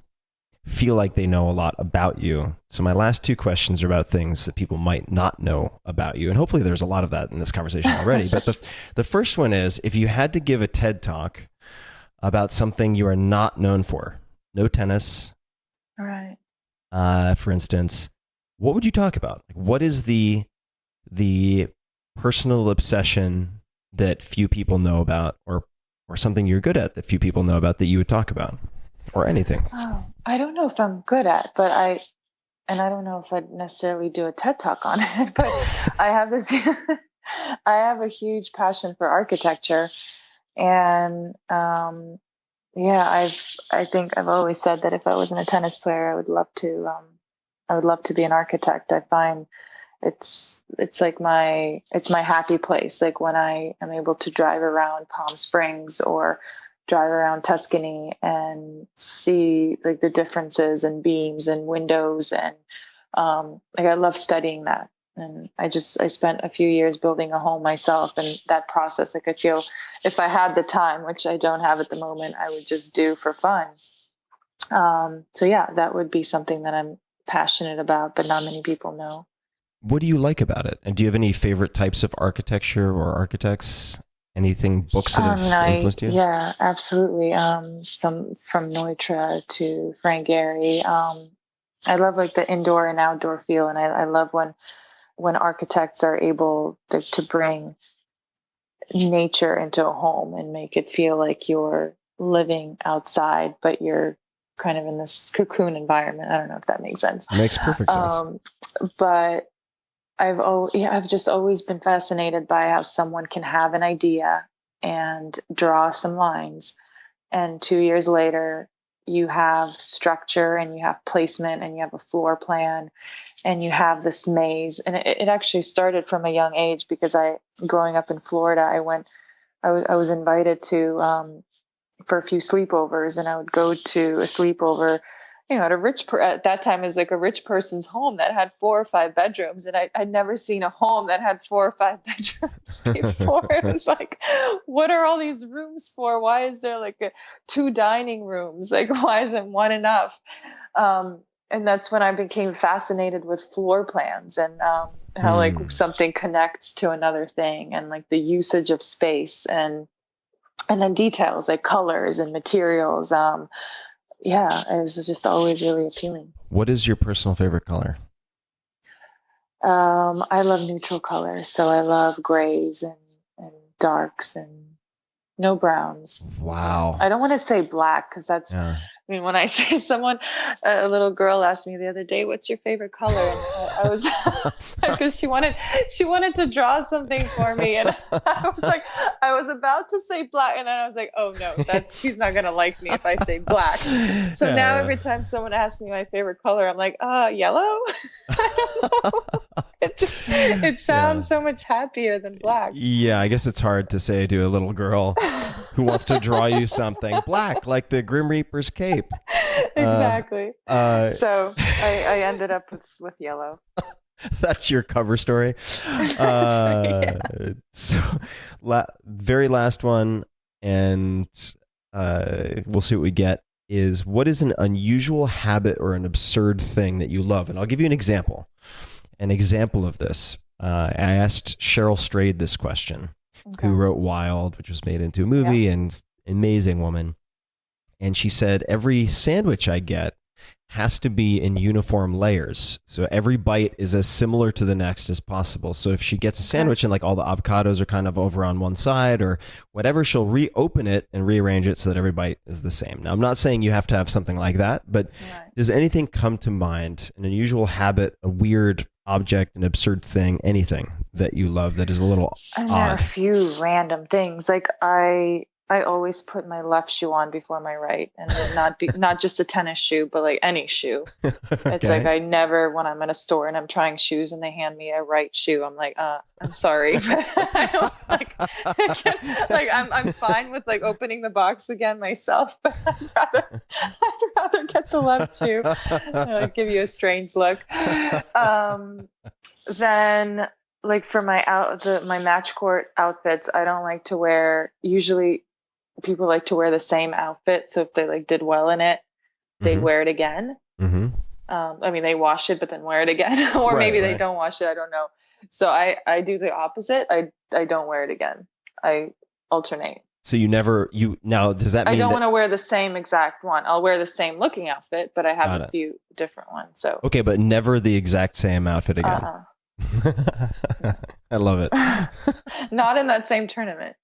[SPEAKER 6] feel like they know a lot about you. So my last two questions are about things that people might not know about you. And hopefully there's a lot of that in this conversation already. But the first one is, if you had to give a TED Talk about something you are not known for, no tennis,
[SPEAKER 7] All right.
[SPEAKER 6] For instance, what would you talk about? What is the personal obsession that few people know about, or something you're good at that few people know about that you would talk about, or anything?
[SPEAKER 7] Oh, I don't know if I'm good at, but I don't know if I'd necessarily do a TED Talk on it, but I have a huge passion for architecture. And, I think I've always said that if I wasn't a tennis player, I would love to be an architect. I find it's my happy place. Like when I am able to drive around Palm Springs or drive around Tuscany and see like the differences in beams and windows, and I love studying that. And I spent a few years building a home myself, and that process, like I feel if I had the time, which I don't have at the moment, I would just do for fun. That would be something that I'm passionate about, but not many people know.
[SPEAKER 6] What do you like about it? And do you have any favorite types of architecture or architects? Anything, books that have influenced you?
[SPEAKER 7] Yeah, absolutely. Some from Neutra to Frank Gehry. I love like the indoor and outdoor feel, and I love when architects are able to bring nature into a home and make it feel like you're living outside, but you're kind of in this cocoon environment. I don't know if that makes sense.
[SPEAKER 6] Makes perfect sense.
[SPEAKER 7] But I've just always been fascinated by how someone can have an idea and draw some lines, and 2 years later you have structure and you have placement and you have a floor plan and you have this maze. And it actually started from a young age, because growing up in Florida, I was invited to for a few sleepovers, and I would go to a sleepover, at at that time it was like a rich person's home that had 4 or 5 bedrooms. And I'd never seen a home that had 4 or 5 bedrooms before. It was like, what are all these rooms for? Why is there like 2 dining rooms? Like, why isn't one enough? And that's when I became fascinated with floor plans and how like something connects to another thing, and like the usage of space and then details like colors and materials. It was just always really appealing.
[SPEAKER 6] What is your personal favorite color?
[SPEAKER 7] I love neutral colors. So I love grays and darks and no browns.
[SPEAKER 6] Wow.
[SPEAKER 7] I don't want to say black, because that's, I mean, when I say a little girl asked me the other day, what's your favorite color? And I was, because she wanted to draw something for me. And I was about to say black. And then I was like, oh no, she's not going to like me if I say black. So now every time someone asks me my favorite color, I'm like, yellow. I don't know. It sounds so much happier than black.
[SPEAKER 6] Yeah, I guess it's hard to say to a little girl who wants to draw you something black, like the Grim Reaper's cape.
[SPEAKER 7] Exactly. So I ended up with yellow.
[SPEAKER 6] That's your cover story. Very last one, and we'll see what we get, is what is an unusual habit or an absurd thing that you love? And I'll give you an example. An example of this. I asked Cheryl Strayed this question, who wrote Wild, which was made into a movie, and amazing woman. And she said, every sandwich I get has to be in uniform layers. So every bite is as similar to the next as possible. So if she gets a sandwich and like all the avocados are kind of over on one side or whatever, she'll reopen it and rearrange it so that every bite is the same. Now, I'm not saying you have to have something like that, but does anything come to mind, an unusual habit, a weird object, an absurd thing, anything that you love that is a little odd?
[SPEAKER 7] A few random things. Like I always put my left shoe on before my right, and not just a tennis shoe, but like any shoe. It's like I never, when I'm in a store and I'm trying shoes and they hand me a right shoe, I'm like, I'm sorry, but I don't I'm fine with like opening the box again myself, but I'd rather get the left shoe. I'll give you a strange look. Then like for my match court outfits, I don't like to wear, usually people like to wear the same outfit. So if they like did well in it, they'd wear it again.
[SPEAKER 6] Mm-hmm.
[SPEAKER 7] I mean, they wash it, but then wear it again, or maybe they don't wash it. I don't know. So I do the opposite. I don't wear it again. I alternate.
[SPEAKER 6] So now, does that mean
[SPEAKER 7] I don't want to wear the same exact one. I'll wear the same looking outfit, but I have
[SPEAKER 6] Got
[SPEAKER 7] a
[SPEAKER 6] it.
[SPEAKER 7] few different ones. So
[SPEAKER 6] okay, but never the exact same outfit again. I love it.
[SPEAKER 7] Not in that same tournament.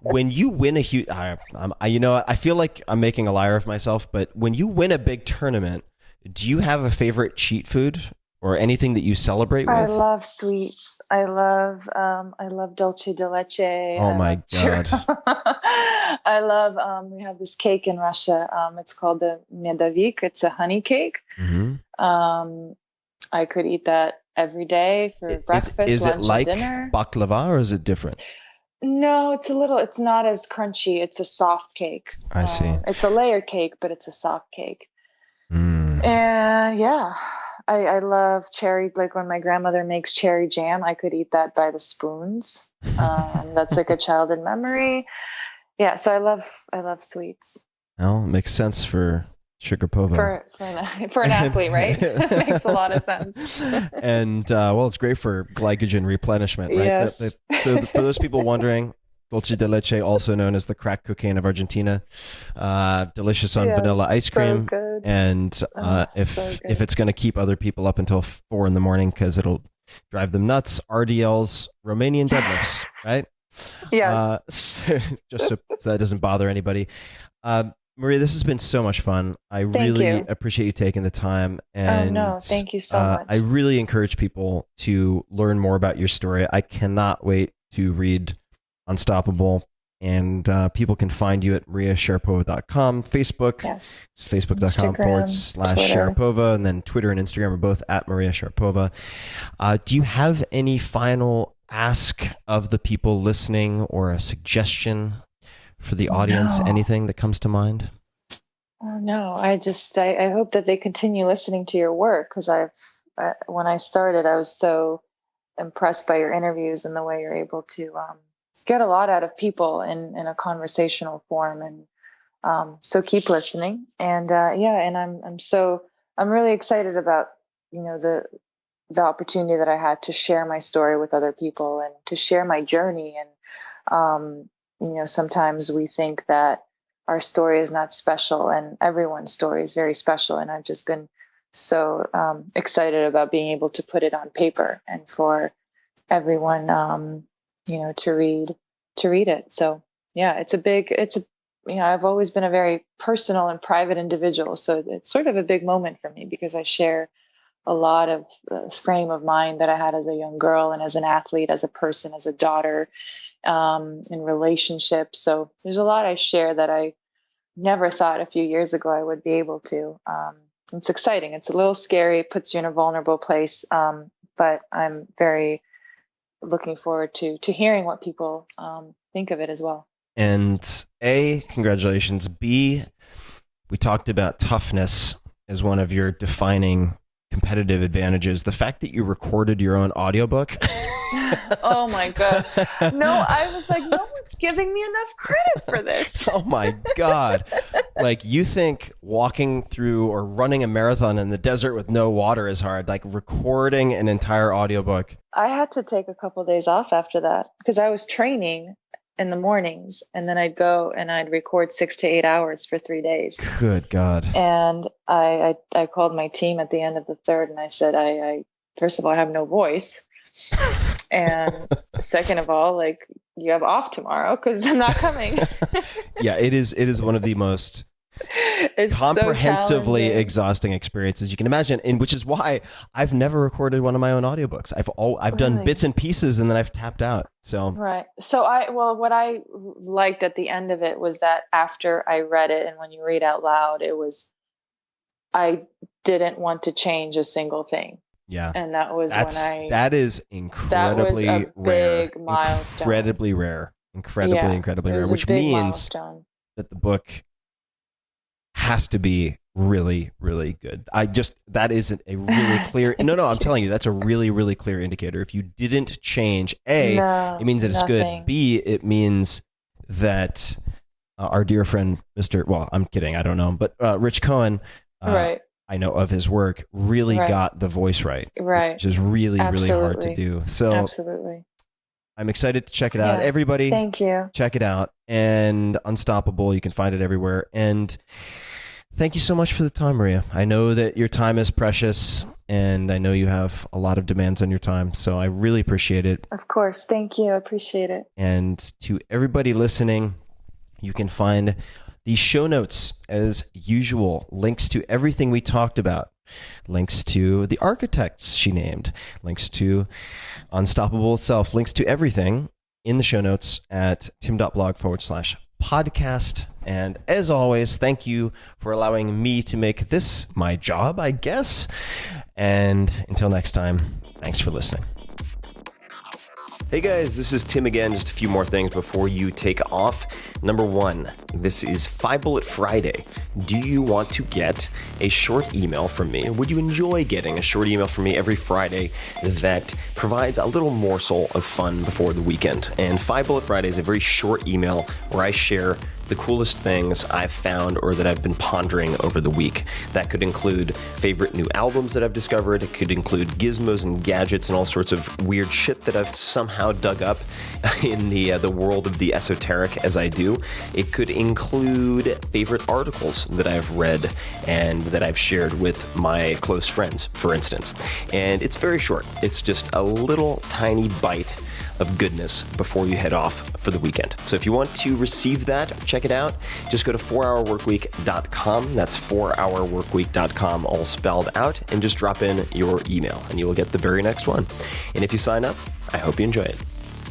[SPEAKER 6] When you win a huge, I feel like I'm making a liar of myself, but when you win a big tournament, do you have a favorite cheat food or anything that you celebrate with?
[SPEAKER 7] I love sweets. I love dulce de leche.
[SPEAKER 6] Oh my God.
[SPEAKER 7] I love, we have this cake in Russia. It's called the medavik. It's a honey cake.
[SPEAKER 6] Mm-hmm.
[SPEAKER 7] I could eat that every day for breakfast,
[SPEAKER 6] is
[SPEAKER 7] lunch,
[SPEAKER 6] it like
[SPEAKER 7] and dinner.
[SPEAKER 6] baklava, or is it different?
[SPEAKER 7] No, it's not as crunchy. It's a soft cake.
[SPEAKER 6] I see.
[SPEAKER 7] It's a layered cake, but it's a soft cake.
[SPEAKER 6] Mm.
[SPEAKER 7] And yeah, I love cherry. Like when my grandmother makes cherry jam, I could eat that by the spoons. That's like a childhood memory. Yeah. So I love sweets.
[SPEAKER 6] Well, it makes sense for Sharapova.
[SPEAKER 7] For an athlete, right? It makes a lot of sense.
[SPEAKER 6] And it's great for glycogen replenishment, right?
[SPEAKER 7] Yes.
[SPEAKER 6] So for those people wondering, dulce de leche, also known as the crack cocaine of Argentina, delicious on vanilla ice cream.
[SPEAKER 7] So good.
[SPEAKER 6] And if it's going to keep other people up until 4 a.m. because it'll drive them nuts, RDLs, Romanian deadlifts, right?
[SPEAKER 7] Yes.
[SPEAKER 6] Just so that doesn't bother anybody. Maria, this has been so much fun. I really appreciate you taking the time. And
[SPEAKER 7] thank you so much.
[SPEAKER 6] I really encourage people to learn more about your story. I cannot wait to read Unstoppable. And people can find you at mariasharapova.com, Facebook.
[SPEAKER 7] Yes.
[SPEAKER 6] It's facebook.com/Sharapova. And then Twitter and Instagram are both at Maria Sharapova. Do you have any final ask of the people listening or a suggestion for the audience?
[SPEAKER 7] No.
[SPEAKER 6] Anything that comes to mind?
[SPEAKER 7] Oh, no, I hope that they continue listening to your work, because when I started, I was so impressed by your interviews and the way you're able to get a lot out of people in a conversational form. And so keep listening. And and I'm really excited about, the opportunity that I had to share my story with other people and to share my journey. And sometimes we think that our story is not special, and everyone's story is very special. And I've just been so excited about being able to put it on paper and for everyone, to read it. So yeah, I've always been a very personal and private individual. So it's sort of a big moment for me, because I share a lot of the frame of mind that I had as a young girl and as an athlete, as a person, as a daughter, in relationships. So there's a lot I share that I never thought a few years ago I would be able to. It's exciting. It's a little scary. It puts you in a vulnerable place. But I'm very looking forward to hearing what people think of it as well.
[SPEAKER 6] And A, congratulations. B, we talked about toughness as one of your defining competitive advantages. The fact that you recorded your own audiobook.
[SPEAKER 7] Oh my God. No, I was like, no one's giving me enough credit for this.
[SPEAKER 6] Oh my God. Like, you think walking through or running a marathon in the desert with no water is hard, like recording an entire audiobook.
[SPEAKER 7] I had to take a couple of days off after that, because I was training in the mornings, and then I'd go and I'd record 6 to 8 hours for 3 days.
[SPEAKER 6] Good God.
[SPEAKER 7] And I called my team at the end of the third, and I said, I first of all, I have no voice. And second of all, like, you have off tomorrow, because I'm not coming.
[SPEAKER 6] Yeah, it is one of the most comprehensively exhausting experiences you can imagine, and which is why I've never recorded one of my own audiobooks. I've done bits and pieces, and then I've tapped out. So
[SPEAKER 7] right. So what I liked at the end of it was that after I read it, and when you read out loud, I didn't want to change a single thing.
[SPEAKER 6] Yeah.
[SPEAKER 7] And that
[SPEAKER 6] is incredibly
[SPEAKER 7] that was a
[SPEAKER 6] rare.
[SPEAKER 7] big milestone.
[SPEAKER 6] Incredibly rare. Incredibly rare. Which means that the book has to be really, really good. That isn't a really clear. No, I'm telling you, that's a really, really clear indicator. If you didn't change, A, it means that it's
[SPEAKER 7] nothing.
[SPEAKER 6] good. B, it means that our dear friend, I'm kidding, I don't know him, but Rich Cohen,
[SPEAKER 7] Right.
[SPEAKER 6] I know of his work, really got the voice right.
[SPEAKER 7] Right.
[SPEAKER 6] Which is really, really hard to do. So
[SPEAKER 7] Absolutely.
[SPEAKER 6] I'm excited to check it out.
[SPEAKER 7] Yeah.
[SPEAKER 6] Everybody,
[SPEAKER 7] Thank you.
[SPEAKER 6] check it out. And Unstoppable, you can find it everywhere. And thank you so much for the time, Maria. I know that your time is precious, and I know you have a lot of demands on your time. So I really appreciate it.
[SPEAKER 7] Of course. Thank you. I appreciate it.
[SPEAKER 6] And to everybody listening, you can find the show notes as usual, links to everything we talked about, links to the architects she named, links to Unstoppable itself, links to everything in the show notes at tim.blog/podcast. And as always, thank you for allowing me to make this my job, I guess. And until next time, thanks for listening. Hey guys, this is Tim again. Just a few more things before you take off. Number one, this is 5 Bullet Friday. Do you want to get a short email from me? Would you enjoy getting a short email from me every Friday that provides a little morsel of fun before the weekend? And 5 Bullet Friday is a very short email where I share the coolest things I've found or that I've been pondering over the week. That could include favorite new albums that I've discovered. It could include gizmos and gadgets and all sorts of weird shit that I've somehow dug up in the world of the esoteric as I do. It could include favorite articles that I've read and that I've shared with my close friends, for instance. And it's very short. It's just a little tiny bite of goodness before you head off for the weekend. So if you want to receive that, check it out. Just go to 4hourworkweek.com. That's 4hourworkweek.com, all spelled out, and just drop in your email and you will get the very next one. And if you sign up, I hope you enjoy it.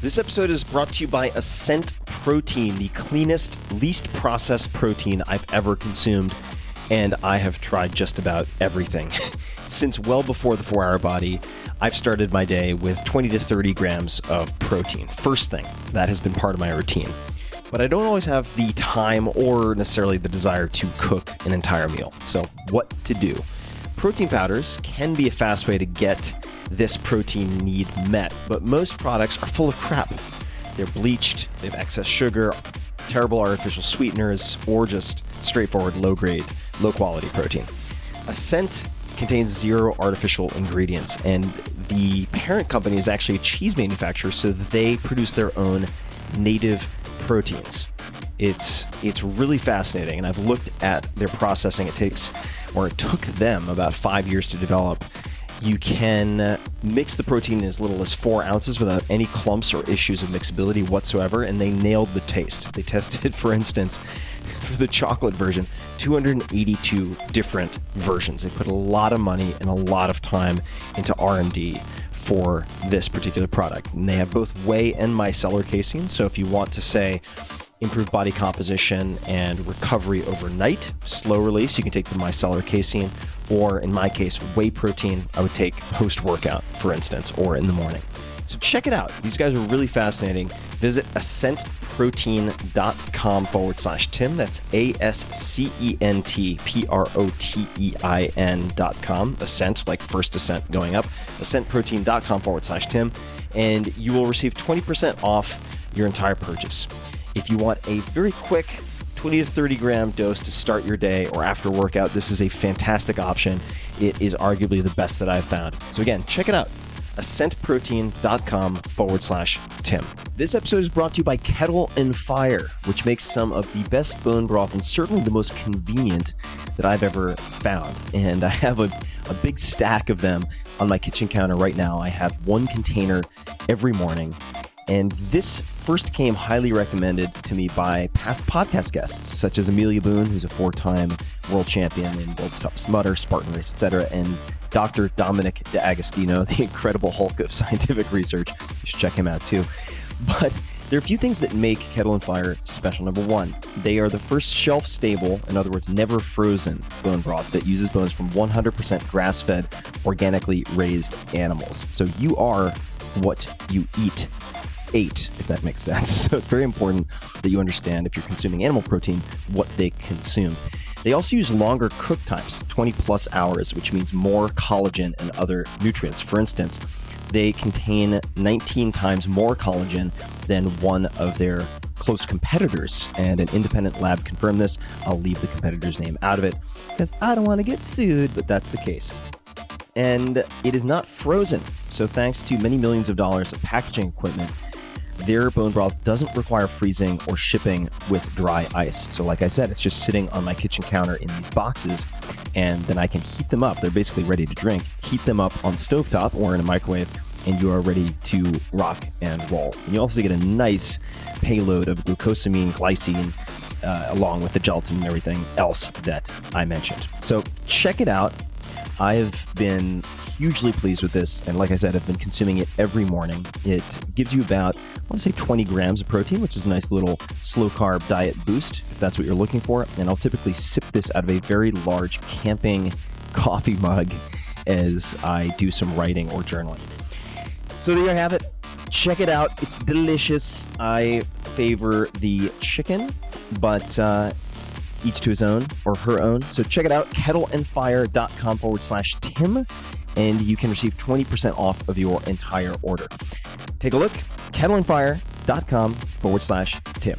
[SPEAKER 6] This episode is brought to you by Ascent Protein, the cleanest, least processed protein I've ever consumed. And I have tried just about everything. Since well before the 4 Hour Body, I've started my day with 20 to 30 grams of protein. First thing, that has been part of my routine. But I don't always have the time or necessarily the desire to cook an entire meal. So what to do? Protein powders can be a fast way to get this protein need met, but most products are full of crap. They're bleached, they have excess sugar, terrible artificial sweeteners, or just straightforward low-grade, low-quality protein. Ascent contains 0 artificial ingredients, and the parent company is actually a cheese manufacturer, so they produce their own native proteins. It's really fascinating, and I've looked at their processing. It took them about 5 years to develop. You can mix the protein in as little as 4 ounces without any clumps or issues of mixability whatsoever, and they nailed the taste. They tested, for instance, for the chocolate version, 282 different versions. They put a lot of money and a lot of time into R&D for this particular product. And they have both whey and micellar casein, so if you want to, say, improve body composition and recovery overnight, slow release, you can take the micellar casein, or in my case, whey protein, I would take post-workout, for instance, or in the morning. So check it out. These guys are really fascinating. Visit ascentprotein.com/Tim. That's ASCENTPROTEIN.com. Ascent, like first ascent going up. Ascentprotein.com/Tim. And you will receive 20% off your entire purchase. If you want a very quick 20 to 30 gram dose to start your day or after workout, this is a fantastic option. It is arguably the best that I've found. So again, check it out. AscentProtein.com/Tim. This episode is brought to you by Kettle Fire, which makes some of the best bone broth and certainly the most convenient that I've ever found. And I have a big stack of them on my kitchen counter right now. I have 1 container every morning. And this first came highly recommended to me by past podcast guests, such as Amelia Boone, who's a 4-time world champion in World's Toughest Mudder, Spartan Race, etc., and Dr. Dominic D'Agostino, the incredible Hulk of scientific research. You should check him out too. But there are a few things that make Kettle Fire special. Number one, they are the first shelf-stable, in other words, never frozen bone broth that uses bones from 100% grass-fed, organically raised animals. So you are what you ate, if that makes sense. So it's very important that you understand, if you're consuming animal protein, what they consume. They also use longer cook times, 20 plus hours, which means more collagen and other nutrients. For instance, they contain 19 times more collagen than one of their close competitors, and an independent lab confirmed this. I'll leave the competitor's name out of it because I don't want to get sued, but that's the case. And it is not frozen, so thanks to many millions of dollars of packaging equipment, their bone broth doesn't require freezing or shipping with dry ice. So like I said, it's just sitting on my kitchen counter in these boxes, and then I can heat them up. They're basically ready to drink. Heat them up on the stovetop or in a microwave, and you are ready to rock and roll. And you also get a nice payload of glucosamine, glycine, along with the gelatin and everything else that I mentioned. So check it out. I've been hugely pleased with this, and like I said, I've been consuming it every morning. It gives you about, I want to say 20 grams of protein, which is a nice little slow-carb diet boost, if that's what you're looking for. And I'll typically sip this out of a very large camping coffee mug as I do some writing or journaling. So there you have it. Check it out. It's delicious. I favor the chicken, but each to his own or her own. So check it out, kettleandfire.com/Tim, and you can receive 20% off of your entire order. Take a look, kettleandfire.com/Tim.